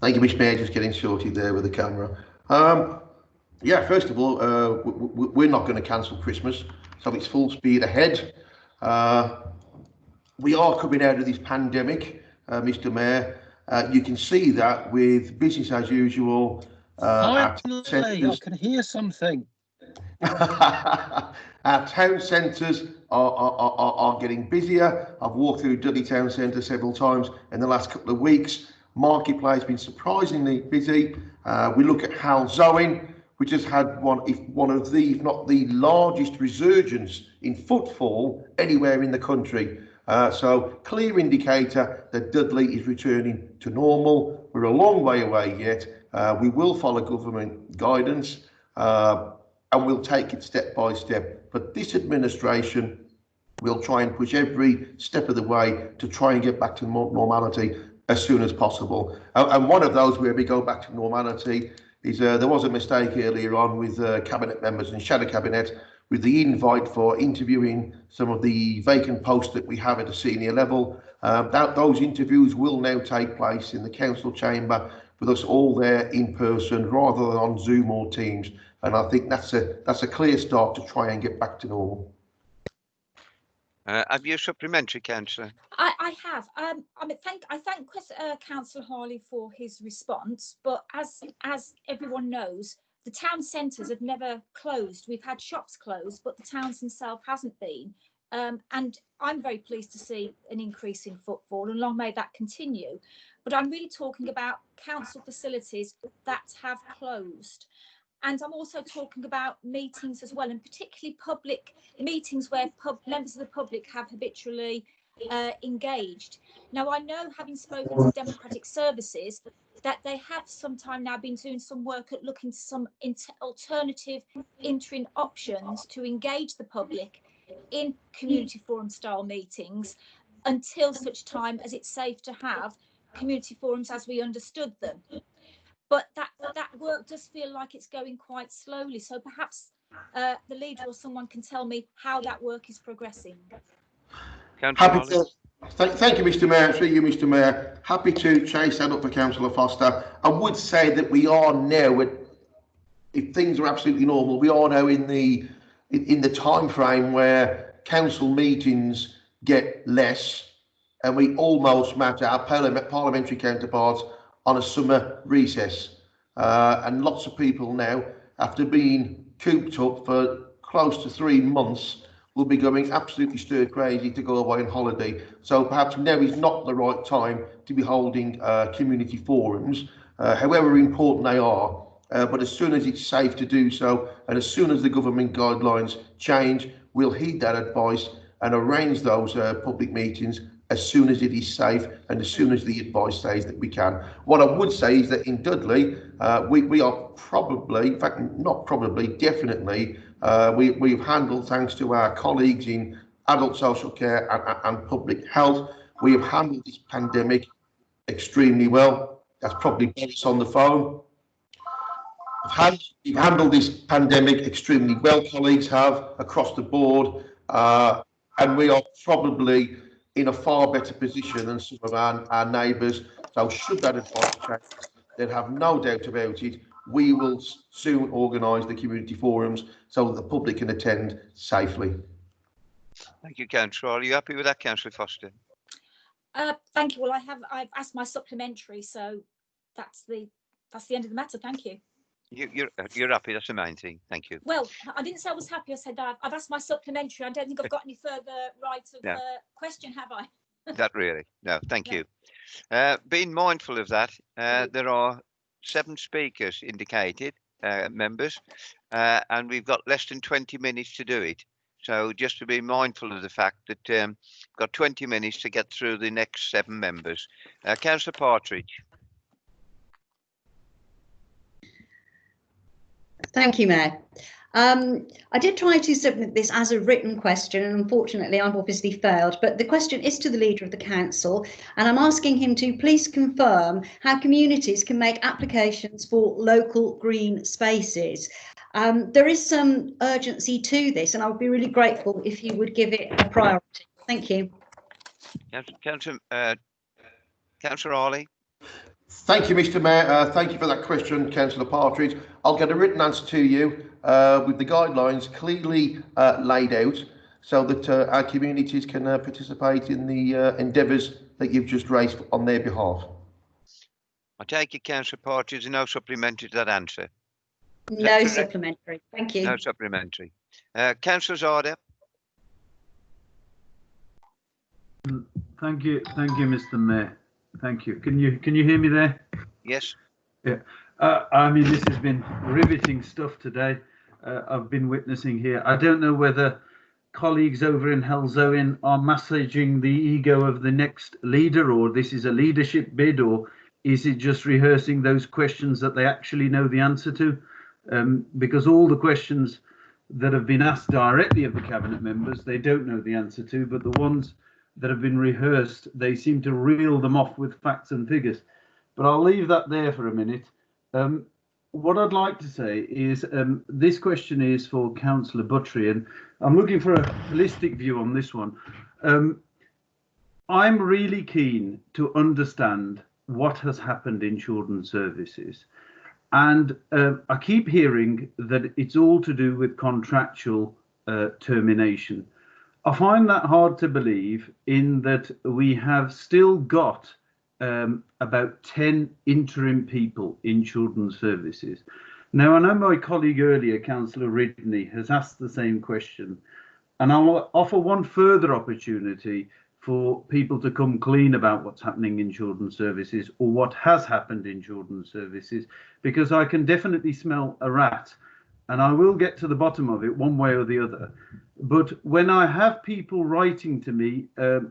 Thank you, Mr. Mayor. Just getting sorted there with the camera. Yeah, first of all, we're not going to cancel Christmas, so it's full speed ahead. We are coming out of this pandemic, Mr. Mayor. You can see that with business as usual. I can hear something. Our town centres are getting busier. I've walked through Dudley Town Centre several times in the last couple of weeks. Marketplace has been surprisingly busy. We look at Hal Zoen, which has had one of the, if not the largest resurgence in footfall anywhere in the country. So clear indicator that Dudley is returning to normal. We're a long way away yet. We will follow government guidance and we'll take it step by step. But this administration will try and push every step of the way to try and get back to normality as soon as possible. And one of those where we go back to normality is there was a mistake earlier on with cabinet members and shadow cabinet with the invite for interviewing some of the vacant posts that we have at a senior level. Those interviews will now take place in the council chamber with us all there in person rather than on Zoom or Teams. And I think that's a clear start to try and get back to normal. Have you a supplementary, Councillor? I have. I thank Councillor Harley for his response, but as everyone knows, the town centres have never closed. We've had shops closed, but the towns themselves hasn't been. And I'm very pleased to see an increase in footfall, and long may that continue. But I'm really talking about council facilities that have closed. And I'm also talking about meetings as well, and particularly public meetings where members of the public have habitually engaged. Now, I know, having spoken to Democratic Services, that they have sometime now been doing some work at looking to some alternative interim options to engage the public in community forum style meetings until such time as it's safe to have community forums as we understood them. But that work does feel like it's going quite slowly. So perhaps the leader or someone can tell me how that work is progressing. Happy to, thank you, Mr. Mayor. Through you, Mr. Mayor. Happy to chase that up for Councillor Foster. I would say that we are now, if things are absolutely normal, we are now in the time frame where council meetings get less, and we almost match our parliamentary counterparts on a summer recess. And lots of people now, after being cooped up for close to 3 months, will be going absolutely stir crazy to go away on holiday. So perhaps now is not the right time to be holding community forums, however important they are. But as soon as it's safe to do so, and as soon as the government guidelines change, we'll heed that advice and arrange those public meetings as soon as it is safe and as soon as the advice says that we can. What I would say is that in Dudley, we are probably, in fact, not probably, definitely, we've handled, thanks to our colleagues in adult social care and public health, we have handled this pandemic extremely well. That's probably Boris on the phone. We've handled this pandemic extremely well, colleagues have, across the board, and we are probably in a far better position than some of our neighbours. So should that advice change, then have no doubt about it, we will soon organise the community forums so that the public can attend safely. Thank you, Councillor. Are you happy with that, Councillor Foster? Thank you. Well, I've asked my supplementary, so that's the end of the matter. Thank you. You're happy. That's the main thing. Thank you. Well, I didn't say I was happy. I said I've asked my supplementary. I don't think I've got any further right of question, have I? Not really. No. Thank you. Being mindful of that, there are 7 speakers indicated, members, and we've got less than 20 minutes to do it. So just to be mindful of the fact that we've got 20 minutes to get through the next 7 members. Councillor Partridge. Thank you, Mayor. I did try to submit this as a written question, and unfortunately I've obviously failed, but the question is to the Leader of the Council, and I'm asking him to please confirm how communities can make applications for local green spaces. There is some urgency to this, and I would be really grateful if he would give it a priority. Thank you. Councillor Harley. Thank you, Mr. Mayor. Thank you for that question, Councillor Partridge. I'll get a written answer to you with the guidelines clearly laid out so that our communities can participate in the endeavours that you've just raised on their behalf. I take it, Councillor Partridge, no supplementary to that answer. No supplementary. Thank you. No supplementary. Councillor Zarda. Thank you, Mr. Mayor. Thank you. Can you hear me there? Yes. Yeah. I mean, this has been riveting stuff today. I've been witnessing here. I don't know whether colleagues over in Helzoin are massaging the ego of the next leader, or this is a leadership bid, or is it just rehearsing those questions that they actually know the answer to? Because all the questions that have been asked directly of the cabinet members, they don't know the answer to, but the ones that have been rehearsed, they seem to reel them off with facts and figures. But I'll leave that there for a minute. What I'd like to say is this question is for Councillor Buttery, and I'm looking for a holistic view on this one. I'm really keen to understand what has happened in children's services. And I keep hearing that it's all to do with contractual termination. I find that hard to believe, in that we have still got about 10 interim people in children's services. Now, I know my colleague earlier, Councillor Ridney, has asked the same question, and I'll offer one further opportunity for people to come clean about what's happening in children's services, or what has happened in children's services, because I can definitely smell a rat, and I will get to the bottom of it one way or the other. But when I have people writing to me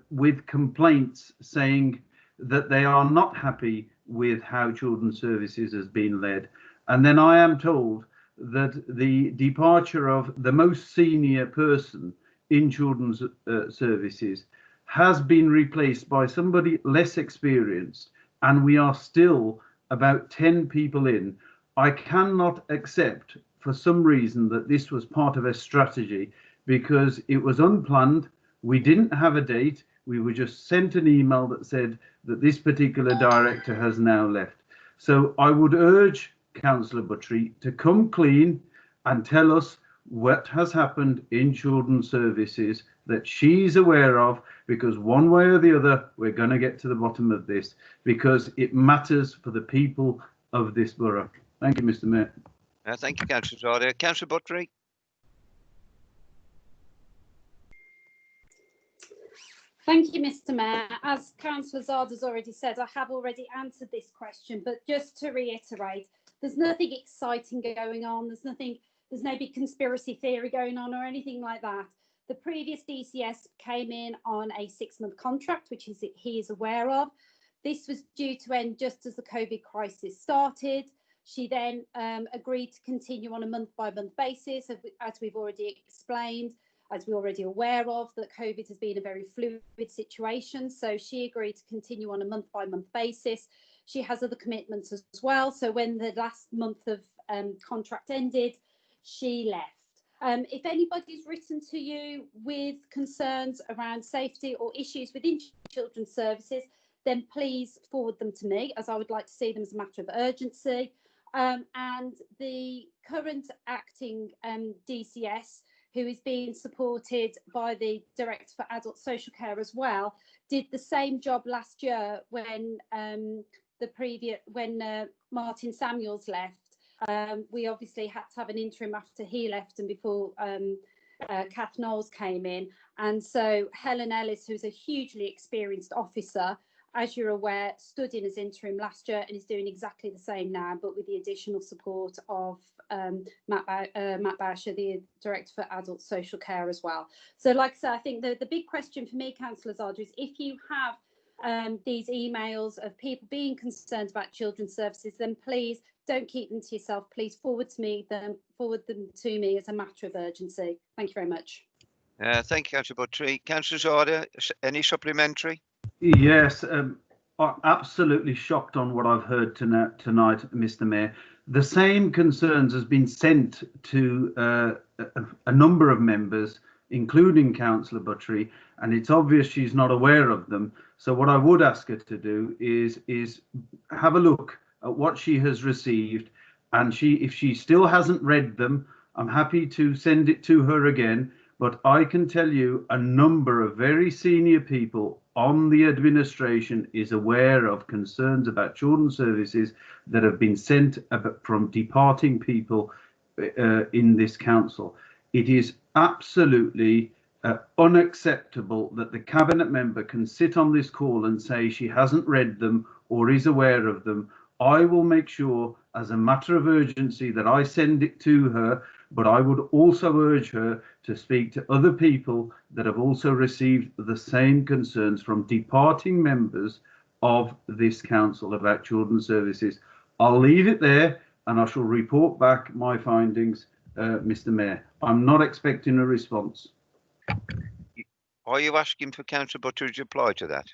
with complaints saying that they are not happy with how children's services has been led, and then I am told that the departure of the most senior person in children's services has been replaced by somebody less experienced, and we are still about 10 people in, I cannot accept for some reason that this was part of a strategy, because it was unplanned. We didn't have a date. We were just sent an email that said that this particular director has now left. So I would urge Councillor Buttery to come clean and tell us what has happened in children's services that she's aware of, because one way or the other, we're going to get to the bottom of this, because it matters for the people of this borough. Thank you, Mr. Mayor. Thank you, Councillor Zarda. Councillor Buttery. Thank you, Mr. Mayor. As Councillor Zarda's already said, I have already answered this question, but just to reiterate, there's nothing exciting going on. There's no big conspiracy theory going on or anything like that. The previous DCS came in on a 6-month contract, which he is aware of. This was due to end just as the COVID crisis started. She then agreed to continue on a month-by-month basis, as we've already explained, as we're already aware of, that COVID has been a very fluid situation. So she agreed to continue on a month-by-month basis. She has other commitments as well. So when the last month of contract ended, she left. If anybody's written to you with concerns around safety or issues within children's services, then please forward them to me, as I would like to see them as a matter of urgency. And the current acting DCS, who is being supported by the Director for Adult Social Care as well, did the same job last year when Martin Samuels left. We obviously had to have an interim after he left and before Kath Knowles came in. And so Helen Ellis, who's a hugely experienced officer, as you're aware, stood in as interim last year and is doing exactly the same now, but with the additional support of Matt Boucher, the Director for Adult Social Care as well. So like I said, I think the big question for me, Councillor Zardar, is if you have these emails of people being concerned about children's services, then please don't keep them to yourself. Please forward them to me as a matter of urgency. Thank you very much. Thank you, Councillor Buttrey. Councillor Zardar, any supplementary? Yes, I'm absolutely shocked on what I've heard tonight, Mr. Mayor. The same concerns has been sent to a number of members, including Councillor Buttrey, and it's obvious she's not aware of them. So what I would ask her to do is have a look at what she has received, and if she still hasn't read them, I'm happy to send it to her again. But I can tell you a number of very senior people on the administration is aware of concerns about children's services that have been sent from departing people in this council. It is absolutely unacceptable that the cabinet member can sit on this call and say she hasn't read them or is aware of them. I will make sure as a matter of urgency that I send it to her, but I would also urge her to speak to other people that have also received the same concerns from departing members of this council about children's services. I'll leave it there and I shall report back my findings, Mr. Mayor. I'm not expecting a response. Are you asking for Councillor Buttrey to reply to that?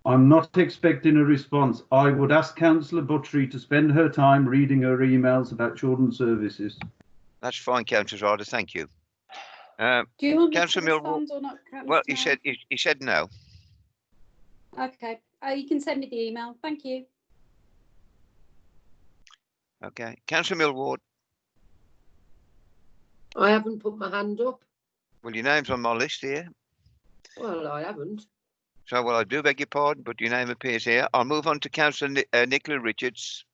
I'm not expecting a response. I would ask Councillor Buttrey to spend her time reading her emails about children's services. That's fine, Councillor Zardar, thank you. Do you want me Councillor to Millwall, respond or not? well, he said no. Okay, you can send me the email. Thank you. Okay, Councillor Millward. I haven't put my hand up. Well, your name's on my list here. Well, I haven't. So, well, I do beg your pardon, but your name appears here. I'll move on to Councillor Nicola Richards.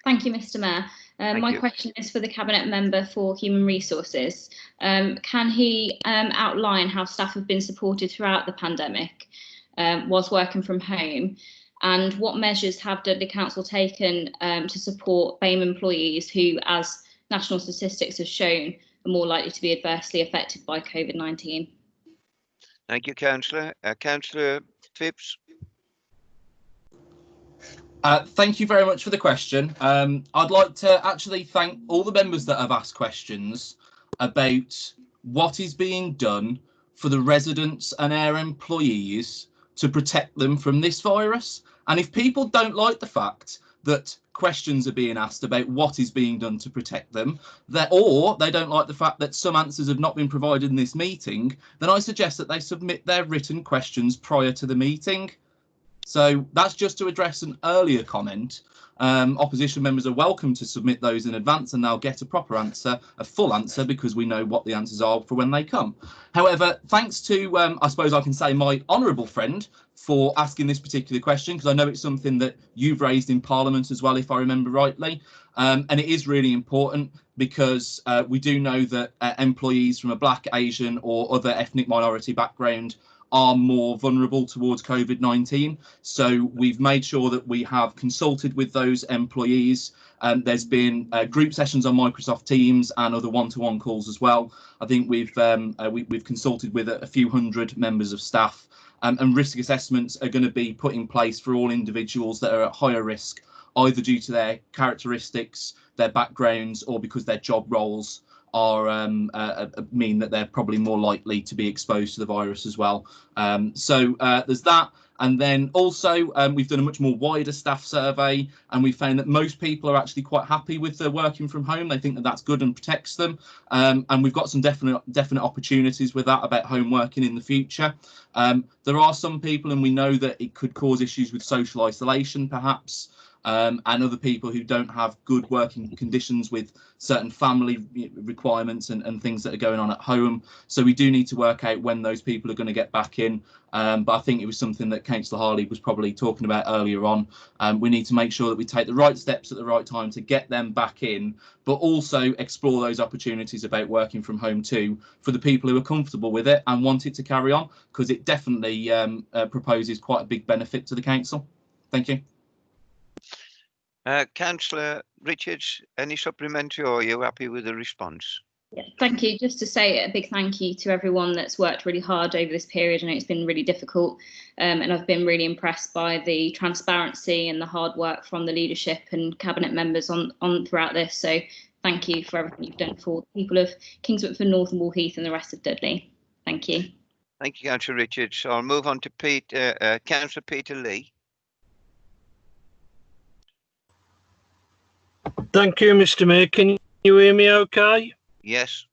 Thank you, Mr. Mayor. My question is for the Cabinet Member for Human Resources. Can he outline how staff have been supported throughout the pandemic whilst working from home? And what measures have Dudley Council taken to support BAME employees who, as national statistics have shown, are more likely to be adversely affected by COVID-19? Thank you, Councillor. Councillor Phipps. Thank you very much for the question. I'd like to actually thank all the members that have asked questions about what is being done for the residents and our employees to protect them from this virus. And if people don't like the fact that questions are being asked about what is being done to protect them, or they don't like the fact that some answers have not been provided in this meeting, then I suggest that they submit their written questions prior to the meeting. So that's just to address an earlier comment. Opposition members are welcome to submit those in advance and they'll get a proper answer, a full answer, because we know what the answers are for when they come. However, thanks to, I suppose I can say, my honourable friend for asking this particular question, because I know it's something that you've raised in Parliament as well, if I remember rightly. And it is really important because we do know that employees from a Black, Asian or other ethnic minority background are more vulnerable towards COVID-19. So we've made sure that we have consulted with those employees. There's been group sessions on Microsoft Teams and other one-to-one calls as well. I think we've consulted with a few hundred members of staff, and risk assessments are going to be put in place for all individuals that are at higher risk, either due to their characteristics, their backgrounds, or because their job roles are mean that they're probably more likely to be exposed to the virus as well. So there's that. And then also we've done a much more wider staff survey, and we found that most people are actually quite happy with the working from home. They think that that's good and protects them. And we've got some definite opportunities with that about home working in the future. There are some people, and we know that it could cause issues with social isolation, perhaps. And other people who don't have good working conditions with certain family requirements and things that are going on at home. So we do need to work out when those people are going to get back in. But I think it was something that Councillor Harley was probably talking about earlier on. We need to make sure that we take the right steps at the right time to get them back in, but also explore those opportunities about working from home too, for the people who are comfortable with it and want it to carry on, because it definitely proposes quite a big benefit to the council. Thank you. Councillor Richards, any supplementary, or are you happy with the response? Yeah, thank you. Just to say a big thank you to everyone that's worked really hard over this period. I know it's been really difficult, and I've been really impressed by the transparency and the hard work from the leadership and cabinet members on throughout this. So thank you for everything you've done for the people of Kingswinford North and Woolheath and the rest of Dudley. Thank you. Thank you, Councillor Richards. So I'll move on to Councillor Peter Lee. Thank you, Mr. Mayor. Can you hear me okay? Yes.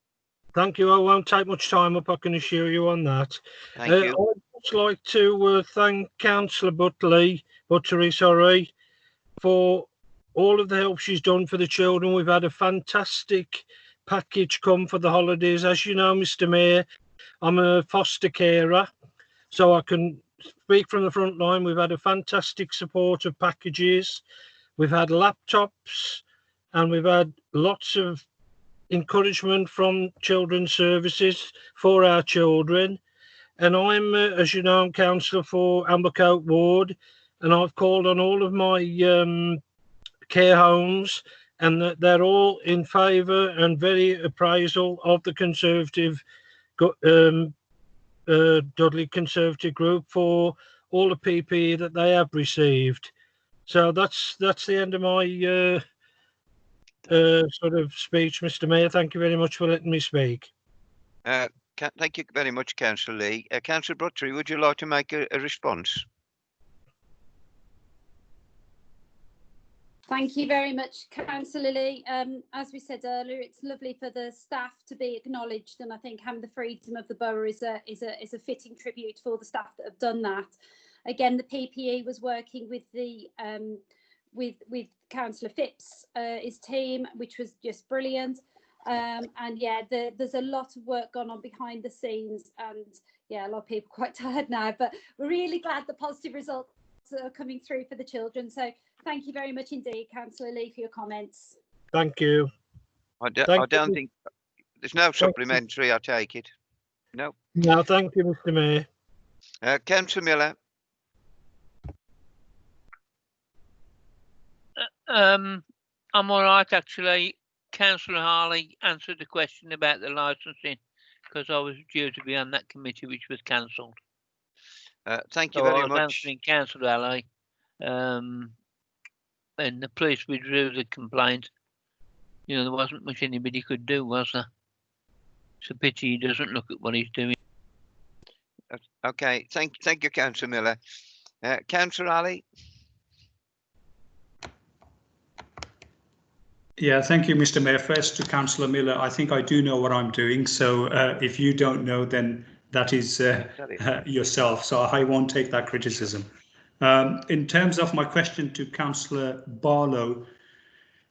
Thank you. I won't take much time up, I can assure you on that. Thank you. I'd just like to thank Councillor Buttery, for all of the help she's done for the children. We've had a fantastic package come for the holidays. As you know, Mr. Mayor, I'm a foster carer, so I can speak from the front line. We've had a fantastic support of packages. We've had laptops, and we've had lots of encouragement from Children's Services for our children. And I'm, as you know, I'm councillor for Ambercote Ward, and I've called on all of my care homes, and they're all in favour and very appraisal of the Conservative, Dudley Conservative group for all the PPE that they have received. So that's the end of my sort of speech, Mr. Mayor. Thank you very much for letting me speak. Thank you very much, Councillor Lee. Councillor Buttery, would you like to make a response? Thank you very much, Councillor Lee. As we said earlier, it's lovely for the staff to be acknowledged, and I think having the freedom of the borough is a fitting tribute for the staff that have done that. Again, the PPE was working with the with Councillor Phipps, his team, which was just brilliant. And yeah, there's a lot of work gone on behind the scenes, and yeah, a lot of people are quite tired now, but we're really glad the positive results are coming through for the children. So thank you very much indeed, Councillor Lee, for your comments. Thank you. I don't think there's no supplementary. I take it. No. No, thank you, Mr. Mayor. Councillor Miller. I'm all right, actually. Councillor Harley answered the question about the licensing because I was due to be on that committee, which was cancelled. Thank you very much. I was answering Councillor Alley, and the police withdrew the complaint. You know, there wasn't much anybody could do, was there? It's a pity he doesn't look at what he's doing. Okay, thank you, Councillor Miller. Councillor Ali. Yeah, thank you, Mr. Mayor. First to Councillor Miller, I think I do know what I'm doing. So if you don't know, then that is yourself. So I won't take that criticism. In terms of my question to Councillor Barlow,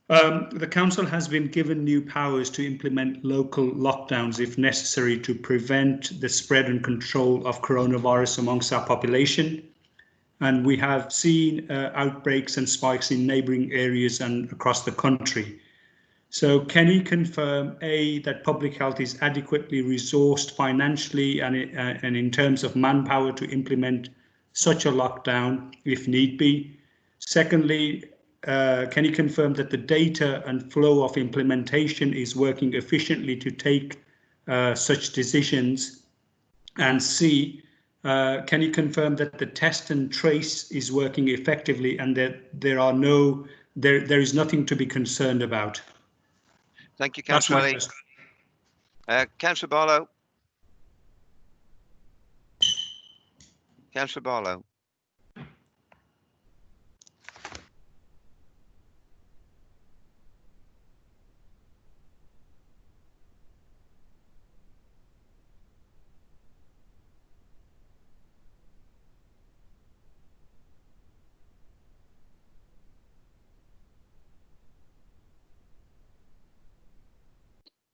the council has been given new powers to implement local lockdowns if necessary to prevent the spread and control of coronavirus amongst our population. And we have seen outbreaks and spikes in neighbouring areas and across the country. So can he confirm, A, that public health is adequately resourced financially and in terms of manpower to implement such a lockdown if need be? Secondly, can he confirm that the data and flow of implementation is working efficiently to take such decisions? And C, can you confirm that the test and trace is working effectively and that there is nothing to be concerned about? Thank you, Councillor Ali. Councillor Barlow. Councillor Barlow.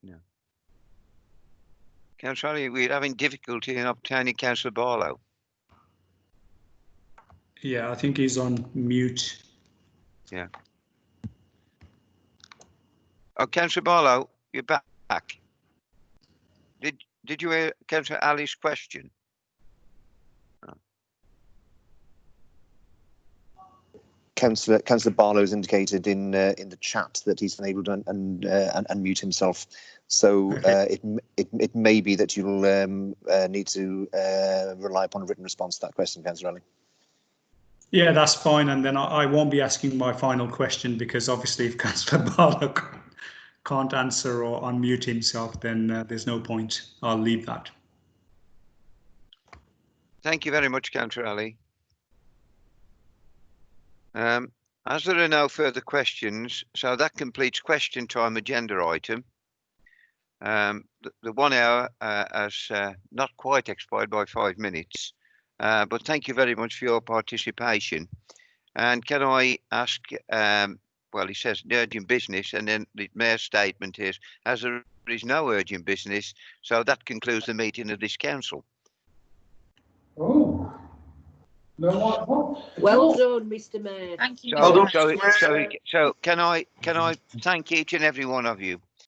No. Councillor Ali, we're having difficulty in obtaining Councillor Barlow. Yeah, I think he's on mute. Yeah. Oh, Councillor Barlow, you're back. Did you hear Councillor Ali's question? Councillor Barlow's indicated in the chat that he's unable to unmute himself. So it may be that you'll need to rely upon a written response to that question, Councillor Ali. Yeah, that's fine. And then I won't be asking my final question, because obviously if Councillor Barlow can't answer or unmute himself, then there's no point. I'll leave that. Thank you very much, Councillor Ali. As there are no further questions, so that completes question time agenda item. The 1 hour has not quite expired by 5 minutes, but thank you very much for your participation. And can I ask, well, he says urgent business, and then the Mayor's statement is, as there is no urgent business, so that concludes the meeting of this council. Oh. No, what? Well done, Mr. Mayor. Thank you. So can I thank each and every one of you